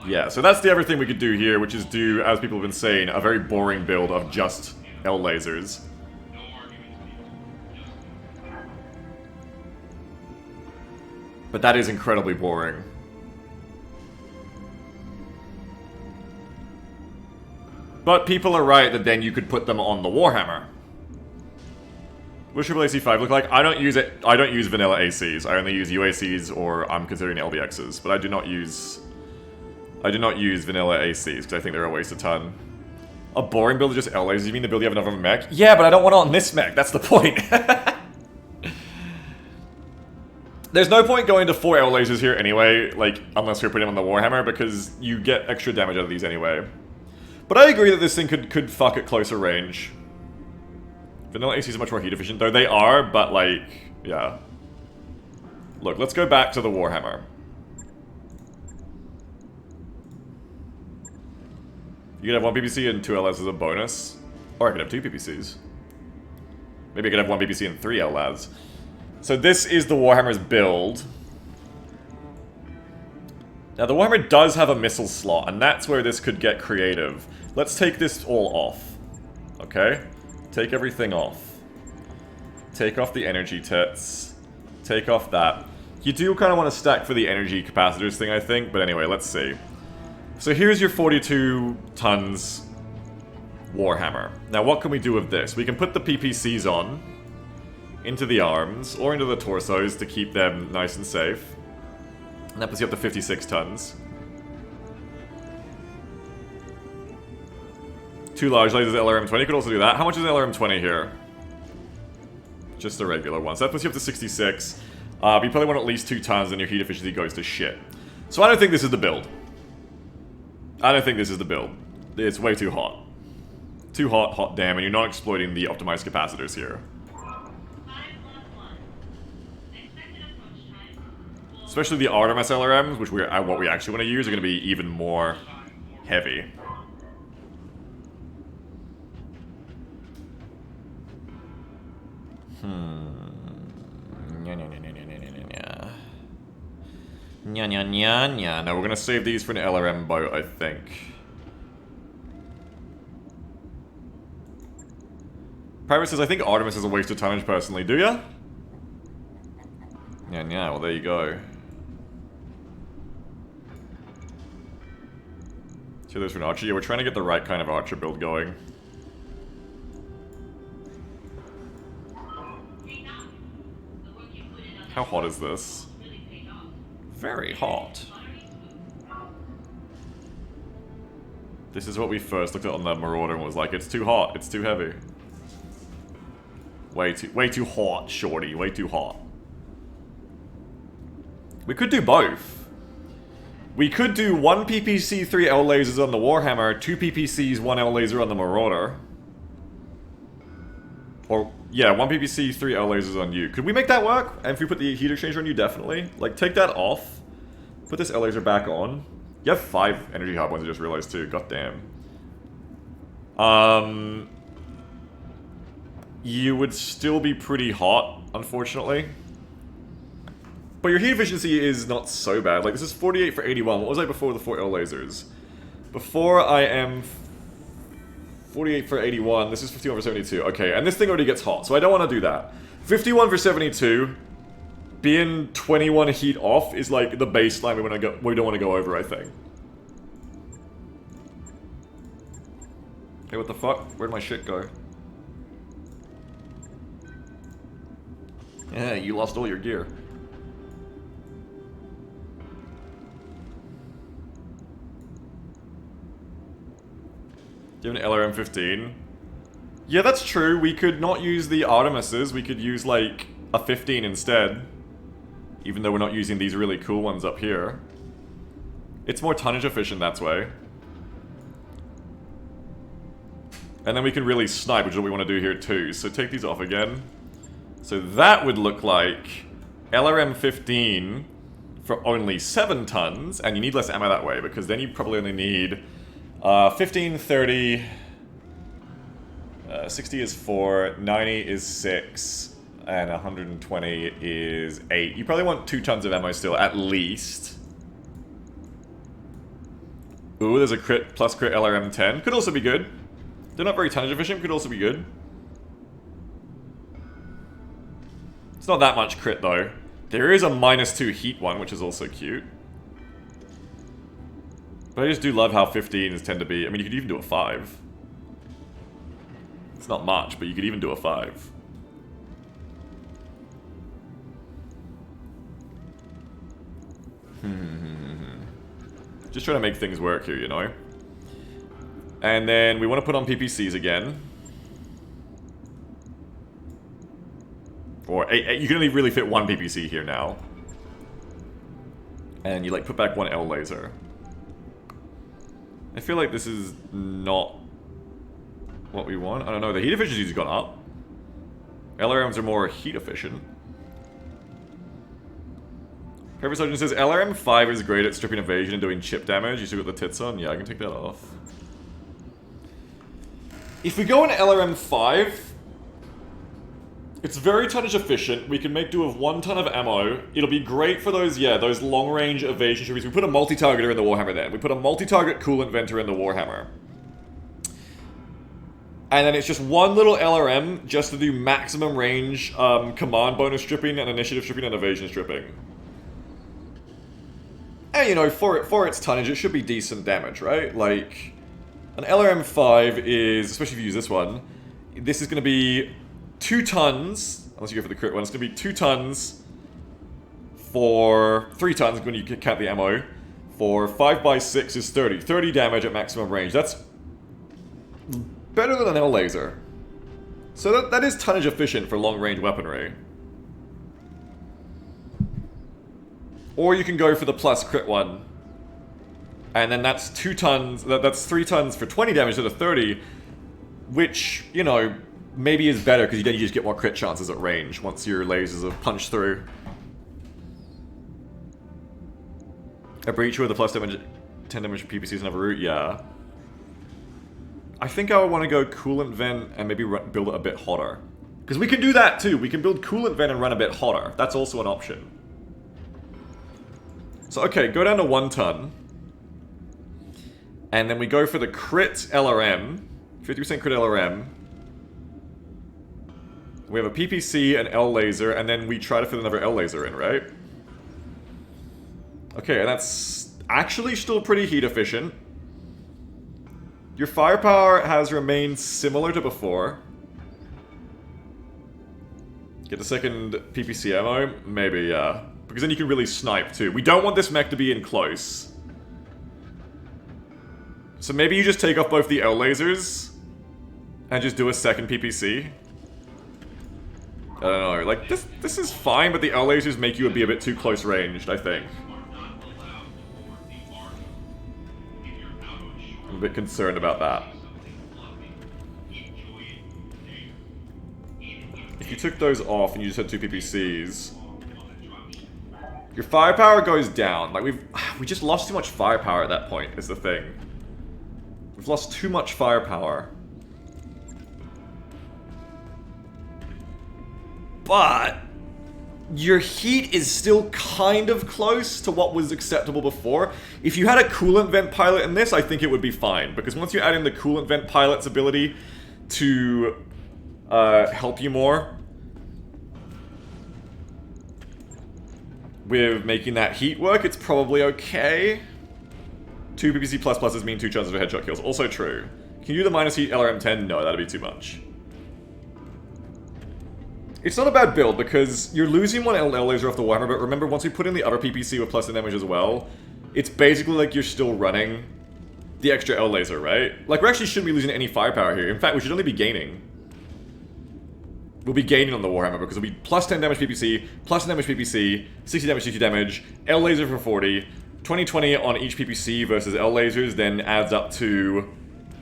Yeah, so that's the other thing we could do here, which is do, as people have been saying, a very boring build of just L lasers. But that is incredibly boring. But people are right that then you could put them on the Warhammer. What should AC5 look like? I don't use it. I don't use vanilla ACs. I only use UACs or I'm considering LBXs. But I do not use vanilla ACs because I think they're a waste of ton. A boring build is just L lasers. You mean the build you have another mech? Yeah, but I don't want it on this mech. That's the point. There's no point going to 4 L lasers here anyway, like, unless you're putting them on the Warhammer, because you get extra damage out of these anyway. But I agree that this thing could fuck at closer range. Vanilla ACs are much more heat efficient, though they are, but like, yeah. Look, let's go back to the Warhammer. You could have 1 PPC and 2 LLAs as a bonus. Or I could have 2 PPCs. Maybe I could have 1 PPC and 3 LLAs. So this is the Warhammer's build. Now the Warhammer does have a missile slot, and that's where this could get creative. Let's take this all off. Okay? Take everything off. Take off the energy tits. Take off that. You do kind of want to stack for the energy capacitors thing, I think, but anyway, let's see. So here's your 42 tons Warhammer. Now, what can we do with this? We can put the PPCs on, into the arms, or into the torsos to keep them nice and safe. And that puts you up to 56 tons. 2 large lasers LRM-20 could also do that. How much is LRM-20 here? Just the regular one. So that puts you up to 66. But you probably want at least 2 tons, and your heat efficiency goes to shit. So I don't think this is the build. I don't think this is the build. It's way too hot. Too hot, hot damn, and you're not exploiting the optimized capacitors here. Especially the Artemis LRMs, which what we actually want to use, are going to be even more heavy. No, we're going to save these for an LRM boat, I think. Pirate says, I think Artemis is a waste of tonnage personally, do ya? Yeah, well there you go. 2 of those for an archer. Yeah, we're trying to get the right kind of archer build going. How hot is this? Very hot. This is what we first looked at on the Marauder and was like, it's too hot, it's too heavy. Way too hot, shorty, way too hot. We could do both. We could do 1 PPC, 3 L lasers on the Warhammer, 2 PPCs, 1 L laser on the Marauder. Or, yeah, 1 PPC, 3 L lasers on you. Could we make that work? And if we put the heat exchanger on you, definitely. Like, take that off. Put this L laser back on. You have 5 energy hard ones, I just realized too. God damn. You would still be pretty hot, unfortunately. But your heat efficiency is not so bad. Like, this is 48 for 81. What was I before the 4 L lasers? Before I am 48 for 81. This is 51 for 72. Okay, and this thing already gets hot, so I don't want to do that. 51 for 72. Being 21 heat off is like the baseline we don't want to go over, I think. Hey, what the fuck? Where'd my shit go? Yeah, you lost all your gear. Do you have an LRM-15? Yeah, that's true. We could not use the Artemises. We could use, like, a 15 instead. Even though we're not using these really cool ones up here. It's more tonnage efficient that way. And then we can really snipe, which is what we want to do here too. So take these off again. So that would look like LRM-15 for only 7 tons. And you need less ammo that way, because then you probably only need 15, 30... 60 is 4, 90 is 6, and 120 is 8. You probably want 2 tons of ammo still, at least. Ooh, there's a crit plus crit LRM-10. Could also be good. They're not very tonnage efficient, could also be good. It's not that much crit, though. There is a -2 heat one, which is also cute. But I just do love how 15s tend to be... I mean, you could even do a 5. It's not much, but you could even do a 5. Just trying to make things work here, you know? And then we want to put on PPCs again. Or you can only really fit 1 PPC here now. And you like put back 1 L laser. I feel like this is not what we want. I don't know, the heat efficiency's gone up. LRMs are more heat efficient. Pepper Sergeant says, LRM-5 is great at stripping evasion and doing chip damage. You still got the tits on? Yeah, I can take that off. If we go into LRM-5, it's very tonnage efficient. We can make do with 1 ton of ammo. It'll be great for those, yeah, those long-range evasion shooties. We put a multi-targeter in the Warhammer then. We put a multi-target coolant venter in the Warhammer. And then it's just 1 little LRM just to do maximum range command bonus stripping and initiative stripping and evasion stripping. And, you know, for its tonnage, it should be decent damage, right? Like, An LRM-5 is, especially if you use this one, this is going to be 2 tons, unless you go for the crit one, it's going to be 2 tons for 3 tons when you count the ammo. For 5x6 is 30. 30 damage at maximum range. That's better than an L laser. So that is tonnage efficient for long-range weaponry. Or you can go for the plus crit one. And then that's 2 tons, that's 3 tons for 20 damage instead of 30. Which, you know, maybe is better because then you just get more crit chances at range once your lasers have punched through. A breach with a plus damage, 10 damage for PPCs and have a route, yeah. I think I would want to go coolant vent and maybe build it a bit hotter. Because we can do that too, we can build coolant vent and run a bit hotter. That's also an option. So okay, go down to 1 ton. And then we go for the crit LRM. 50% crit LRM. We have a PPC, an L laser, and then we try to fit another L laser in, right? Okay, and that's actually still pretty heat efficient. Your firepower has remained similar to before. Get the second PPC ammo? Maybe, yeah. Because then you can really snipe too. We don't want this mech to be in close. So maybe you just take off both the L lasers and just do a second PPC. I don't know, like this is fine, but the L lasers make you be a bit too close ranged, I think. I'm a bit concerned about that. If you took those off and you just had 2 PPCs, your firepower goes down. Like we just lost too much firepower at that point, is the thing. We've lost too much firepower. But your heat is still kind of close to what was acceptable before. If you had a coolant vent pilot in this, I think it would be fine. Because once you add in the coolant vent pilot's ability to help you more with making that heat work, it's probably okay. 2 PPC plus pluses mean 2 chances of headshot kills. Also true. Can you do the minus heat LRM-10? No, that'd be too much. It's not a bad build, because you're losing one L laser off the Warhammer, but remember, once we put in the other PPC with plus the damage as well, it's basically like you're still running the extra L laser, right? Like, we actually shouldn't be losing any firepower here. In fact, we should only be gaining. We'll be gaining on the Warhammer, because it'll be plus 10 damage PPC, plus 10 damage PPC, 60 damage, 60 damage, L laser for 40, 20-20 on each PPC versus L lasers, then adds up to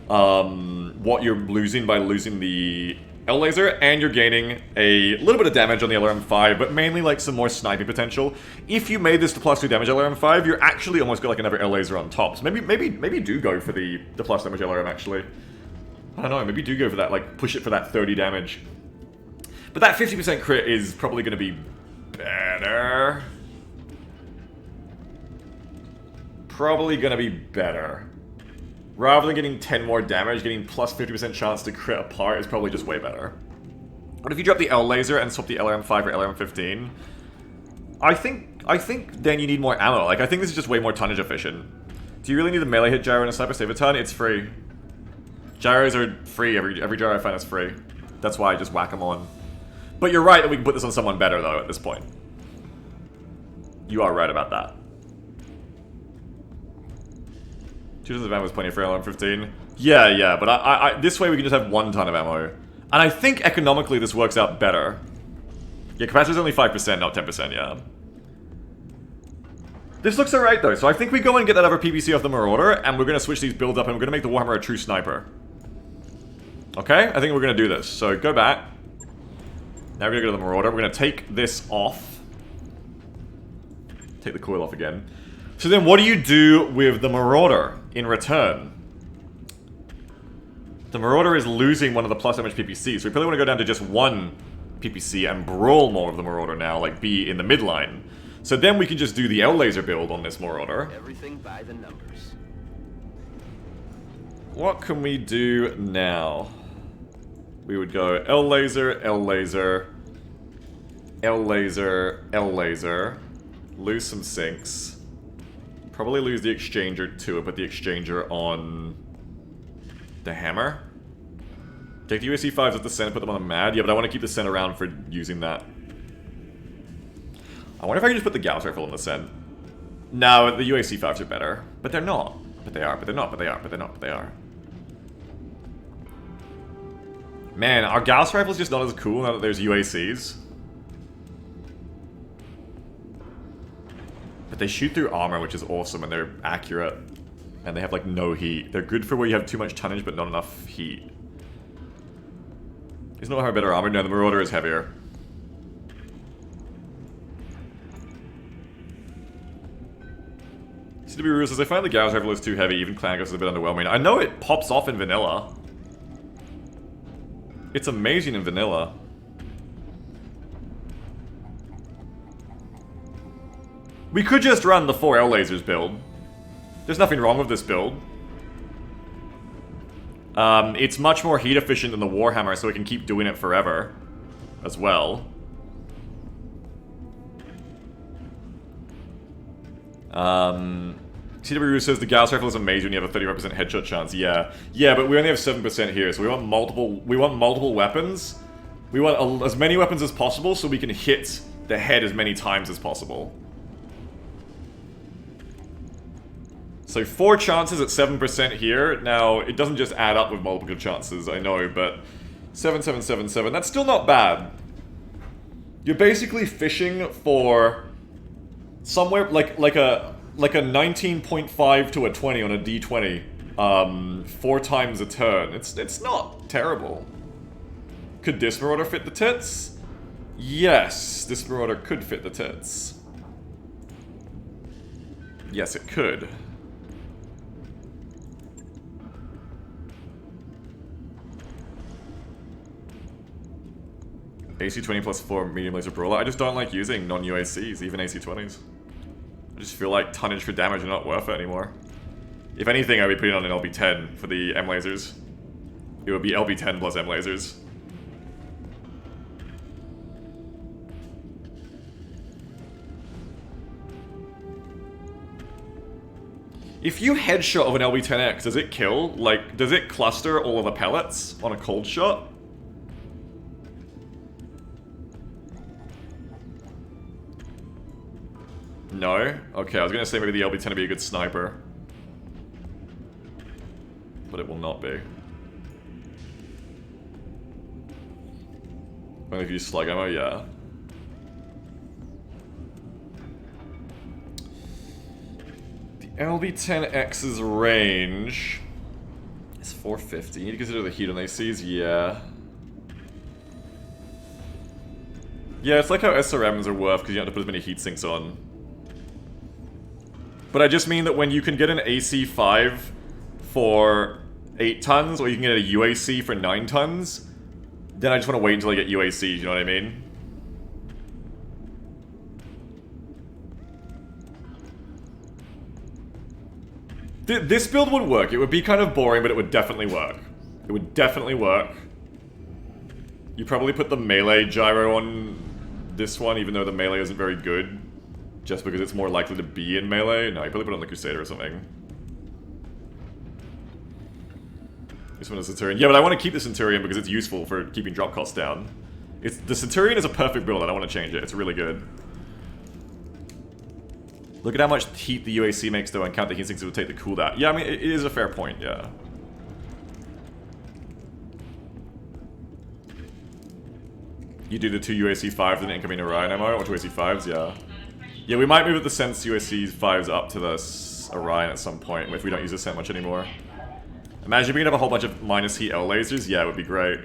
what you're losing by losing the L laser, and you're gaining a little bit of damage on the LRM-5, but mainly like some more sniping potential. If you made this to plus 2 damage LRM-5, you're actually almost got like another L laser on top. So maybe do go for the plus damage LRM actually. I don't know, maybe do go for that, like push it for that 30 damage. But that 50% crit is probably going to be better. Probably going to be better. Rather than getting 10 more damage, getting plus 50% chance to crit apart is probably just way better. But if you drop the L laser and swap the LRM-5 for LRM-15, I think then you need more ammo. Like, I think this is just way more tonnage efficient. Do you really need a melee hit gyro and a sniper save a ton? It's free. Gyros are free. Every gyro I find is free. That's why I just whack them on. But you're right that we can put this on someone better, though, at this point. You are right about that. 2 tons of ammo is plenty for LRM-15. Yeah, but this way we can just have 1 ton of ammo. And I think economically this works out better. Yeah, capacity's only 5%, not 10%, yeah. This looks alright though, so I think we go and get that other PPC off the Marauder, and we're gonna switch these builds up, and we're gonna make the Warhammer a true sniper. Okay? I think we're gonna do this. So go back. Now we're gonna go to the Marauder. We're gonna take this off. Take the coil off again. So then what do you do with the Marauder in return? The Marauder is losing one of the plus damage PPCs, so we probably want to go down to just 1 PPC and brawl more of the Marauder now, like be in the midline. So then we can just do the L laser build on this Marauder.
Everything by the numbers.
What can we do now? We would go L laser, L laser, L laser, L laser, lose some sinks. Probably lose the exchanger to it, but the exchanger on The hammer? Take the UAC 5s at the center, put them on a mad. Yeah, but I want to keep the center around for using that. I wonder if I can just put the Gauss rifle on the center. No, the UAC 5s are better. But they're not. But they are, but they're not, but they are, but they're not, but they are. Man, our Gauss rifle's just not as cool now that there's UACs. But they shoot through armor, which is awesome, and they're accurate. And they have, like, no heat. They're good for where you have too much tonnage, but not enough heat. Isn't it have better armor? No, the Marauder is heavier. CW Rule says, I find the Gauss rifle is too heavy, even Clan Ghost is a bit underwhelming. I know it pops off in vanilla. It's amazing in vanilla. We could just run the 4 L lasers build. There's nothing wrong with this build. It's much more heat efficient than the Warhammer, so we can keep doing it forever as well. CW says the Gauss rifle is amazing when you have a 35% headshot chance. Yeah. Yeah, but we only have 7% here, so we want multiple weapons. We want as many weapons as possible so we can hit the head as many times as possible. So 4 chances at 7% here. Now, it doesn't just add up with multiple chances, I know, but 7, 7, 7, 7. That's still not bad. You're basically fishing for somewhere like a 19.5 to a 20 on a D20. 4 times a turn. It's not terrible. Could this Marauder fit the tits? Yes, this Marauder could fit the tits. Yes, it could. AC-20 plus 4 medium laser brawler. I just don't like using non-UACs, even AC-20s. I just feel like tonnage for damage are not worth it anymore. If anything, I'd be putting on an LB-10 for the M lasers. It would be LB-10 plus M lasers. If you headshot of an LB-10X, does it kill? Like, does it cluster all of the pellets on a cold shot? No? Okay, I was gonna say maybe the LB-10 would be a good sniper. But it will not be. Only if you use slug ammo, yeah. The LB-10X's range is 450. You need to consider the heat on ACs, yeah. Yeah, it's like how SRMs are worth because you don't have to put as many heat sinks on. But I just mean that when you can get an AC-5 for 8 tons, or you can get a UAC for 9 tons, then I just want to wait until I get UACs, you know what I mean? This build would work. It would be kind of boring, but it would definitely work. It would definitely work. You probably put the melee gyro on this one, even though the melee isn't very good. Just because it's more likely to be in melee? No, you probably put it on the Crusader or something. This one is Centurion. Yeah, but I want to keep the Centurion because it's useful for keeping drop costs down. The Centurion is a perfect build, I don't want to change it. It's really good. Look at how much heat the UAC makes though, and count the heat sinks it would take the cooldown. Yeah, I mean, it is a fair point, yeah. You do the 2 UAC 5s and incoming Orion ammo, or 2 UAC 5s, yeah. Yeah, we might move the Sense UAC 5s up to the Orion at some point, if we don't use the Scent much anymore. Imagine we could have a whole bunch of minus heat L lasers, yeah, it would be great.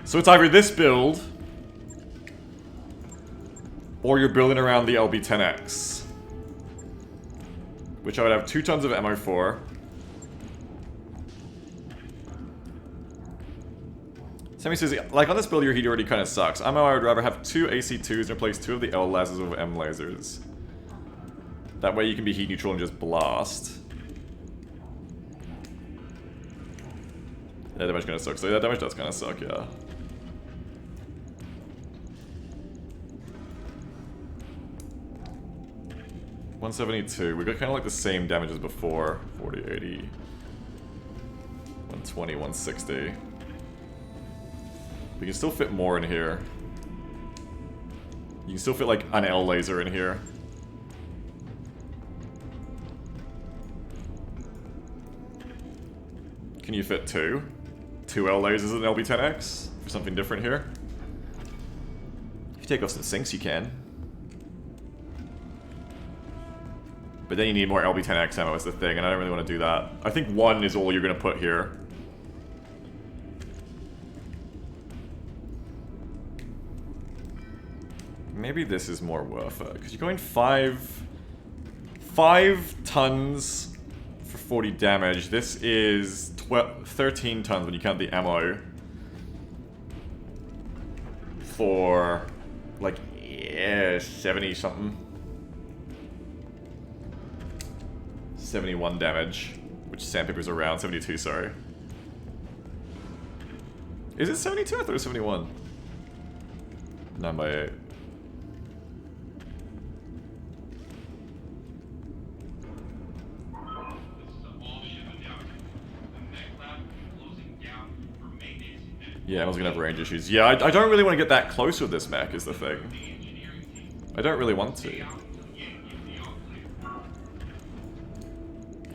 So it's either this build, or you're building around the LB-10X. Which I would have 2 tons of ammo for. Sammy says, like on this build your heat already kind of sucks. I would rather have 2 AC2s and replace 2 of the L lasers with M lasers. That way you can be heat neutral and just blast. Yeah, damage kinda sucks. So that damage does kinda suck, yeah. 172. We got kind of like the same damage as before. 40, 80, 120, 160. We can still fit more in here. You can still fit like an L laser in here. Can you fit two? Two L lasers in LB-10X? For something different here? If you take off some sinks, you can. But then you need more LB-10X ammo is the thing, and I don't really want to do that. I think one is all you're going to put here. Maybe this is more worth it, because you're going 5 tons for 40 damage. This is 13 tons when you count the ammo. For, like, yeah, 70 something. 71 damage, which sandpaper's around. 72, sorry. Is it 72? I thought it was 71. 9 by 8. Yeah, Emma's gonna have range issues. Yeah, I don't really want to get that close with this mech, is the thing. I don't really want to.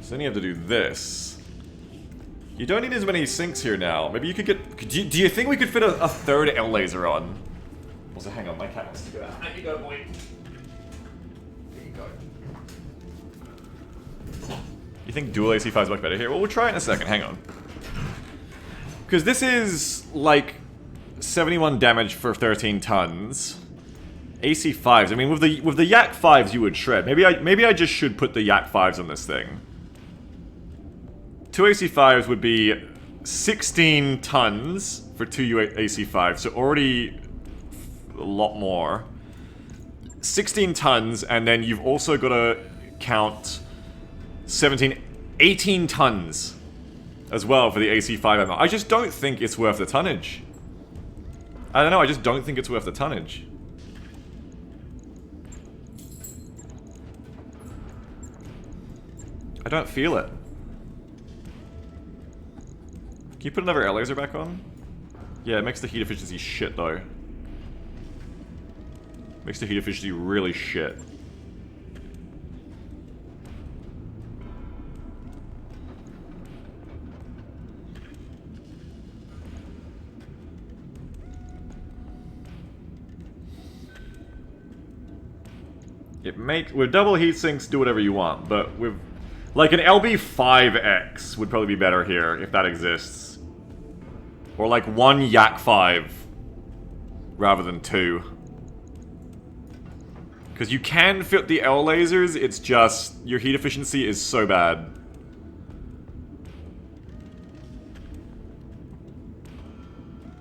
So then you have to do this. You don't need as many sinks here now. Maybe you could get... Do you think we could fit a third L laser on? Also, hang on, my cat wants to go out. There you go, boy. There you go. You think dual AC5 is much better here? Well, we'll try it in a second, hang on. Because this is, like, 71 damage for 13 tons. AC5s, I mean, with the Yak 5s you would shred. Maybe I just should put the Yak 5s on this thing. 2 AC5s would be 16 tons for 2 AC5s, so already a lot more. 16 tons, and then you've also got to count 18 tons as well for the AC5 ammo. I just don't think it's worth the tonnage. I don't know, I just don't think it's worth the tonnage. I don't feel it. Can you put another air laser back on? Yeah, it makes the heat efficiency shit though. Makes the heat efficiency really shit. With double heat sinks, do whatever you want, but with like an LB5X would probably be better here if that exists, or like one Yak 5 rather than 2, because you can fit the L lasers. It's just your heat efficiency is so bad.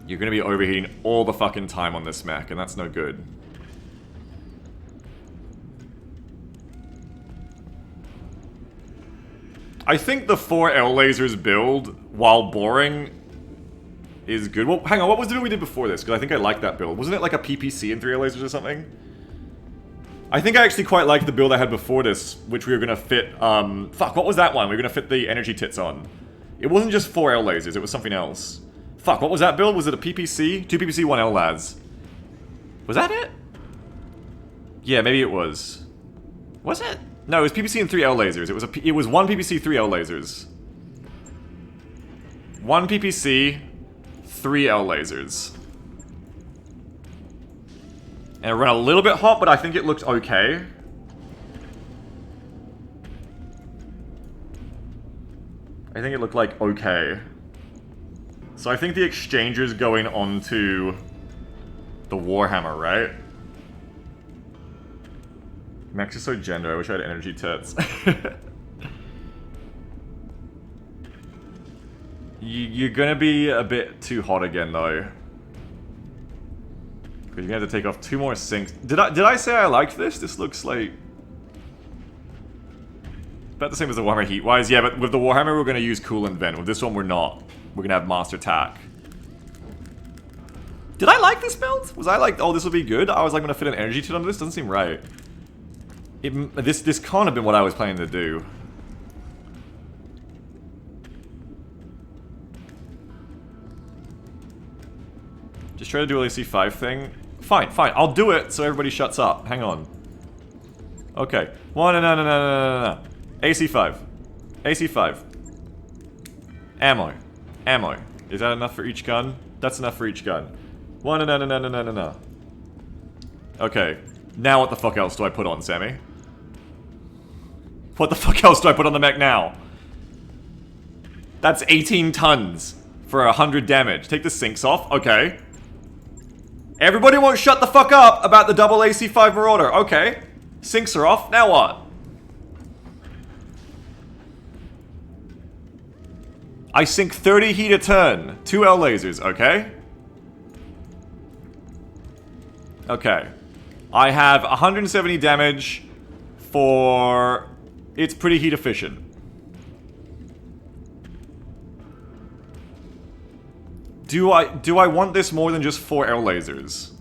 You're gonna be overheating all the fucking time on this mech, and that's no good. I think the 4 L lasers build, while boring, is good. Well, hang on, what was the build we did before this? Because I think I liked that build. Wasn't it like a PPC and 3 L lasers or something? I think I actually quite liked the build I had before this, which we were going to fit, fuck, what was that one? We were going to fit the energy tits on. It wasn't just 4 L lasers, it was something else. Fuck, what was that build? Was it a PPC? 2 PPC, 1 L lads. Was that it? Yeah, maybe it was. Was it? No, it was PPC and 3 L lasers. It was 1 PPC, 3 L lasers. 1 PPC, 3 L lasers. And it ran a little bit hot, but I think it looked okay. I think it looked like okay. So I think the exchanger's going onto the Warhammer, right? Max is so gender, I wish I had energy tits. You're gonna be a bit too hot again though. Because you're gonna have to take off 2 more sinks. Did I say I liked this? This looks like... about the same as the Warhammer heat-wise. Yeah, but with the Warhammer we're gonna use Coolant Vent. With this one we're not. We're gonna have Master Tack. Did I like this build? Was I like, oh, this will be good? I was like, gonna fit an energy tit onto this? Doesn't seem right. This can't have been what I was planning to do. Just try to do a AC5 thing. Fine, fine. I'll do it so everybody shuts up. Hang on. Okay. No. AC5. AC5. Ammo. Ammo. Is that enough for each gun? That's enough for each gun. No. Okay. Now what the fuck else do I put on, Sammy? What the fuck else do I put on the mech now? That's 18 tons for 100 damage. Take the sinks off. Okay. Everybody won't shut the fuck up about the double AC5 Marauder. Okay. Sinks are off. Now what? I sink 30 heat a turn. 2 L lasers. Okay. Okay. I have 170 damage for... It's pretty heat efficient. Do I want this more than just 4 L lasers?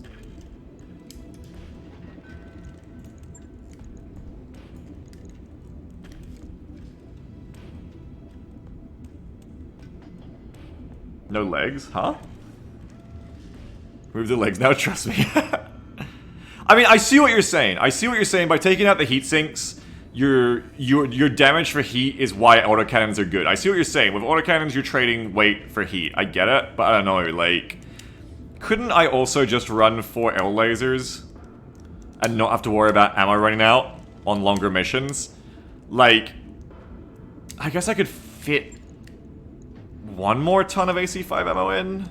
No legs, huh? Move the legs now, trust me. I mean, I see what you're saying. I see what you're saying. By taking out the heat sinks, your damage for heat is why autocannons are good. I see what you're saying. With autocannons, you're trading weight for heat. I get it, but I don't know, like... Couldn't I also just run 4 L lasers and not have to worry about ammo running out on longer missions? Like, I guess I could fit 1 more ton of AC5 ammo in?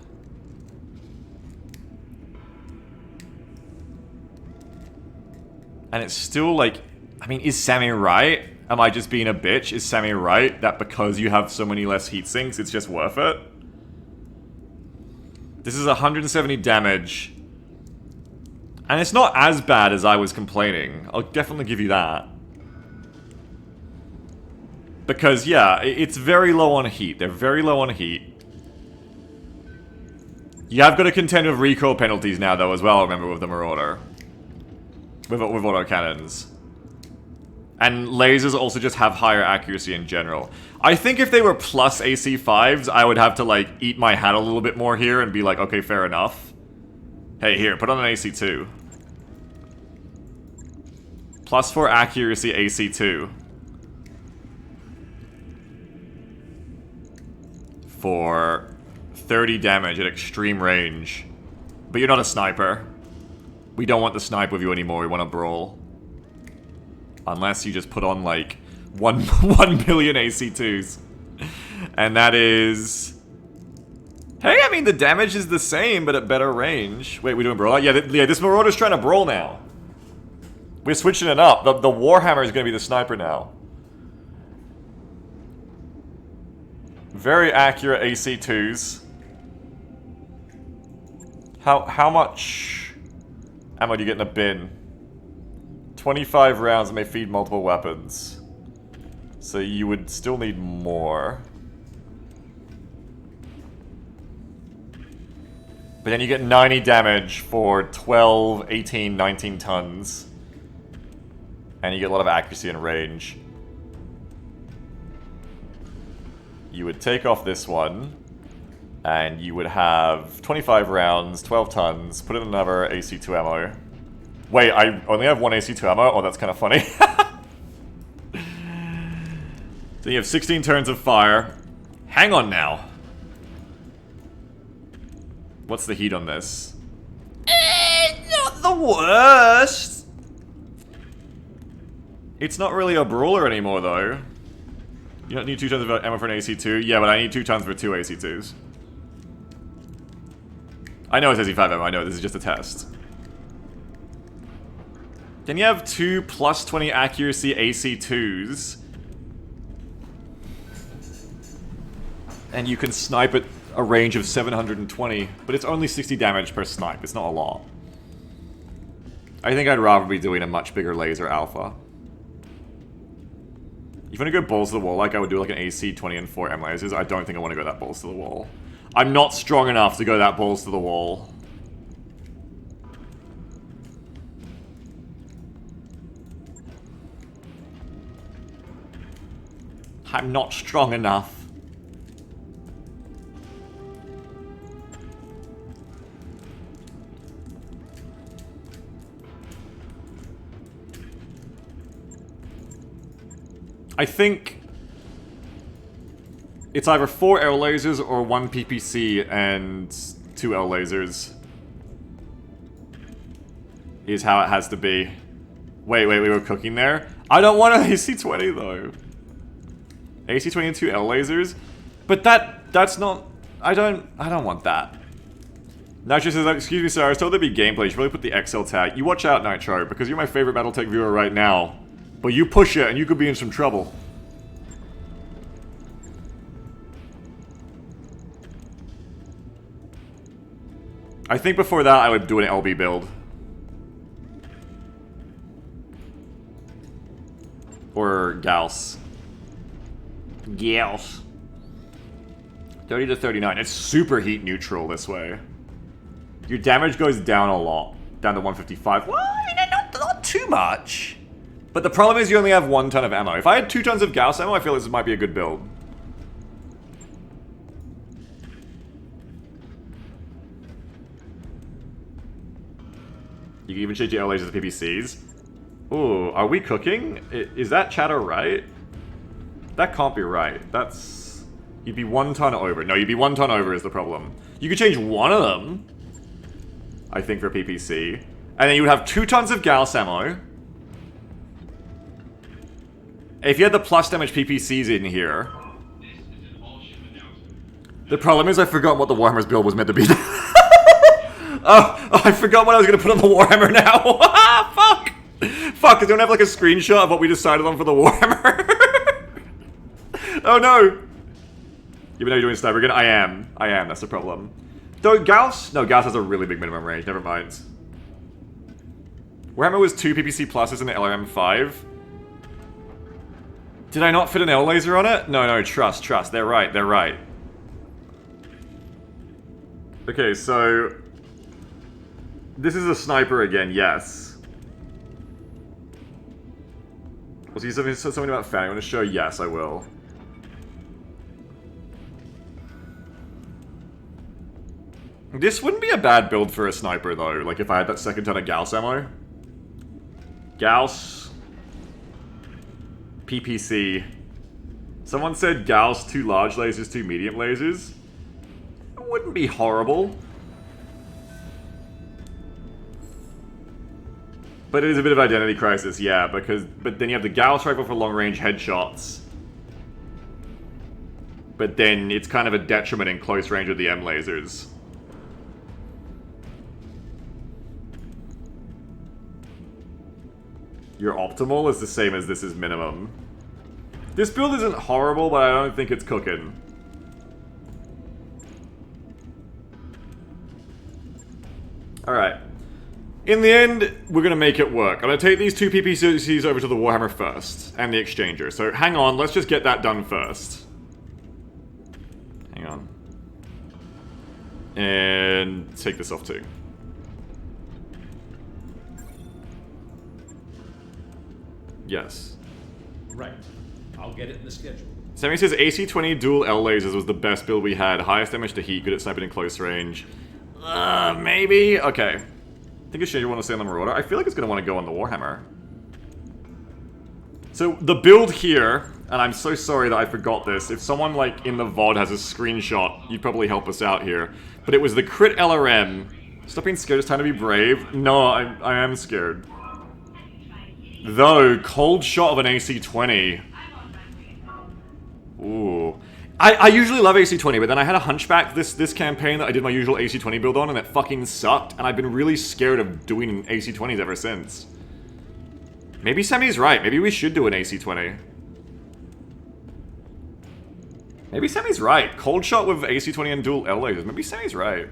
And it's still like... I mean, is Sammy right? Am I just being a bitch? Is Sammy right that because you have so many less heat sinks, it's just worth it? This is 170 damage. And it's not as bad as I was complaining. I'll definitely give you that. Because, yeah, it's very low on heat. They're very low on heat. You have got to contend with recoil penalties now, though, as well, remember, with the Marauder. With autocannons. And lasers also just have higher accuracy in general. I think if they were plus AC5s, I would have to, like, eat my hat a little bit more here and be like, okay, fair enough. Hey, here, put on an AC2. Plus 4 accuracy AC2. For 30 damage at extreme range. But you're not a sniper. We don't want the snipe with you anymore, we want to brawl. Unless you just put on, like, 1 billion AC2s. And that is... Hey, I mean, the damage is the same, but at better range. Wait, we doing brawl? Yeah, this Marauder's trying to brawl now. We're switching it up. The Warhammer is going to be the sniper now. Very accurate AC2s. How much ammo do you get in a bin? 25 rounds and may feed multiple weapons. So you would still need more. But then you get 90 damage for 12, 18, 19 tons. And you get a lot of accuracy and range. You would take off this one. And you would have 25 rounds, 12 tons, put in another AC2 ammo. Wait, I only have 1 AC2 ammo? Oh, that's kind of funny. So you have 16 turns of fire. Hang on now. What's the heat on this? Not the worst! It's not really a brawler anymore, though. You don't need 2 tons of ammo for an AC2? Yeah, but I need 2 tons for 2 AC2s. I know it's AC5 ammo, I know, this is just a test. Can you have 2 plus 20 accuracy AC2s? And you can snipe at a range of 720, but it's only 60 damage per snipe, it's not a lot. I think I'd rather be doing a much bigger laser alpha. If you want to go balls to the wall like I would do like an AC 20 and 4 M lasers, I don't think I want to go that balls to the wall. I'm not strong enough to go that balls to the wall. I'm not strong enough. I think it's either 4 L lasers or 1 PPC and 2 L lasers. Is how it has to be. Wait, we were cooking there? I don't want an AC-20 though. AC-20 and 2 L lasers? But that's not... I don't want that. Nitro says, excuse me sir, I was told there'd be gameplay. You should really put the XL tag. You watch out, Nitro, because you're my favorite Battletech viewer right now. But you push it and you could be in some trouble. I think before that I would do an LB build. Or Gauss. Gauss. 30 to 39. It's super heat neutral this way. Your damage goes down a lot. Down to 155. Well, I mean, not too much. But the problem is you only have 1 ton of ammo. If I had 2 tons of Gauss ammo, I feel this might be a good build. You can even change your L lasers to PPCs. Ooh, are we cooking? Is that chatter right? That can't be right. That's... You'd be 1 ton over. No, you'd be 1 ton over is the problem. You could change one of them, I think, for PPC. And then you would have 2 tons of Gauss ammo. If you had the plus damage PPCs in here... The problem is I forgot what the Warhammer's build was meant to be. Oh, I forgot what I was going to put on the Warhammer now. Fuck! Fuck, because I don't have like a screenshot of what we decided on for the Warhammer. Oh no! Even though you're doing sniper again, I am, that's the problem. Though Gauss? No, Gauss has a really big minimum range, never mind. Warhammer was 2 PPC pluses in the LRM-5. Did I not fit an L laser on it? No, trust, they're right. Okay, so... This is a sniper again, yes. Was he something about fan? I want to show yes, I will. This wouldn't be a bad build for a sniper though, like if I had that 2nd ton of Gauss ammo. Gauss. PPC. Someone said Gauss, 2 large lasers, 2 medium lasers. It wouldn't be horrible. But it is a bit of identity crisis, yeah, but then you have the Gauss rifle for long-range headshots. But then it's kind of a detriment in close range with the M lasers. Your optimal is the same as this is minimum. This build isn't horrible, but I don't think it's cooking. Alright. In the end, we're gonna make it work. I'm gonna take these 2 PPCs over to the Warhammer first, and the Exchanger. So hang on, let's just get that done first. Hang on. And take this off too. Yes.
Right. I'll get it in the schedule.
Sammy says AC-20 dual L lasers was the best build we had. Highest damage to heat, good at sniping in close range. Maybe? Okay. I think Exchange will want to stay on the Marauder. I feel like it's going to want to go on the Warhammer. So, the build here, and I'm so sorry that I forgot this. If someone, like, in the VOD has a screenshot, you'd probably help us out here. But it was the crit LRM. Stop being scared, it's time to be brave. No, I am scared. Though, cold shot of an AC-20. Ooh. I usually love AC-20, but then I had a hunchback this campaign that I did my usual AC-20 build on, and it fucking sucked, and I've been really scared of doing AC-20s ever since. Maybe Sammy's right. Maybe we should do an AC-20. Maybe Sammy's right. Cold shot with AC-20 and dual L lasers. Maybe Sammy's right.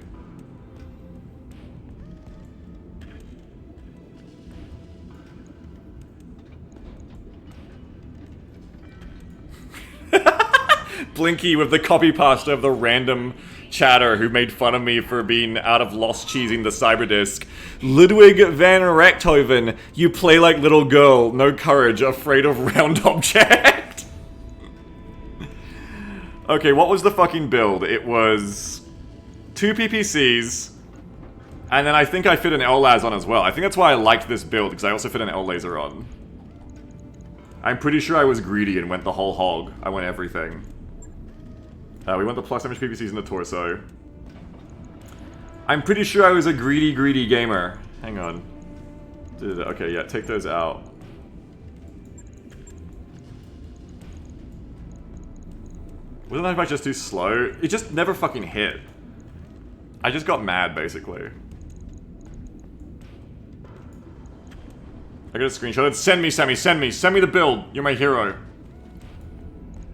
Blinky with the copy pasta of the random chatter who made fun of me for being out of lost cheesing the Cyberdisc. Ludwig van Rechthoven, you play like little girl, no courage, afraid of round object. Okay, what was the fucking build? It was 2 PPCs, and then I think I fit an L-Laz on as well. I think that's why I liked this build, because I also fit an L-Laser on. I'm pretty sure I was greedy and went the whole hog. I went everything. We went the plus damage PPCs in the torso. I'm pretty sure I was a greedy gamer. Hang on. Okay, yeah, take those out. Wasn't that just too slow? It just never fucking hit. I just got mad, basically. I got a screenshot. Send me, Sammy, send me. Send me the build. You're my hero.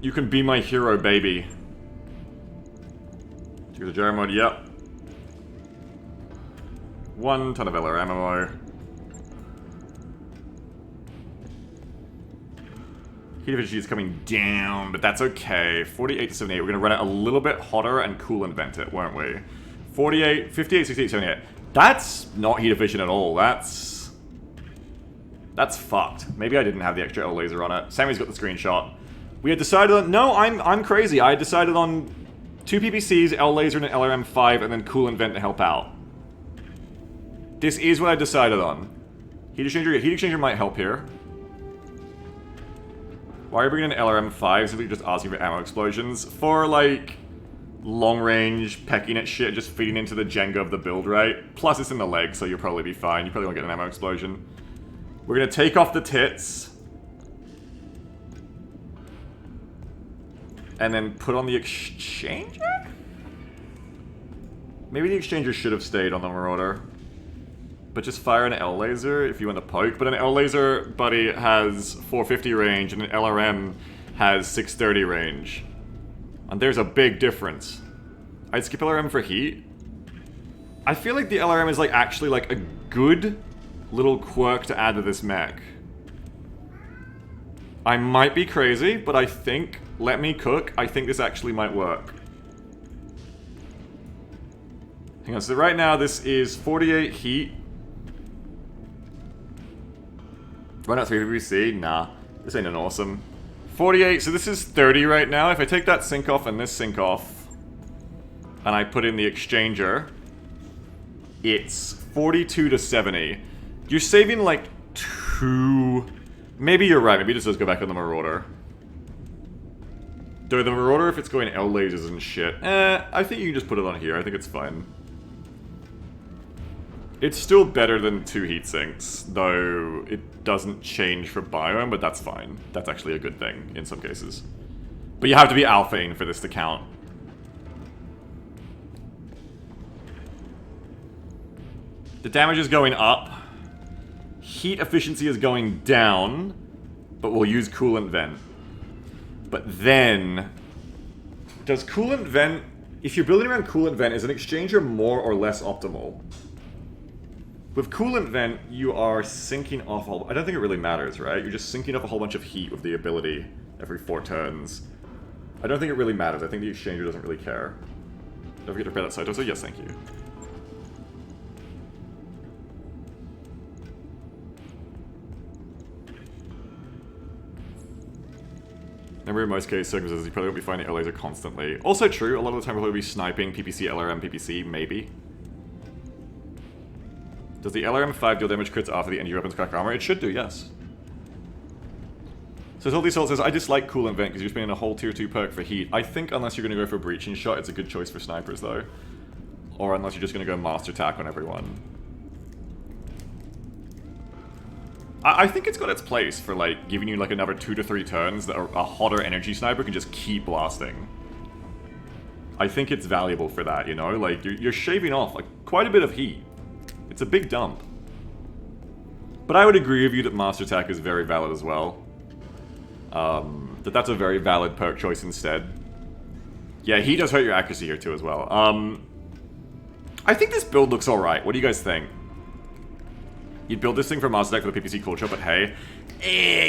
You can be my hero, baby. Here's a gyro mode, yep. 1 ton of LR ammo. Heat efficiency is coming down, but that's okay. 48 to 78. We're going to run it a little bit hotter and coolant vent it, won't we? 48, 58, 68, 78. That's not heat efficient at all. That's fucked. Maybe I didn't have the extra L laser on it. Sammy's got the screenshot. We had decided on... No, I'm crazy. I decided on 2 PPCs, L laser, and an LRM5, and then coolant vent to help out. This is what I decided on. Heat exchanger might help here. Why are you bringing an LRM5? Simply just asking for ammo explosions. For, like, long-range, pecking at shit, just feeding into the Jenga of the build, right? Plus, it's in the leg, so you'll probably be fine. You probably won't get an ammo explosion. We're gonna take off the tits. And then put on the exchanger? Maybe the exchanger should have stayed on the Marauder. But just fire an L laser if you want to poke. But an L laser, buddy, has 450 range, and an LRM has 630 range. And there's a big difference. I'd skip LRM for heat. I feel like the LRM is like actually like a good little quirk to add to this mech. I might be crazy, but I think, let me cook, I think this actually might work. Hang on, so right now this is 48 heat. Run out 3 PVC? Nah. This ain't an awesome. 48, so this is 30 right now. If I take that sync off and this sync off, and I put in the exchanger, it's 42 to 70. You're saving like 2... Maybe you're right, maybe this does go back on the Marauder. Though the Marauder, if it's going L lasers and shit, I think you can just put it on here. I think it's fine. It's still better than 2 heat sinks, though it doesn't change for biome, but that's fine. That's actually a good thing in some cases. But you have to be alphaing for this to count. The damage is going up. Heat efficiency is going down, but we'll use coolant vent. But then, does coolant vent, if you're building around coolant vent, is an exchanger more or less optimal? With coolant vent, you are sinking off a whole... I don't think it really matters, right? You're just sinking off a whole bunch of heat with the ability every 4 turns. I don't think it really matters. I think the exchanger doesn't really care. Don't forget to repair that Saito, so yes, thank you. Remember, in most cases, circumstances, you probably won't be finding L laser constantly. Also true, a lot of the time we'll probably be sniping PPC, LRM, PPC, maybe. Does the LRM5 deal damage crits after the energy weapons crack armor? It should do, yes. So Salty Soul says, I dislike coolant vent because you're spending a whole tier 2 perk for heat. I think unless you're going to go for a breaching shot, it's a good choice for snipers though. Or unless you're just going to go master attack on everyone. I think it's got its place for like giving you like another 2 to 3 turns that a hotter energy sniper can just keep blasting. I think it's valuable for that, you know? Like, you're shaving off like quite a bit of heat. It's a big dump. But I would agree with you that Master Attack is very valid as well. That's a very valid perk choice instead. Yeah, he does hurt your accuracy here too as well. I think this build looks alright. What do you guys think? You'd build this thing for Master Attack for the PPC cool shot, but hey.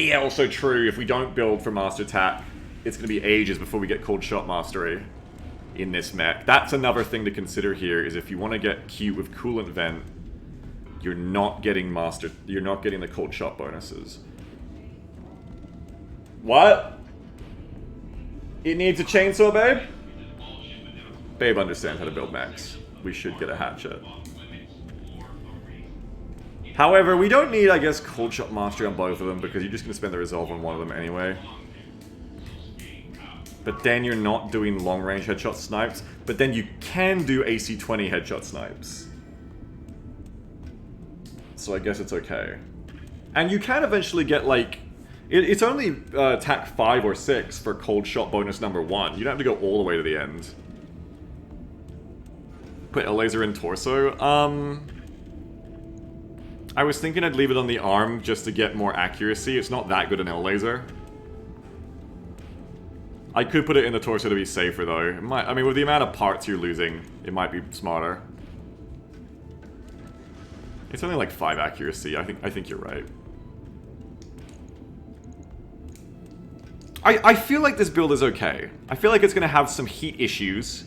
Yeah, also true. If we don't build for Master Attack, it's going to be ages before we get cold shot mastery in this mech. That's another thing to consider here, is if you want to get cute with coolant vent, you're not getting the cold shot bonuses. What? It needs a chainsaw, babe? Babe understands how to build mechs. We should get a hatchet. However, we don't need, I guess, cold shot mastery on both of them because you're just going to spend the resolve on one of them anyway. But then you're not doing long-range headshot snipes. But then you can do AC-20 headshot snipes. So I guess it's okay. And you can eventually get, like... It's only attack 5 or 6 for cold shot bonus number 1. You don't have to go all the way to the end. Put a laser in torso. I was thinking I'd leave it on the arm just to get more accuracy. It's not that good an L laser. I could put it in the torso to be safer though. It might, I mean, with the amount of parts you're losing, it might be smarter. It's only like 5 accuracy. I think you're right. I feel like this build is okay. I feel like it's gonna have some heat issues.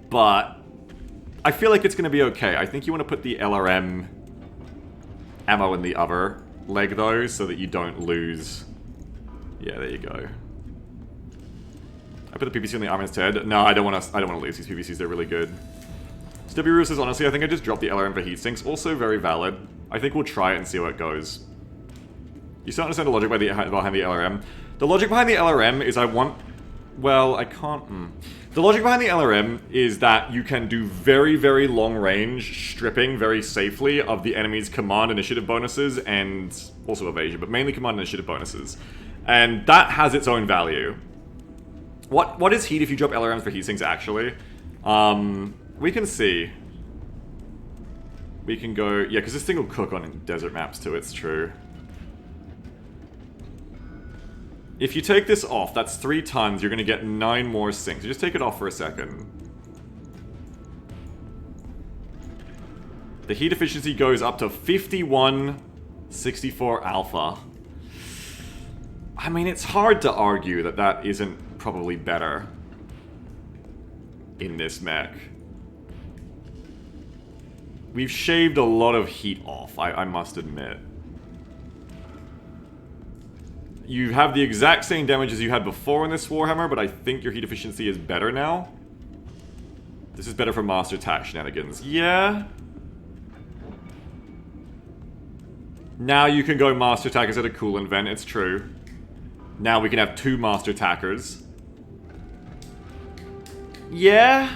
But I feel like it's gonna be okay. I think you want to put the LRM ammo in the other leg though, so that you don't lose. Yeah, there you go. I put the PVC on the arm instead. No, I don't want to lose these PVCs. They're really good. Stubby says, honestly, I think I just dropped the LRM for heat sinks. Also very valid. I think we'll try it and see how it goes. You still understand the logic behind the LRM? The logic behind the LRM is I want... Well, I can't... The logic behind the LRM is that you can do very, very long range stripping very safely of the enemy's command initiative bonuses and also evasion, but mainly command initiative bonuses. And that has its own value. What is heat if you drop LRMs for heat sinks actually? We can see. We can go... Yeah, because this thing will cook on desert maps too, it's true. If you take this off, that's 3 tons, you're going to get 9 more sinks. So just take it off for a second. The heat efficiency goes up to 5164 alpha. I mean, it's hard to argue that that isn't probably better in this mech. We've shaved a lot of heat off, I must admit. You have the exact same damage as you had before in this Warhammer, but I think your heat efficiency is better now. This is better for Master Attack shenanigans. Yeah. Now you can go Master Attack instead of Coolant Vent, it's true. Now we can have 2 Master Attackers. Yeah.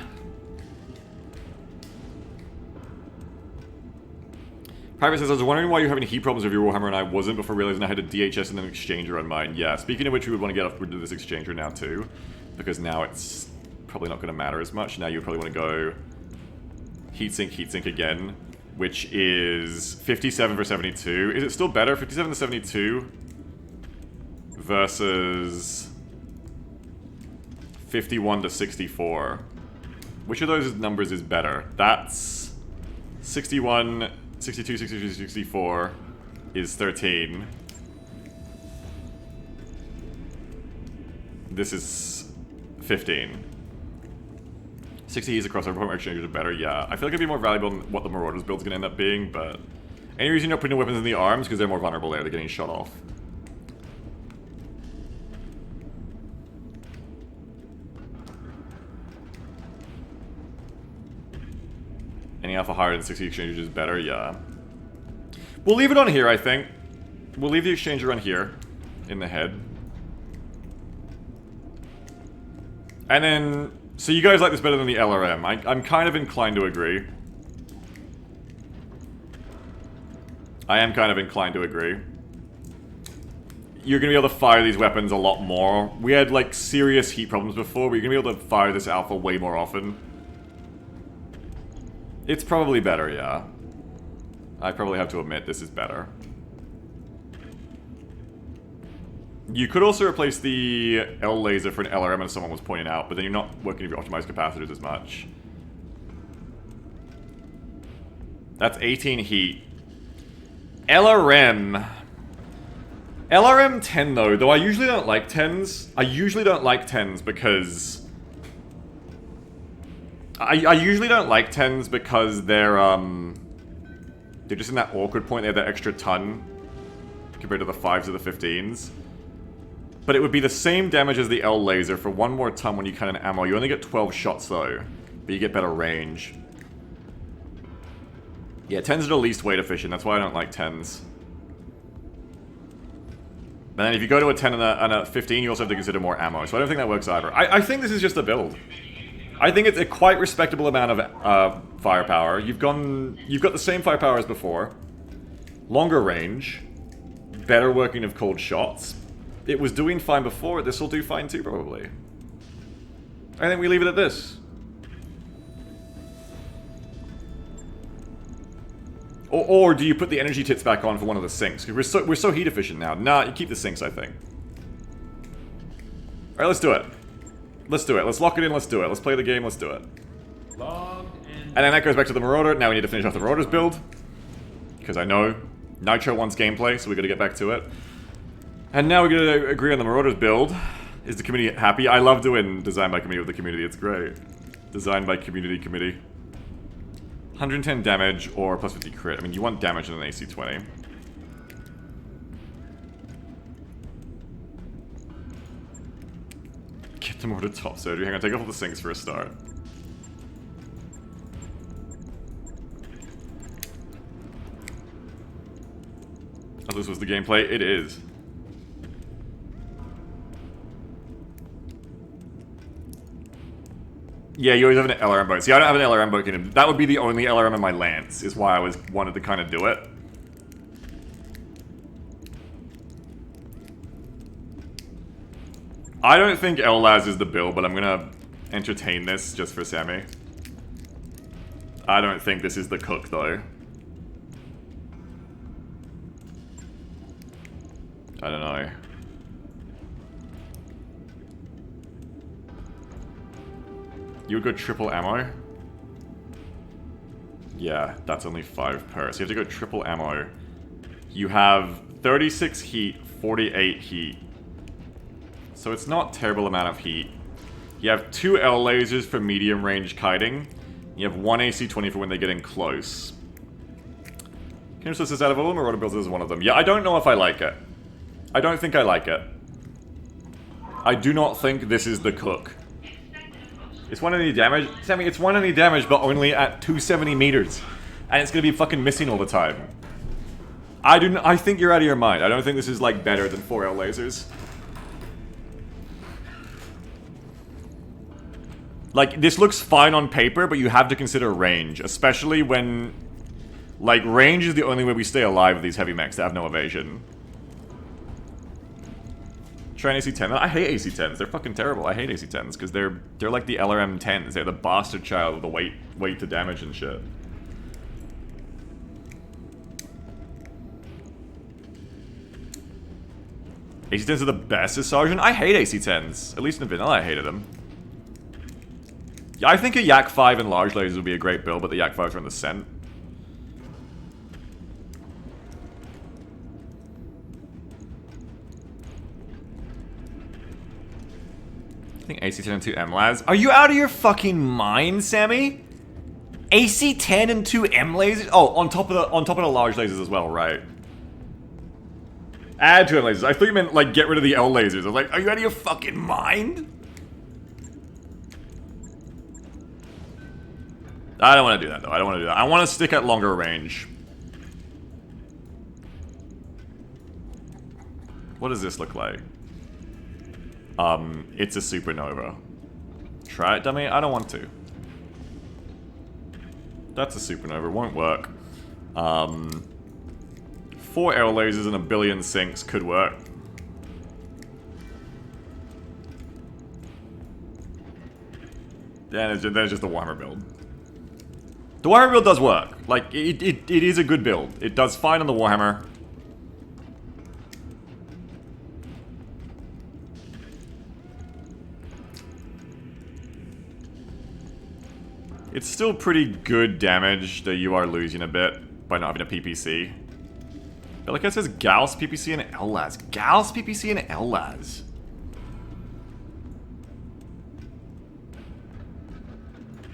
Private says, I was wondering why you're having heat problems with your Warhammer and I wasn't before realizing I had a DHS and an Exchanger on mine. Yeah, speaking of which, we would want to get rid of this Exchanger now too. Because now it's probably not going to matter as much. Now you probably want to go heatsink again. Which is 57 for 72. Is it still better? 57 to 72 versus 51 to 64. Which of those numbers is better? That's 61... 62, 63, 64 is 13. This is 15. 60 is a crossover point exchanges are better, yeah. I feel like it'd be more valuable than what the Marauders build's gonna end up being, but... Any reason you're not putting weapons in the arms? Because they're more vulnerable there, they're getting shot off. Any alpha higher than 60 exchanges is better, yeah. We'll leave it on here, I think. We'll leave the exchanger on here. In the head. And then... So you guys like this better than the LRM. I'm kind of inclined to agree. I am kind of inclined to agree. You're going to be able to fire these weapons a lot more. We had, like, serious heat problems before, but you're going to be able to fire this alpha way more often. It's probably better, yeah. I probably have to admit this is better. You could also replace the L laser for an LRM as someone was pointing out, but then you're not working with your optimized capacitors as much. That's 18 heat. LRM 10 though I usually don't like 10s. I usually don't like 10s because... I usually don't like 10s because they're just in that awkward point. They have that extra ton compared to the 5s or the 15s. But it would be the same damage as the L laser for 1 more ton when you cut an ammo. You only get 12 shots though, but you get better range. Yeah, 10s are the least weight efficient, that's why I don't like 10s. But then if you go to a 10 and a 15, you also have to consider more ammo, so I don't think that works either. I think this is just a build. I think it's a quite respectable amount of firepower. You've got the same firepower as before. Longer range. Better working of cold shots. It was doing fine before, this will do fine too, probably. I think we leave it at this. Or do you put the energy tits back on for one of the sinks? Because we're so heat efficient now. Nah, you keep the sinks, I think. Alright, let's do it. Let's do it. Let's lock it in, let's do it. Let's play the game, let's do it.
Logged
And then that goes back to the Marauder. Now we need to finish off the Marauder's build. Because I know Nitro wants gameplay, so we gotta get back to it. And now we're gonna agree on the Marauder's build. Is the community happy? I love doing design by committee with the community, it's great. Design by community committee. 110 damage or plus 50 crit. I mean, you want damage in an AC 20. Get them over to top surgery. Hang on, take off all the sinks for a start. Oh, this was the gameplay? It is. Yeah, you always have an LRM boat. See, I don't have an LRM boat in him. That would be the only LRM in my Lance, is why I wanted to kind of do it. I don't think LLAS is the build, but I'm gonna entertain this just for Sammy. I don't think this is the cook, though. I don't know. You would go triple ammo? Yeah, that's only 5 per. So you have to go triple ammo. You have 36 heat, 48 heat. So it's not a terrible amount of heat. You have 2 L lasers for medium range kiting. You have 1 AC 20 for when they get in close. Can you just this out of all Marauder builds as one of them? Yeah, I don't know if I like it. I don't think I like it. I do not think this is the cook. It's 1 any damage? Sammy, it's 1 any damage, but only at 270 meters. And it's gonna be fucking missing all the time. I think you're out of your mind. I don't think this is, like, better than 4L lasers. Like, this looks fine on paper, but you have to consider range. Especially when... Like, range is the only way we stay alive with these heavy mechs that have no evasion. Try an AC-10. I hate AC-10s. They're fucking terrible. I hate AC-10s because they're like the LRM-10s. They're the bastard child with the weight to damage and shit. AC-10s are the best as Sergeant? I hate AC-10s. At least in vanilla I hated them. Yeah, I think a Yak 5 and large lasers would be a great build, but the Yak 5s are on the scent. I think AC-10 and 2 M-Las. Are you out of your fucking mind, Sammy? AC-10 and 2 M lasers? Oh, on top of the large lasers as well, right? Add 2 M lasers. I thought you meant like get rid of the L lasers. I was like, are you out of your fucking mind? I don't want to do that though. I don't want to do that. I want to stick at longer range. What does this look like? It's a supernova. Try it, dummy? I don't want to. That's a supernova. Won't work. 4 L lasers and a billion sinks could work. Yeah, there's just a Warhammer build. The Warhammer build does work. Like, it is a good build. It does fine on the Warhammer. It's still pretty good damage that you are losing a bit by not having a PPC. But like it says Gauss, PPC, and LLAS. Gauss, PPC, and LLAS.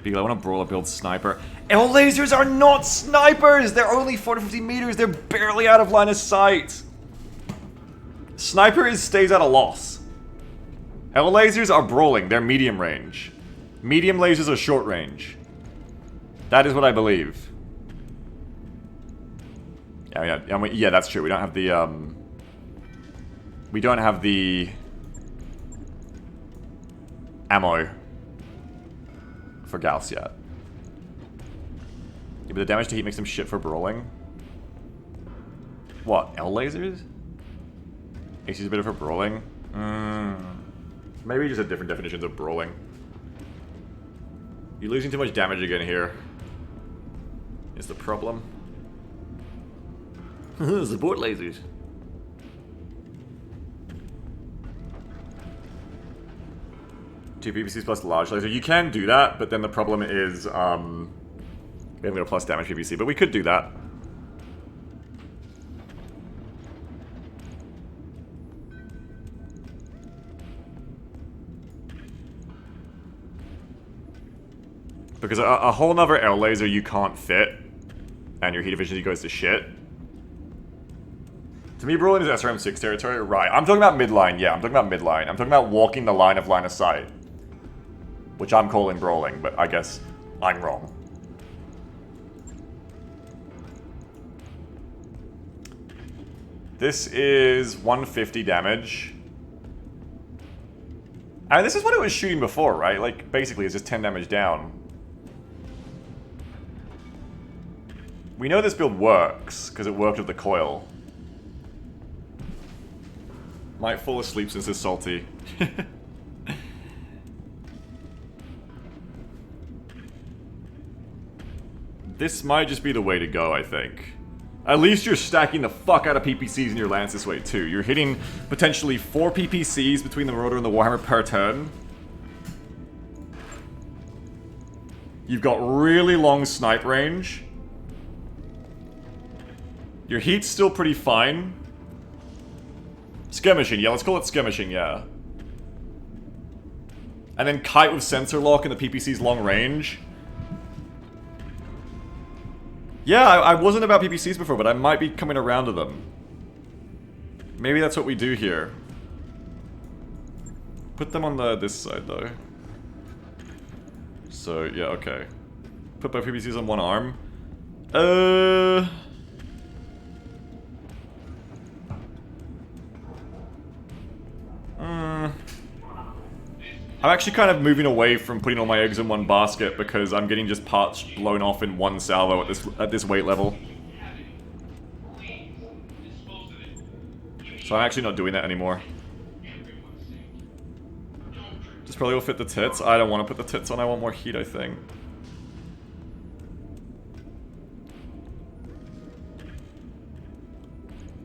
Beagle, I want to brawler build sniper. L lasers are not snipers! They're only 450 meters. They're barely out of line of sight. Sniper stays at a loss. L lasers are brawling. They're medium range. Medium lasers are short range. That is what I believe. Yeah, that's true. We don't have the, we don't have the ammo for Gauss yet. Yeah, but the damage to heat makes them shit for brawling. What? L lasers? AC's a bit for brawling? Maybe just have different definitions of brawling. You're losing too much damage again here. Is the problem? Support lasers. Two PPCs plus large laser. You can do that, but then the problem is, we haven't got a plus damage PPC, but we could do that. Because a whole nother L laser you can't fit, and your heat efficiency goes to shit. To me, brawling is SRM6 territory. Right, I'm talking about midline, yeah, I'm talking about midline. I'm talking about walking the line of sight. Which I'm calling brawling, but I guess I'm wrong. This is 150 damage. And this is what it was shooting before, right? Like, basically, it's just 10 damage down. We know this build works, because it worked with the coil. Might fall asleep since it's salty. This might just be the way to go, I think. At least you're stacking the fuck out of PPCs in your lance this way, too. You're hitting potentially 4 PPCs between the Marauder and the Warhammer per turn. You've got really long snipe range. Your heat's still pretty fine. Skirmishing, yeah, let's call it skirmishing, yeah. And then kite with sensor lock and the PPC's long range. Yeah, I wasn't about PPCs before, but I might be coming around to them. Maybe that's what we do here. Put them on this side, though. So, yeah, okay. Put both PPCs on one arm. I'm actually kind of moving away from putting all my eggs in one basket because I'm getting just parts blown off in one salvo at this weight level. So I'm actually not doing that anymore. This probably will fit the tits. I don't want to put the tits on, I want more heat, I think.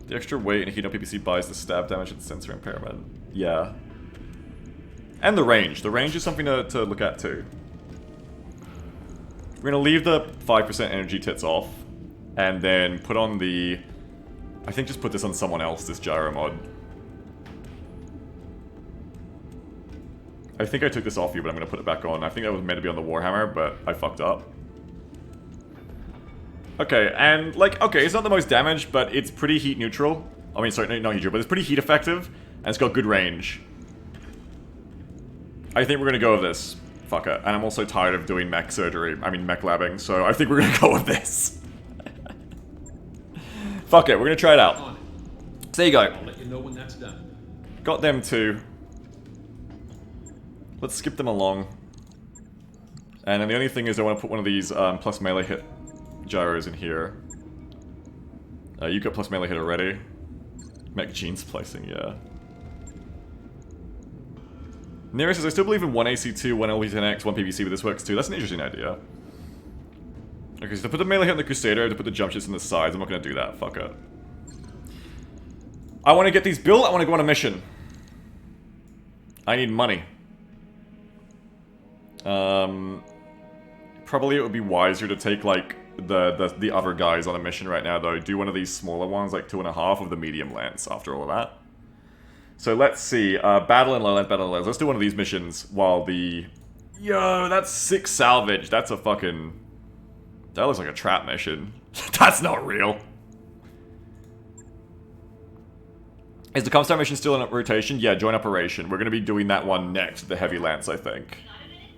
The extra weight and heat on PPC buys the stab damage and sensor impairment. Yeah. And the range. The range is something to look at too. We're going to leave the 5% energy tits off. And then put on the... I think just put this on someone else, this gyro mod. I think I took this off you, but I'm going to put it back on. I think that was meant to be on the Warhammer, but I fucked up. Okay, and like, okay, it's not the most damage, but it's pretty heat neutral. I mean, sorry, not heat neutral, but it's pretty heat effective. And it's got good range. I think we're gonna go with this. Fuck it. And I'm also tired of doing mech surgery. I mean, mech labbing, so I think we're gonna go with this. Fuck it, we're gonna try it out.
On it.
So there you go.
I'll let you know when that's done.
Got them too. Let's skip them along. And then the only thing is I want to put one of these plus melee hit gyros in here. You got plus melee hit already. Mech Gene's placing, yeah. Nero says, I still believe in 1 AC2, 1 LV10X, 1 PVC, but this works too. That's an interesting idea. Okay, so to put the melee hit on the Crusader, to put the jump shits in the sides, I'm not going to do that. Fuck it. I want to get these built, I want to go on a mission. I need money. Probably it would be wiser to take, like, the other guys on a mission right now, though. Do one of these smaller ones, like 2.5 of the medium lance after all of that. So let's see, battle and low length, battle and low length. Let's do one of these missions while the... Yo, that's 6 salvage. That's a fucking... That looks like a trap mission. That's not real. Is the Comstar mission still in rotation? Yeah, joint operation. We're going to be doing that one next, the Heavy Lance, I think.
Not a minute.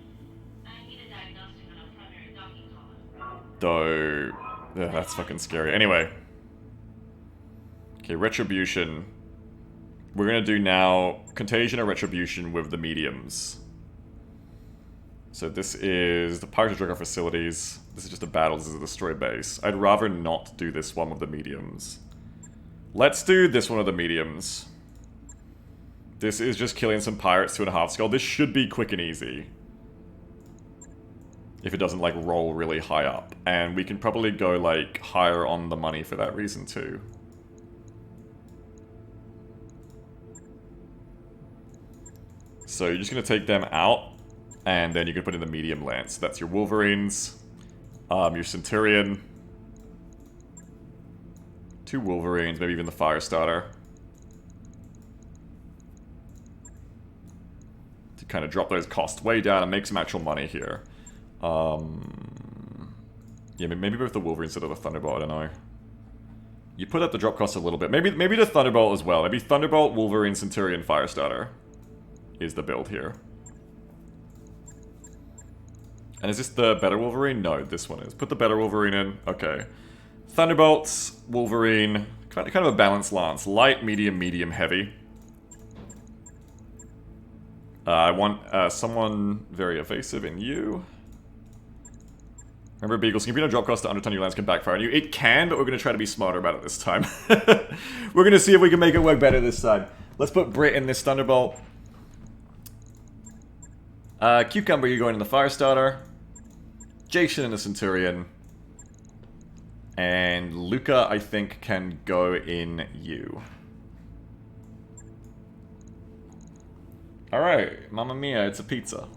I need a diagnostic on a primary docking column.
Though... yeah, that's fucking scary. Anyway. Okay, Retribution. We're going to do now Contagion or Retribution with the mediums. So this is the Pirate Drugger facilities. This is just a battle. This is a destroy base. I'd rather not do this one with the mediums. Let's do this one with the mediums. This is just killing some pirates 2.5 skull. This should be quick and easy. If it doesn't, like, roll really high up. And we can probably go, like, higher on the money for that reason, too. So you're just going to take them out. And then you can put in the medium lance. That's your Wolverines, your Centurion, 2 Wolverines, maybe even the Firestarter. To kind of drop those costs way down and make some actual money here. Yeah, maybe with the Wolverine instead of the Thunderbolt, I don't know. You put up the drop cost a little bit. Maybe the Thunderbolt as well. Maybe Thunderbolt, Wolverine, Centurion, Firestarter is the build here. And is this the better Wolverine? No, this one is. Put the better Wolverine in. Okay. Thunderbolts, Wolverine. Kind of a balanced lance. Light, medium, medium, heavy. I want someone very evasive in you. Remember, Beagles, keeping a drop cost to under 10 your lance can backfire on you. It can, but we're going to try to be smarter about it this time. We're going to see if we can make it work better this time. Let's put Brit in this Thunderbolt. Cucumber, you're going in the Firestarter. Jason in the Centurion. And Luca, I think, can go in you. Alright, Mamma Mia, it's a pizza.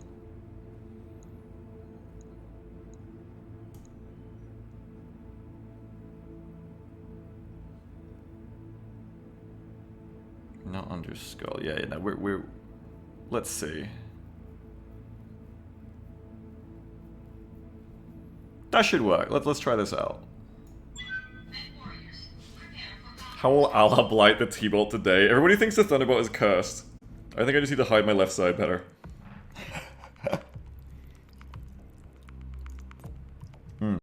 Not under skull. Yeah, no, we're... Let's see. That should work. Let's try this out. How will Allah blight the T-Bolt today? Everybody thinks the Thunderbolt is cursed. I think I just need to hide my left side better.